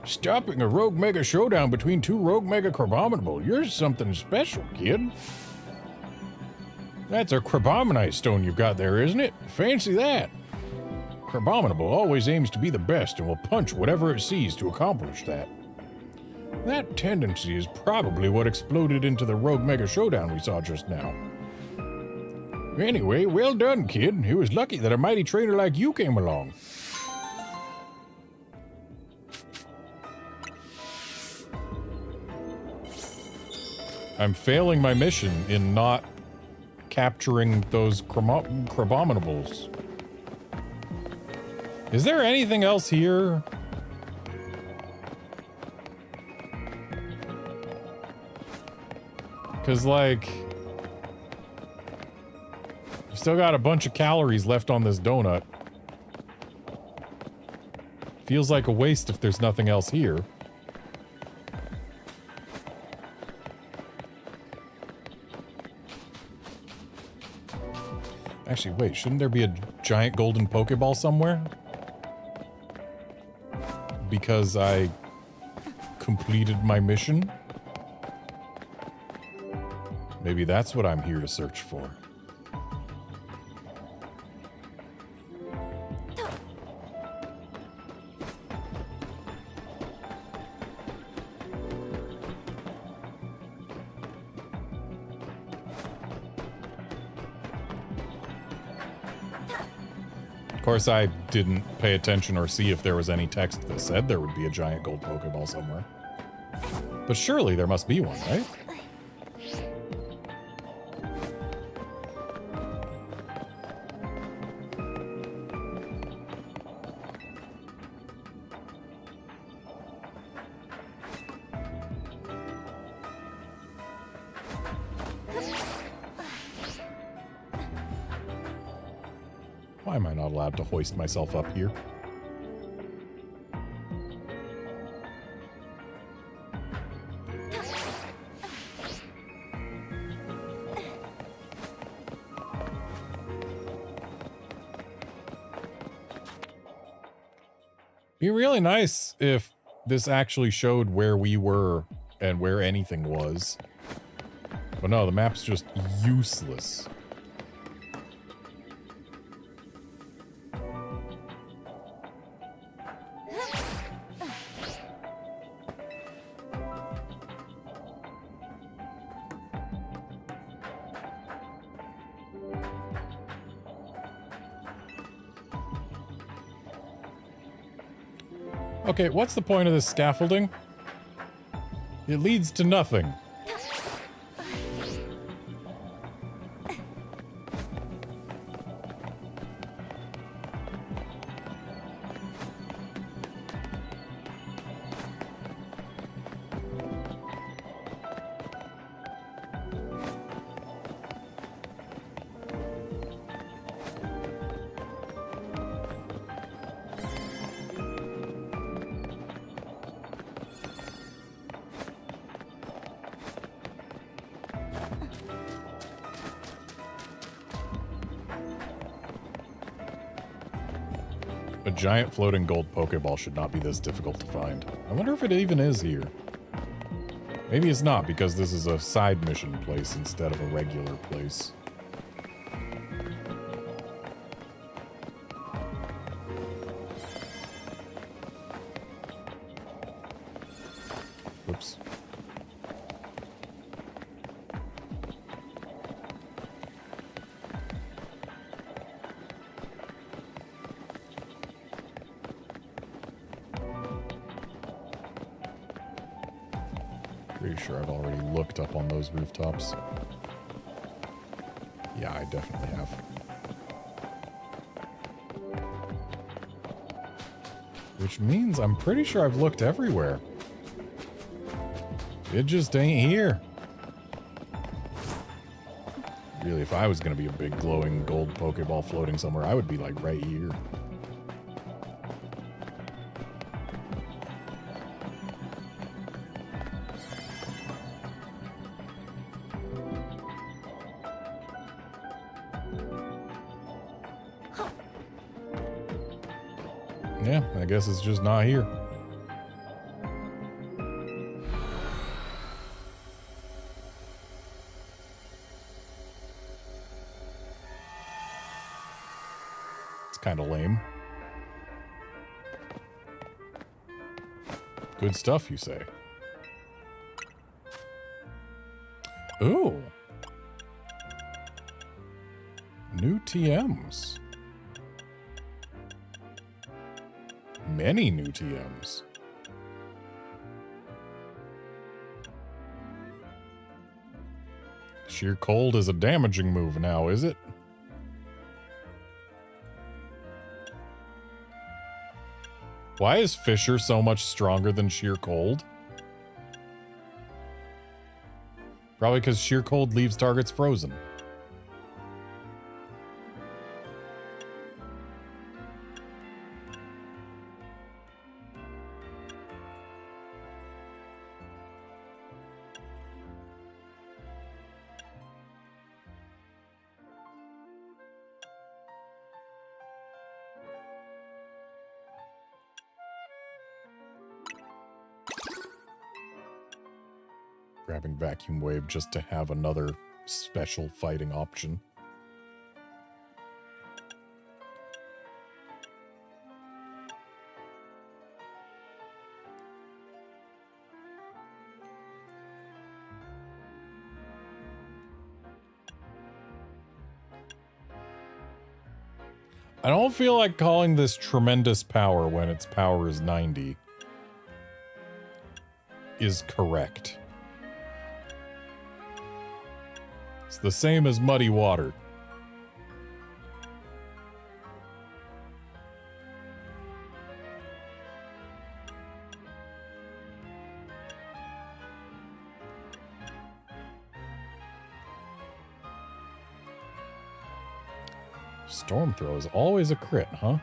Stopping a rogue mega showdown between two rogue mega Crabominable. You're something special, kid. That's a Crabominite stone you've got there, isn't it? Fancy that. Crabominable always aims to be the best and will punch whatever it sees to accomplish that. That tendency is probably what exploded into the rogue mega showdown we saw just now. Anyway, well done, kid. It was lucky that a mighty trainer like you came along. I'm failing my mission in not capturing those Crabominables. Is there anything else here? Because, like, I've still got a bunch of calories left on this donut. Feels like a waste if there's nothing else here. Actually, wait, shouldn't there be a giant golden Pokeball somewhere? Because I completed my mission? Maybe that's what I'm here to search for. Of course, I didn't pay attention or see if there was any text that said there would be a giant gold Pokeball somewhere. But surely there must be one, right? Why am I not allowed to hoist myself up here? Be really nice if this actually showed where we were and where anything was. But no, the map's just useless. Okay, what's the point of this scaffolding? It leads to nothing. A giant floating gold Pokeball should not be this difficult to find. I wonder if it even is here. Maybe it's not, because this is a side mission place instead of a regular place. Oops. Pretty sure I've already looked up on those rooftops. Yeah, I definitely have. Which means I'm pretty sure I've looked everywhere. It just ain't here. Really, if I was going to be a big glowing gold Pokeball floating somewhere, I would be like right here. Yeah, I guess it's just not here. It's kind of lame. Good stuff, you say. Ooh. New TMs. Many new TMs. Sheer Cold is a damaging move now, is it? Why is Fisher so much stronger than Sheer Cold? Probably because Sheer Cold leaves targets frozen. Grabbing Vacuum Wave just to have another special fighting option. I don't feel like calling this tremendous power when its power is 90 is correct. It's the same as Muddy Water. Storm Throw is always a crit, huh?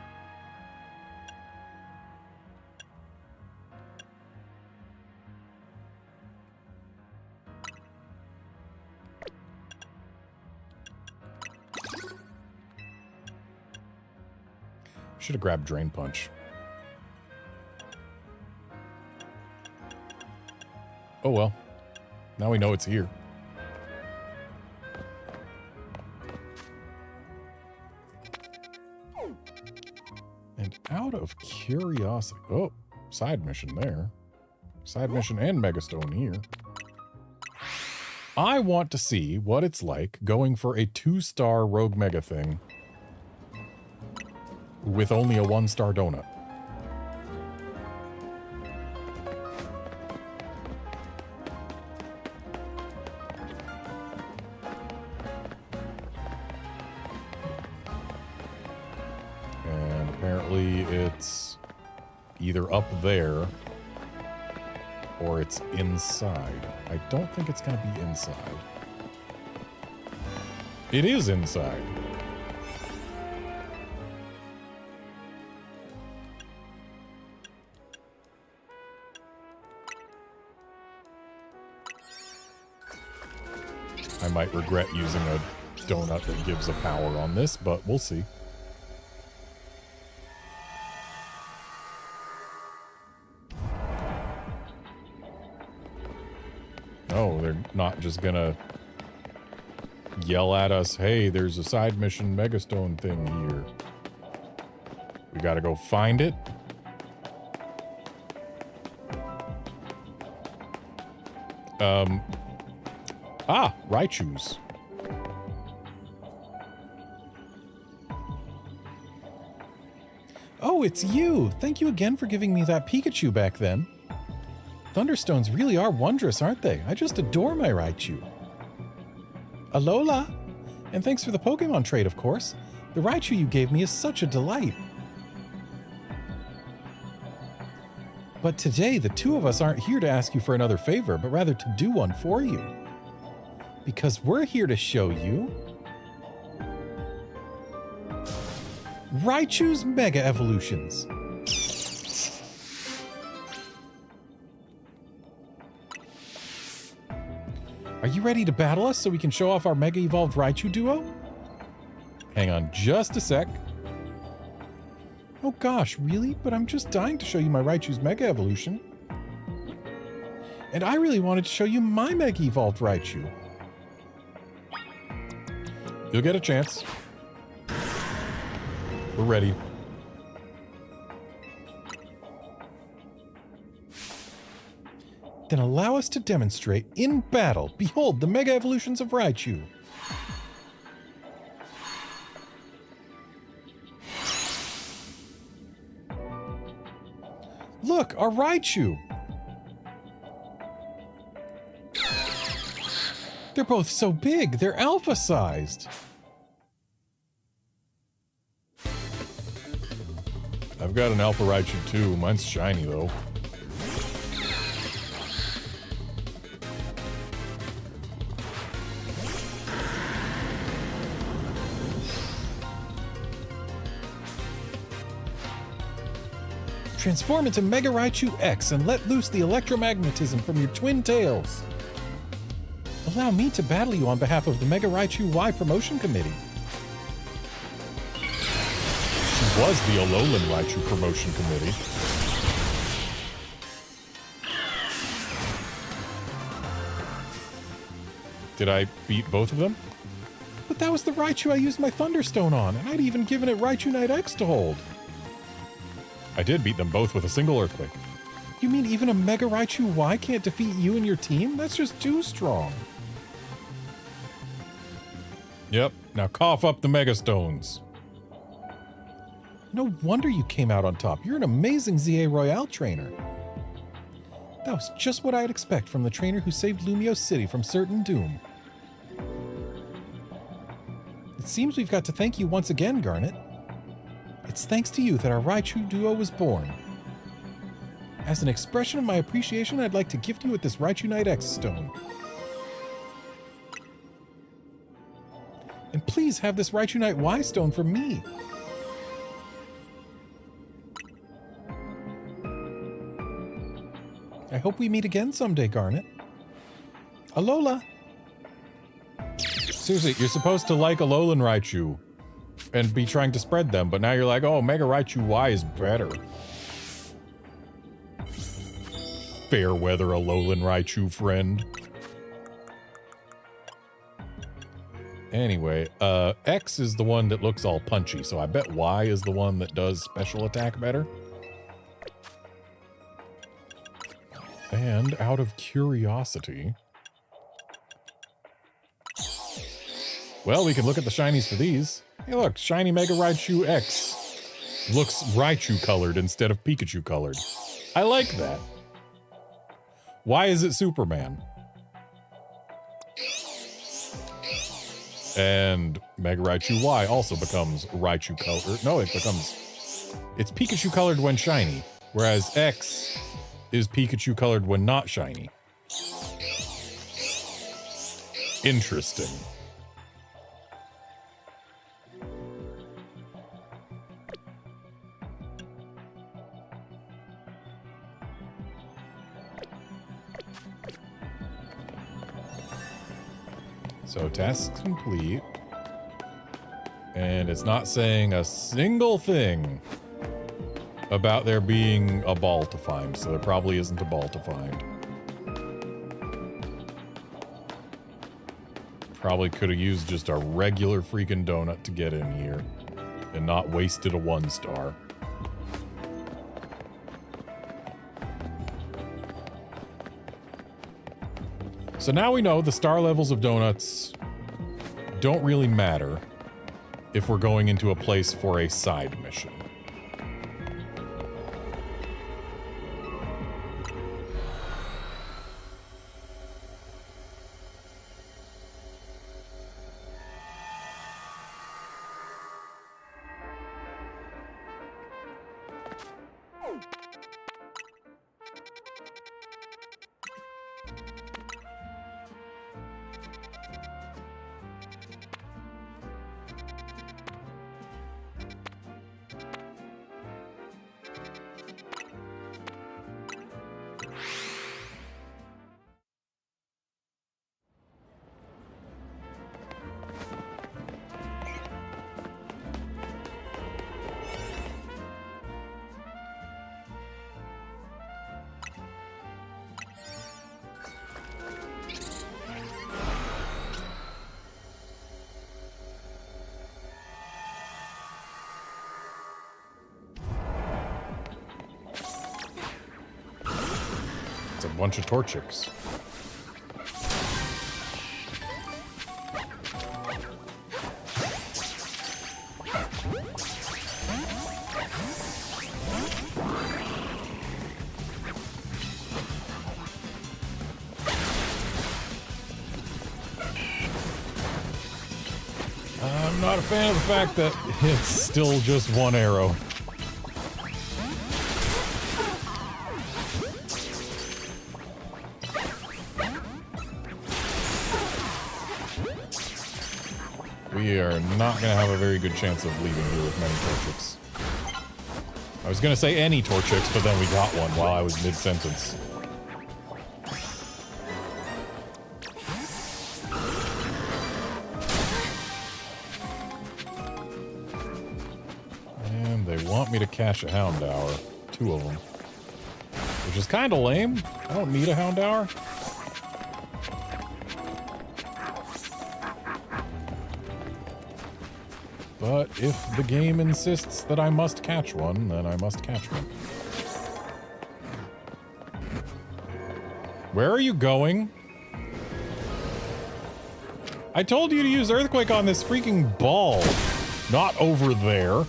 Should have grabbed Drain Punch. Oh well. Now we know it's here. And out of curiosity... Oh, side mission there. Side mission and Megastone here. I want to see what it's like going for a 2-star Rogue Mega thing with only a 1-star donut. apparently it's either up there or it's inside. I don't think it's going to be inside. It is inside. I might regret using a donut that gives a power on this, but we'll see. Oh, they're not just gonna yell at us, hey, there's a side mission Megastone thing here. We gotta go find it? Raichus. Oh, it's you! Thank you again for giving me that Pikachu back then. Thunderstones really are wondrous, aren't they? I just adore my Raichu. Alola! And thanks for the Pokemon trade, of course. The Raichu you gave me is such a delight. But today, the two of us aren't here to ask you for another favor, but rather to do one for you. Because we're here to show you Raichu's Mega Evolutions. Are you ready to battle us so we can show off our Mega Evolved Raichu duo? Hang on just a sec. Oh gosh, really? But I'm just dying to show you my Raichu's Mega Evolution. And I really wanted to show you my Mega Evolved Raichu. You'll get a chance. We're ready. Then allow us to demonstrate in battle. Behold the Mega Evolutions of Raichu. Look, our Raichu! They're both so big, they're alpha-sized. I've got an Alpha Raichu too. Mine's shiny though. Transform into Mega Raichu X and let loose the electromagnetism from your twin tails. Allow me to battle you on behalf of the Mega Raichu Y Promotion Committee. She was the Alolan Raichu Promotion Committee. Did I beat both of them? But that was the Raichu I used my Thunderstone on, and I'd even given it Raichu Knight X to hold. I did beat them both with a single Earthquake. You mean even a Mega Raichu Y can't defeat you and your team? That's just too strong. Yep, now cough up the Mega Stones. No wonder you came out on top. You're an amazing ZA Royale trainer. That was just what I'd expect from the trainer who saved Lumiose City from certain doom. It seems we've got to thank you once again, Garnet. It's thanks to you that our Raichu duo was born. As an expression of my appreciation, I'd like to gift you with this Raichu Knight X stone. And please have this Raichu Knight Y stone for me. I hope we meet again someday, Garnet. Alola! Seriously, you're supposed to like Alolan Raichu and be trying to spread them, but now you're like, oh, Mega Raichu Y is better. Fairweather Alolan Raichu friend. Anyway, X is the one that looks all punchy, so I bet Y is the one that does special attack better. And out of curiosity... well, we can look at the shinies for these. Hey look, shiny Mega Raichu X. Looks Raichu colored instead of Pikachu colored. I like that. Why is it Superman? And Mega Raichu Y also becomes Raichu colored. No, it becomes It's Pikachu colored when shiny, whereas X is Pikachu colored when not shiny. Interesting. So task complete. And it's not saying a single thing about there being a ball to find, so there probably isn't a ball to find. Probably could have used just a regular freaking donut to get in here and not wasted a 1-star. So now we know the star levels of donuts don't really matter if we're going into a place for a side mission. A bunch of Torchics. I'm not a fan of the fact that it's still just one arrow. We are not going to have a very good chance of leaving here with many Torchics. I was going to say any Torchics, but then we got one while I was mid-sentence. And they want me to cash a Houndour. 2 of them. Which is kind of lame. I don't need a Houndour. But if the game insists that I must catch one, then I must catch one. Where are you going? I told you to use Earthquake on this freaking ball, not over there.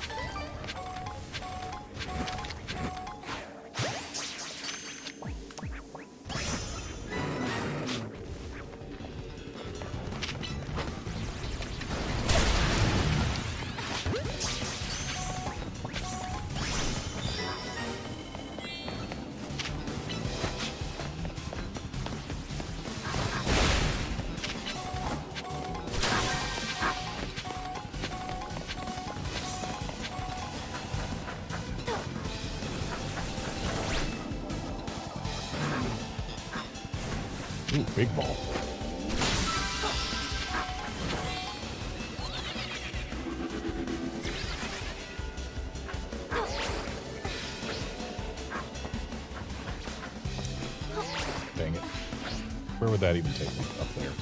Ooh, big ball. Dang it. Where would that even take me? Up there.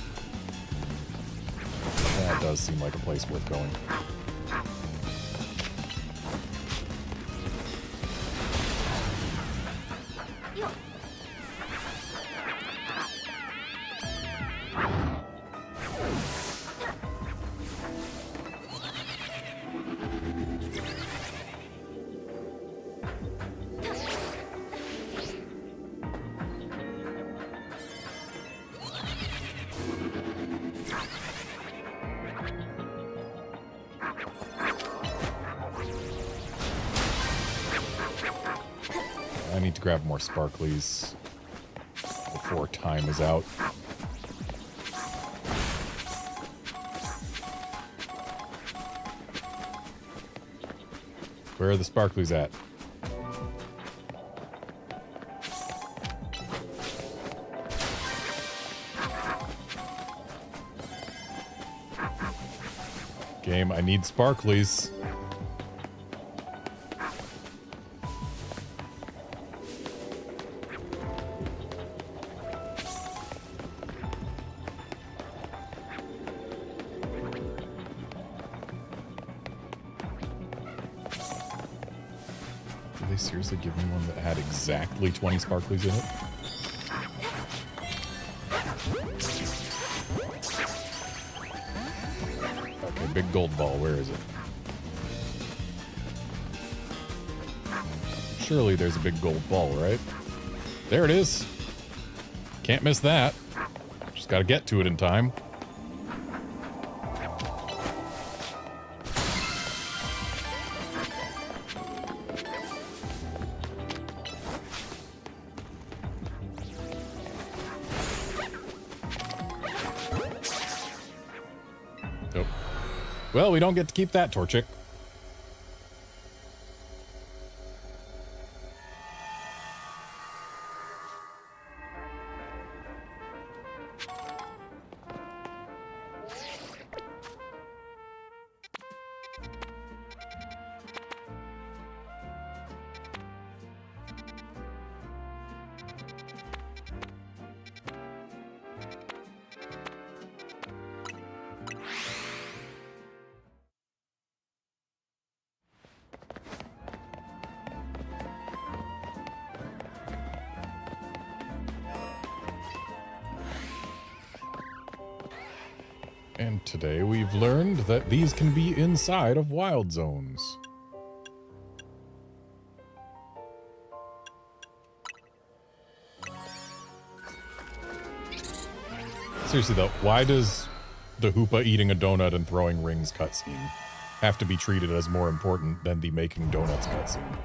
That does seem like a place worth going. need to grab more sparklies before time is out. Where are the sparklies at? Game, I need sparklies. Did they seriously give me one that had exactly 20 sparklies in it? Okay, big gold ball, where is it? Surely there's a big gold ball, right? There it is. Can't miss that. Just gotta get to it in time. Nope. Well, we don't get to keep that, Torchic. And today we've learned that these can be inside of wild zones. Seriously though, why does the Hoopa eating a donut and throwing rings cutscene have to be treated as more important than the making donuts cutscene?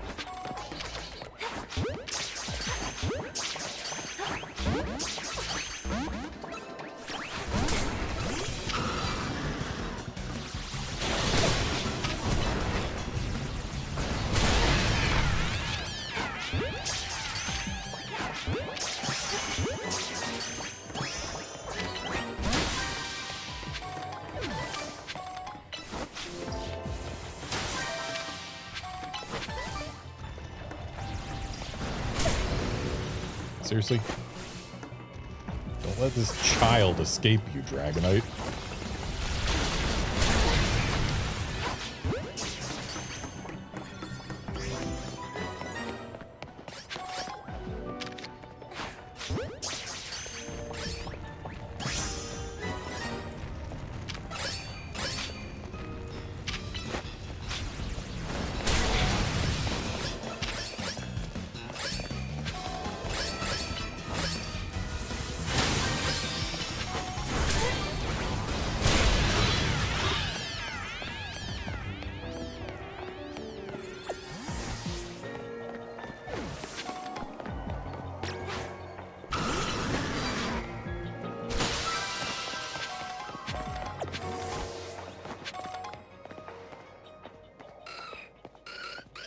Seriously? Don't let this child escape you, Dragonite.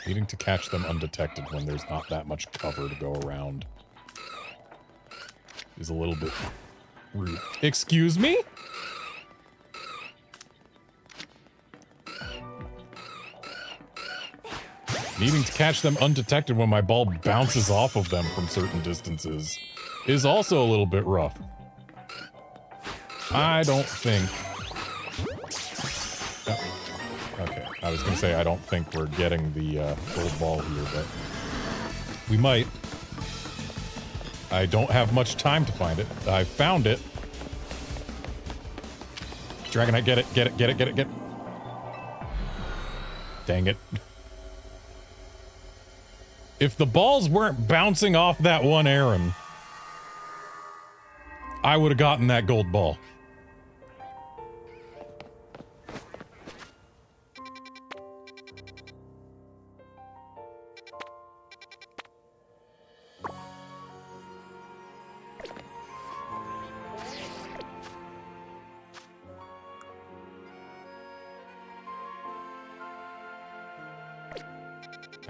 Needing to catch them undetected when there's not that much cover to go around is a little bit rude. Excuse me? Needing to catch them undetected when my ball bounces off of them from certain distances is also a little bit rough. I don't think... Okay, I was going to say I don't think we're getting the gold ball here, but we might. I don't have much time to find it. I found it. Dragonite, get it, get it, get it, get it, get it. Dang it. If the balls weren't bouncing off that one Aaron, I would have gotten that gold ball.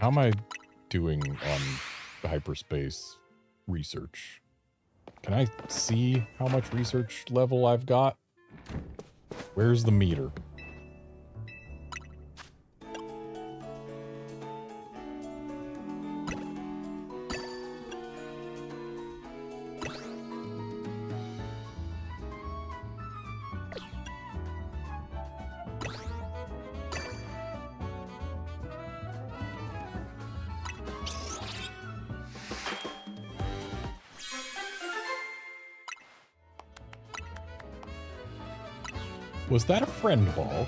How am I doing on hyperspace research? Can I see how much research level I've got? Where's the meter? Was that a friend ball?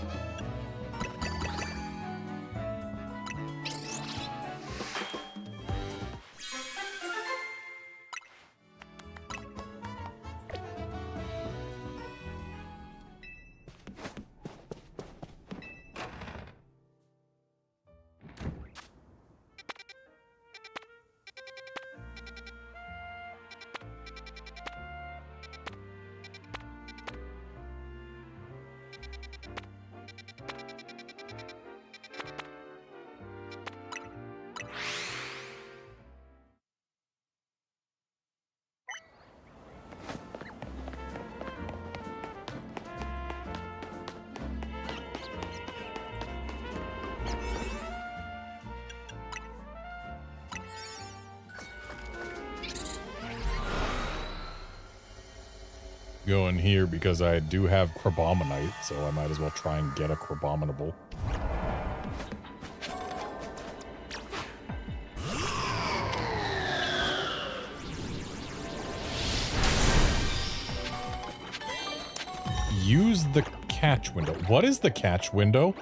Going here because I do have Crabominite, so I might as well try and get a Crabominable. Use the catch window. What is the catch window?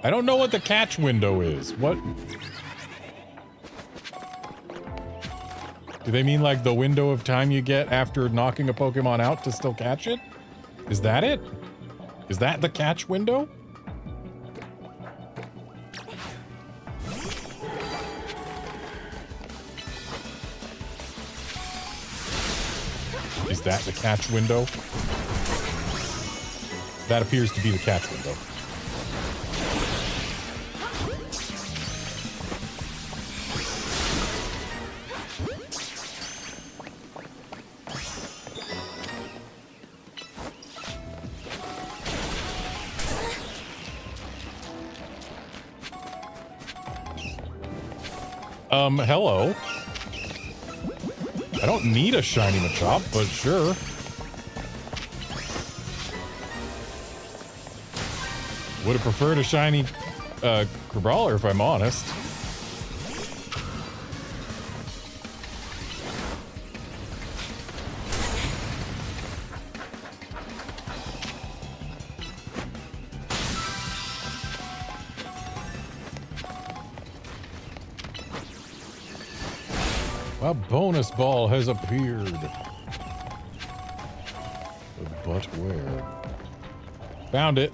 I don't know what the catch window is. What? Do they mean like the window of time you get after knocking a Pokemon out to still catch it? Is that it? Is that the catch window? Is that the catch window? That appears to be the catch window. Hello. I don't need a shiny Machop, but sure. Would have preferred a shiny, Crabrawler, if I'm honest. A bonus ball has appeared. But where? Found it.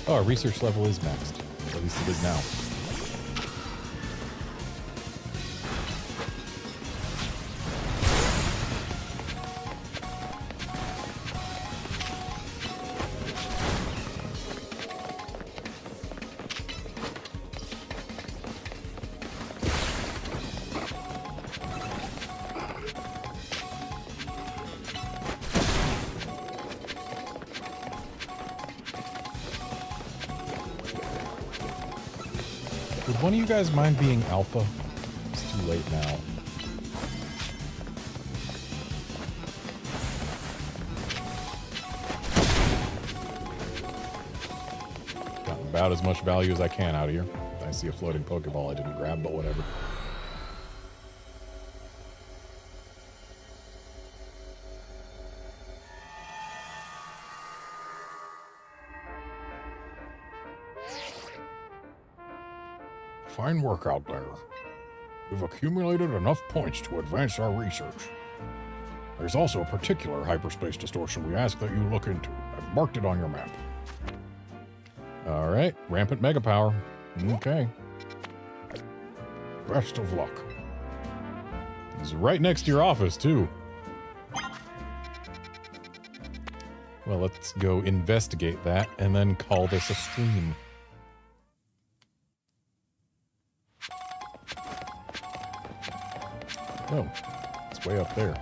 Oh, our research level is maxed. At least it is now. one of you guys mind being alpha? It's too late now. Got about as much value as I can out of here. I see a floating Pokeball I didn't grab, but whatever. Fine work out there. We've accumulated enough points to advance our research. There's also a particular hyperspace distortion we ask that you look into. I've marked it on your map. All right, rampant mega power. Okay. Best of luck. It's right next to your office, too. Well, let's go investigate that and then call this a stream. Oh, it's way up there.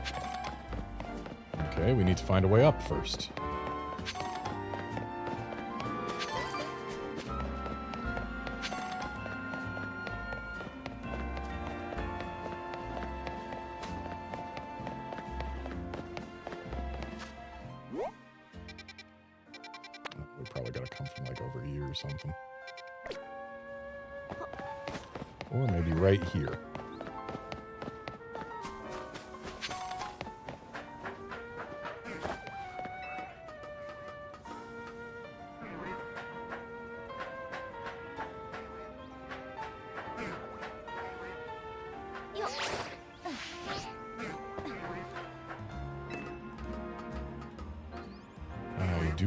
Okay, we need to find a way up first. We probably gotta come from like over here or something. Or maybe right here.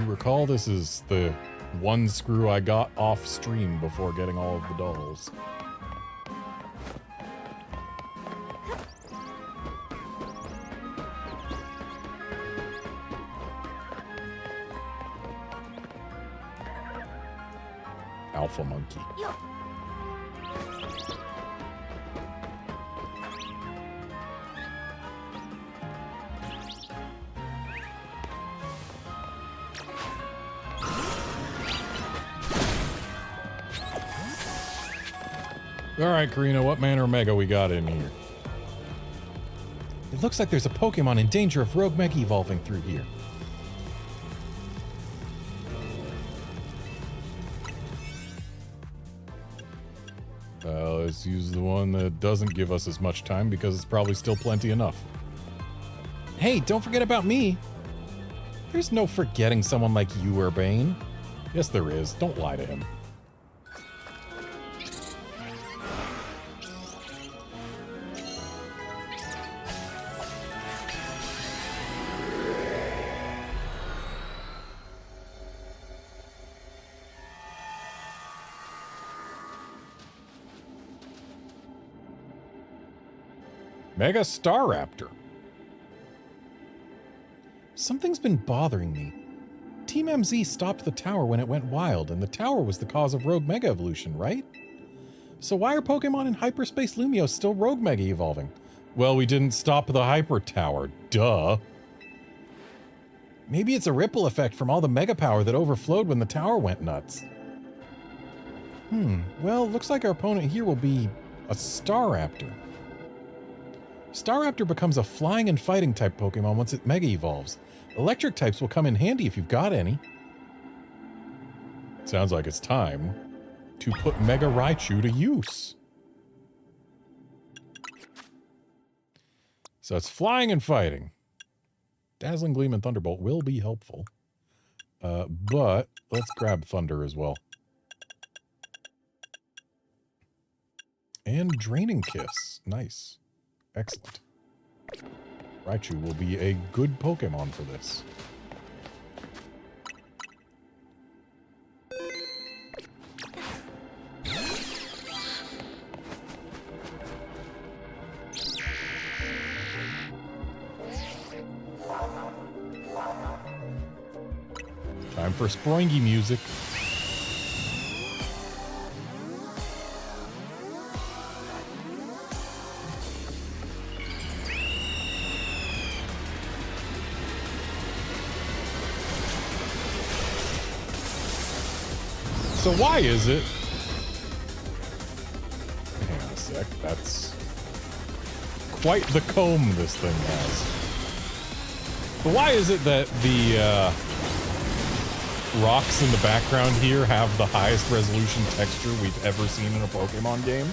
Recall this is the one screw I got off stream before getting all of the dolls. Alpha monkey. Alright, Karina, what manner of Mega we got in here? It looks like there's a Pokemon in danger of Rogue Mega evolving through here. Let's use the one that doesn't give us as much time because it's probably still plenty enough. Hey, don't forget about me! There's no forgetting someone like you, Urbane. Yes, there is. Don't lie to him. Mega Staraptor. Something's been bothering me. Team MZ stopped the tower when it went wild, and the tower was the cause of Rogue Mega evolution, right? So why are Pokemon in Hyperspace Lumiose still Rogue Mega evolving? Well, we didn't stop the Hyper Tower, duh. Maybe it's a ripple effect from all the Mega Power that overflowed when the tower went nuts. Well, looks like our opponent here will be a Staraptor. Staraptor becomes a flying and fighting type Pokemon once it Mega evolves. Electric types will come in handy if you've got any. Sounds like it's time to put Mega Raichu to use. So it's flying and fighting. Dazzling Gleam and Thunderbolt will be helpful. But let's grab Thunder as well. And Draining Kiss. Nice. Excellent. Raichu will be a good Pokemon for this. Time for Springy music. So why is it That's quite the comb this thing has. But why is it that the rocks in the background here have the highest resolution texture we've ever seen in a Pokemon game?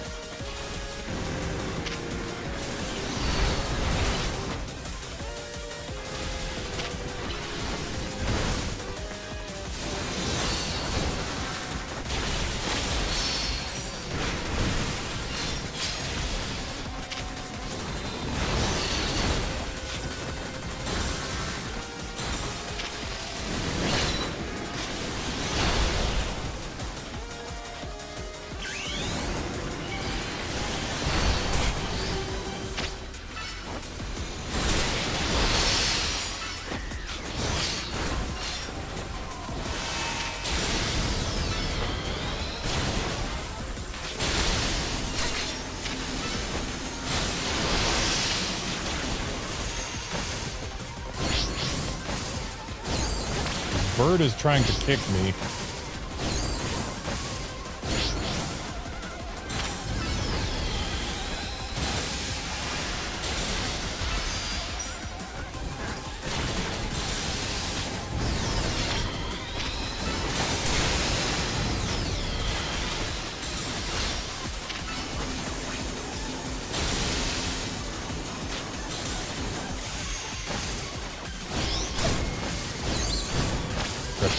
Bird is trying to kick me.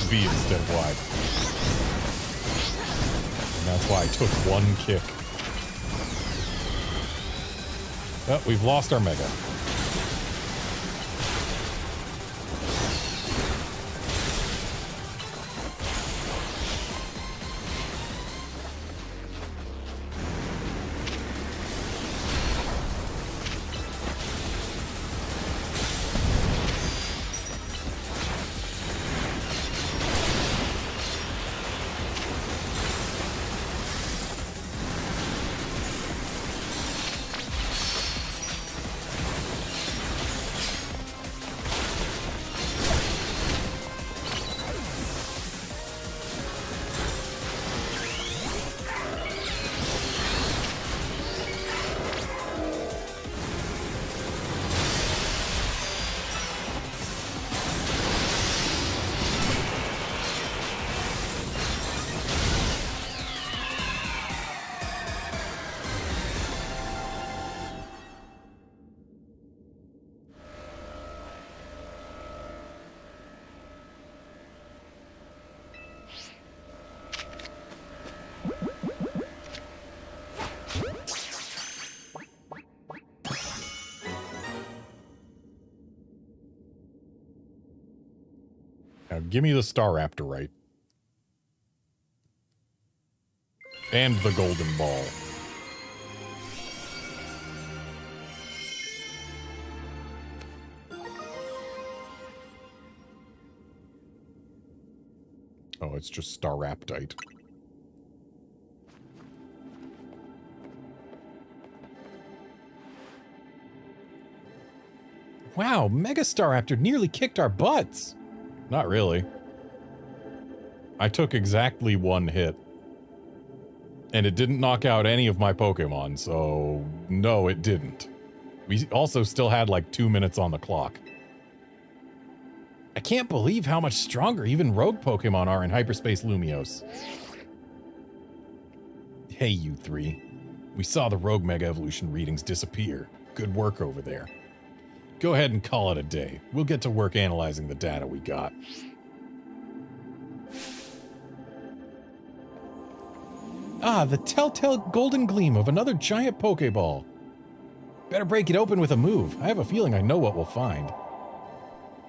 B instead of Y. And that's why I took one kick. Oh, we've lost our Mega. Now give me the Staraptor right. And the golden ball. Oh, it's just Staraptite. Wow, Mega Staraptor nearly kicked our butts. Not really. I took exactly one hit. And it didn't knock out any of my Pokemon, so no, it didn't. We also still had like 2 minutes on the clock. I can't believe how much stronger even rogue Pokemon are in Hyperspace Lumiose. Hey, you three. We saw the rogue Mega Evolution readings disappear. Good work over there. Go ahead and call it a day. We'll get to work analyzing the data we got. Ah, the telltale golden gleam of another giant Pokeball. Better break it open with a move. I have a feeling I know what we'll find.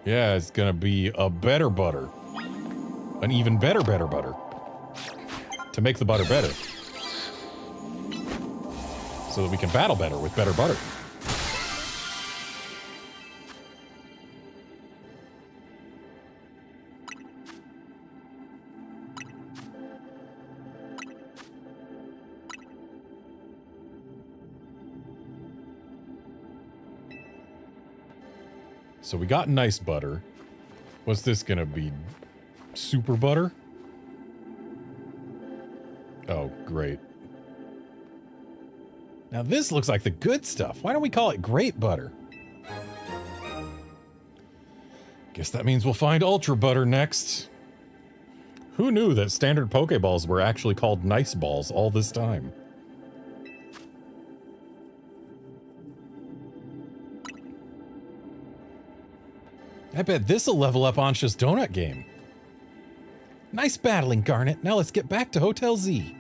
Yeah, it's gonna be a better butter. An even better butter. To make the butter better. So that we can battle better with better butter. So we got nice butter. What's this gonna be? Super butter? Oh, great. Now this looks like the good stuff. Why don't we call it grape butter? Guess that means we'll find ultra butter next. Who knew that standard Pokeballs were actually called nice balls all this time? I bet this'll level up Ansha's donut game. Nice battling, Garnet. Now let's get back to Hotel Z.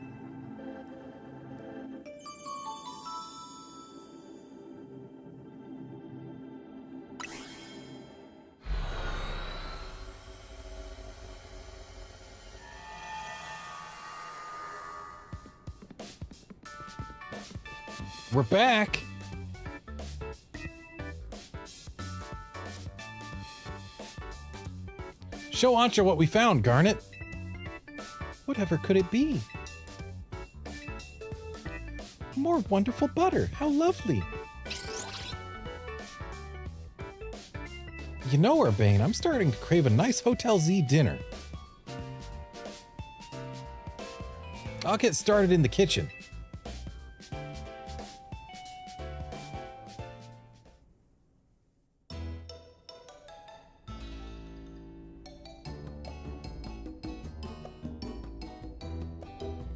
We're back. Show Ansha what we found, Garnet. Whatever could it be? More wonderful butter. How lovely. You know, Urbane, I'm starting to crave a nice Hotel Z dinner. I'll get started in the kitchen.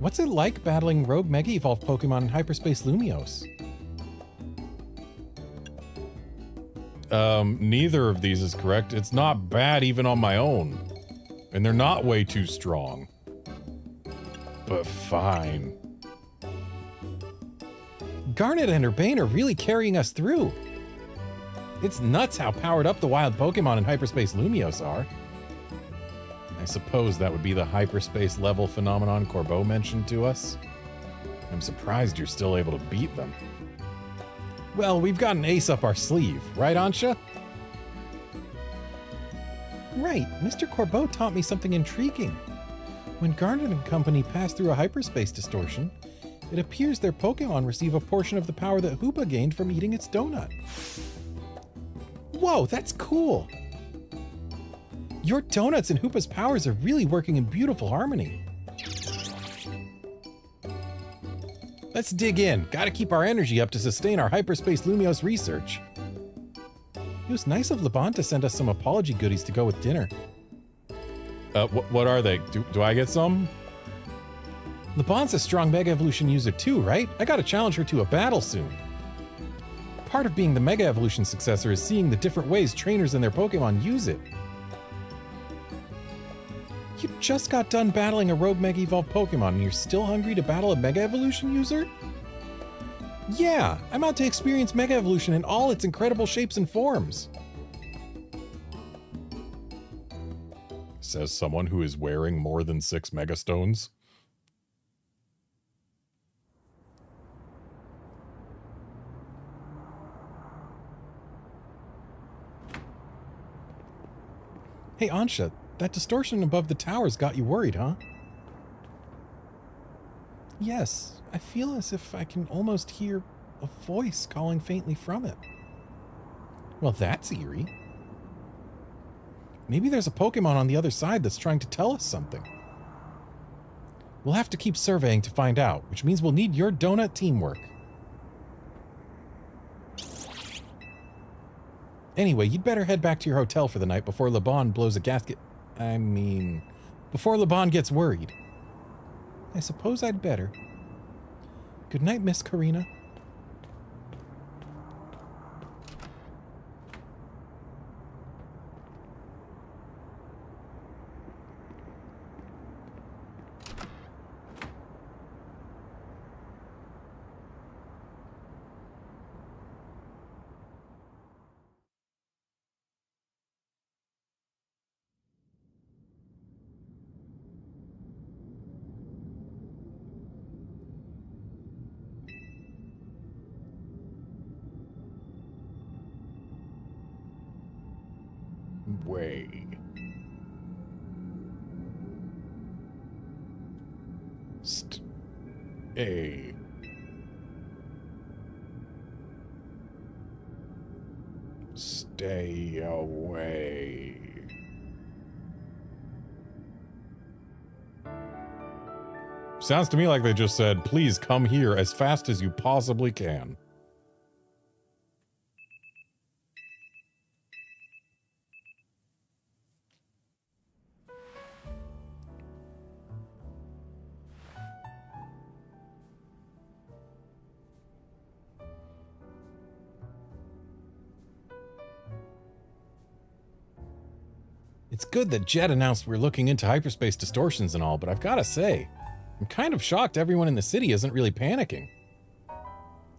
What's it like battling rogue Mega Evolved Pokemon in Hyperspace Lumiose? Neither of these is correct. It's not bad even on my own. And they're not way too strong. But fine. Garnet and Urbane are really carrying us through. It's nuts how powered up the wild Pokemon in Hyperspace Lumiose are. I suppose that would be the hyperspace level phenomenon Corbeau mentioned to us. I'm surprised you're still able to beat them. Well, we've got an ace up our sleeve, right, Ansha? Right. Mr. Corbeau taught me something intriguing. When Garnet and Company pass through a hyperspace distortion, it appears their Pokemon receive a portion of the power that Hoopa gained from eating its donut. Whoa, that's cool! Your donuts and Hoopa's powers are really working in beautiful harmony. Let's dig in. Gotta keep our energy up to sustain our Hyperspace Lumiose research. It was nice of Laban to send us some apology goodies to go with dinner. What are they? Do I get some? Laban's a strong Mega Evolution user too, right? I gotta challenge her to a battle soon. Part of being the Mega Evolution successor is seeing the different ways trainers and their Pokemon use it. You just got done battling a rogue Mega Evolved Pokemon and you're still hungry to battle a Mega Evolution user? Yeah, I'm out to experience Mega Evolution in all its incredible shapes and forms. Says someone who is wearing more than 6 Megastones. Hey Ansha, that distortion above the towers got you worried, huh? Yes, I feel as if I can almost hear a voice calling faintly from it. Well, that's eerie. Maybe there's a Pokemon on the other side that's trying to tell us something. We'll have to keep surveying to find out, which means we'll need your donut teamwork. Anyway, you'd better head back to your hotel for the night before Laban blows a gasket. Before Laban gets worried. I suppose I'd better. Good night, Miss Karina. Way. Stay. Stay away. Sounds to me like they just said, please come here as fast as you possibly can. It's good that Jet announced we're looking into hyperspace distortions and all, but I've got to say, I'm kind of shocked everyone in the city isn't really panicking.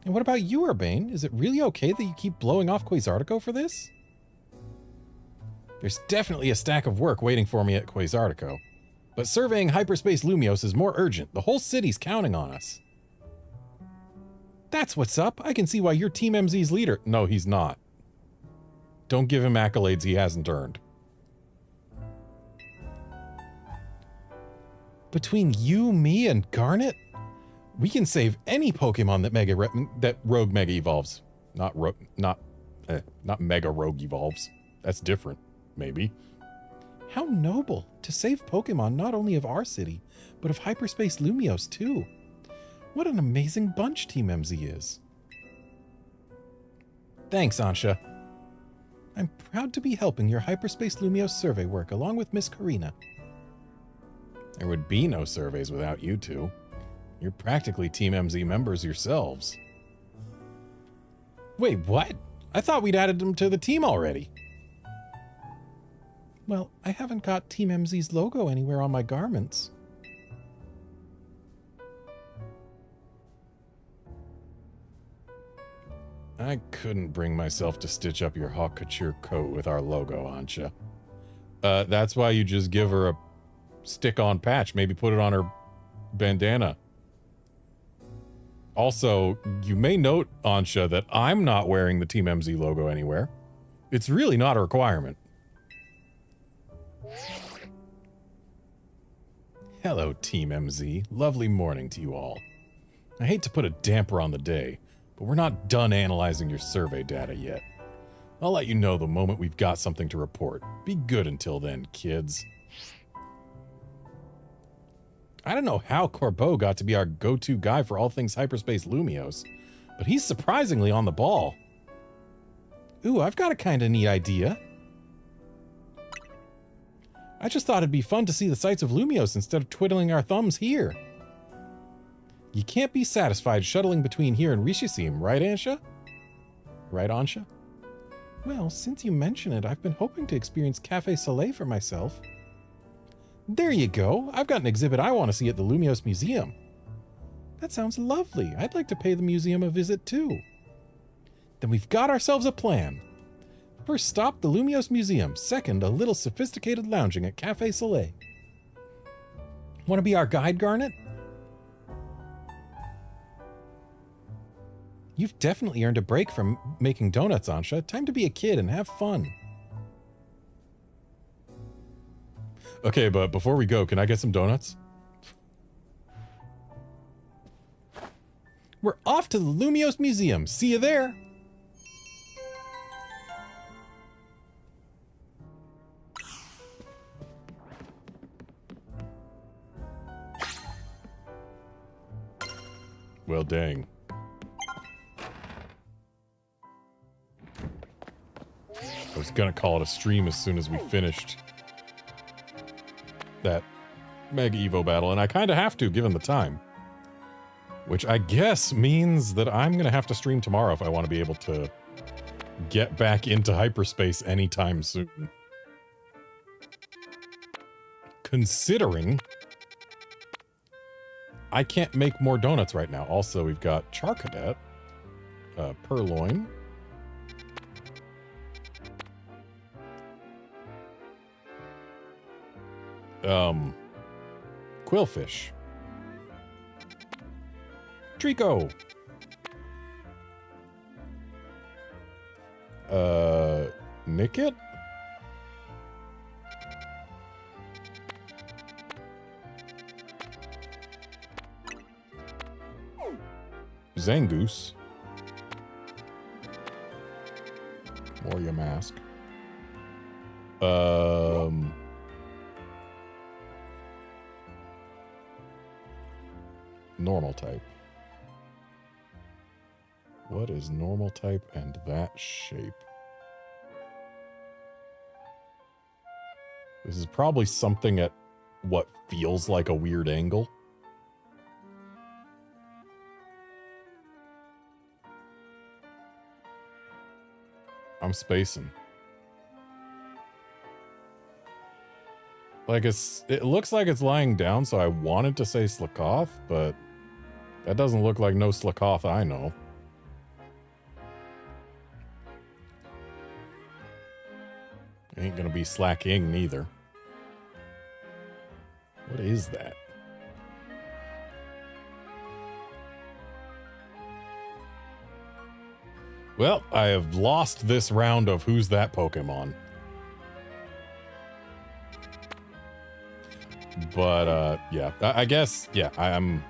And what about you, Urbane? Is it really okay that you keep blowing off Quasartico for this? There's definitely a stack of work waiting for me at Quasartico, but surveying hyperspace Lumios is more urgent. The whole city's counting on us. That's what's up. I can see why you're Team MZ's leader. No, he's not. Don't give him accolades he hasn't earned. Between you, me, and Garnet, we can save any Pokemon that Rogue Mega evolves. Not Mega Rogue evolves. That's different, maybe. How noble to save Pokemon not only of our city, but of hyperspace Lumios too. What an amazing bunch Team MZ is. Thanks, Ansha. I'm proud to be helping your hyperspace Lumios survey work along with Miss Karina. There would be no surveys without you two. You're practically Team MZ members yourselves. Wait, what? I thought we'd added them to the team already. Well, I haven't got Team MZ's logo anywhere on my garments. I couldn't bring myself to stitch up your Hawk Couture coat with our logo, Ansha. That's why you just give her a stick-on patch. Maybe put it on her bandana. Also, you may note, Ansha, that I'm not wearing the Team MZ logo anywhere. It's really not a requirement. Hello, Team MZ. Lovely morning to you all. I hate to put a damper on the day, but we're not done analyzing your survey data yet. I'll let you know the moment we've got something to report. Be good until then, kids. I don't know how Corbeau got to be our go-to guy for all things hyperspace Lumios, but he's surprisingly on the ball. Ooh, I've got a kinda neat idea. I just thought it'd be fun to see the sights of Lumios instead of twiddling our thumbs here. You can't be satisfied shuttling between here and Rishisim, right, Ansha? Right, Ansha? Well, since you mention it, I've been hoping to experience Café Soleil for myself. There you go. I've got an exhibit I want to see at the Lumios Museum. That sounds lovely. I'd like to pay the museum a visit too. Then we've got ourselves a plan. First stop, the Lumios Museum. Second, a little sophisticated lounging at Café Soleil. Want to be our guide, Garnet? You've definitely earned a break from making donuts, Ansha. Time to be a kid and have fun. Okay, but before we go, can I get some donuts? We're off to the Lumios Museum. See you there. Well, dang. I was gonna call it a stream as soon as we finished that Mega Evo battle, and I kind of have to, given the time. Which I guess means that I'm going to have to stream tomorrow if I want to be able to get back into hyperspace anytime soon. Considering I can't make more donuts right now. Also, we've got Charcadet, Purloin, Quillfish, Trico, Nickit, Zangoose, Warrior Mask, normal type? What is normal type and that shape? This is probably something at what feels like a weird angle. I'm spacing. Like it looks like it's lying down, so I wanted to say Slakoth, but that doesn't look like no Slakoth I know. Ain't gonna be slacking neither. What is that? Well, I have lost this round of Who's That Pokemon. But, yeah. I guess, yeah, I'm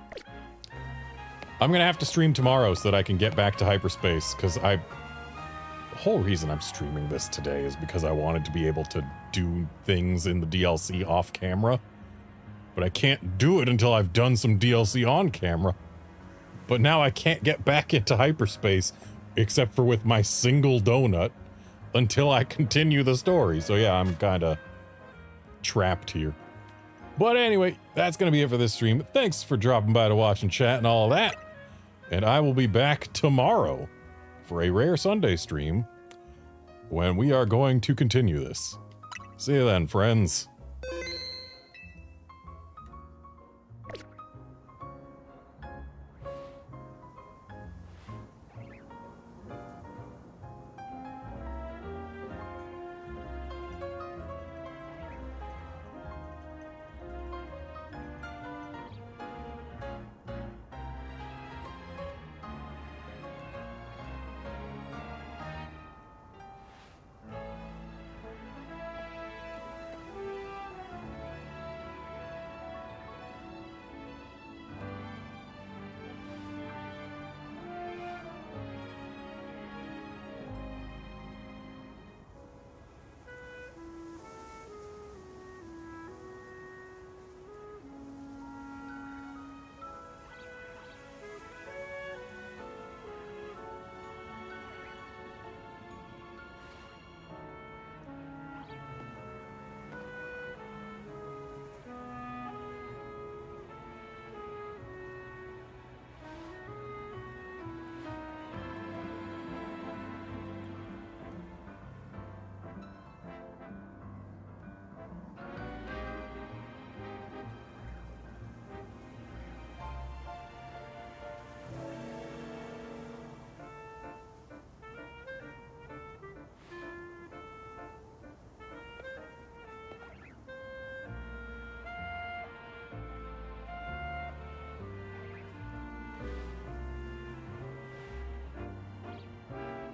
gonna have to stream tomorrow so that I can get back to hyperspace, because the whole reason I'm streaming this today is because I wanted to be able to do things in the DLC off camera. But I can't do it until I've done some DLC on camera. But now I can't get back into hyperspace, except for with my single donut, until I continue the story. So yeah, I'm kind of trapped here. But anyway, that's going to be it for this stream. Thanks for dropping by to watch and chat and all that. And I will be back tomorrow for a Rare Sunday stream when we are going to continue this. See you then, friends.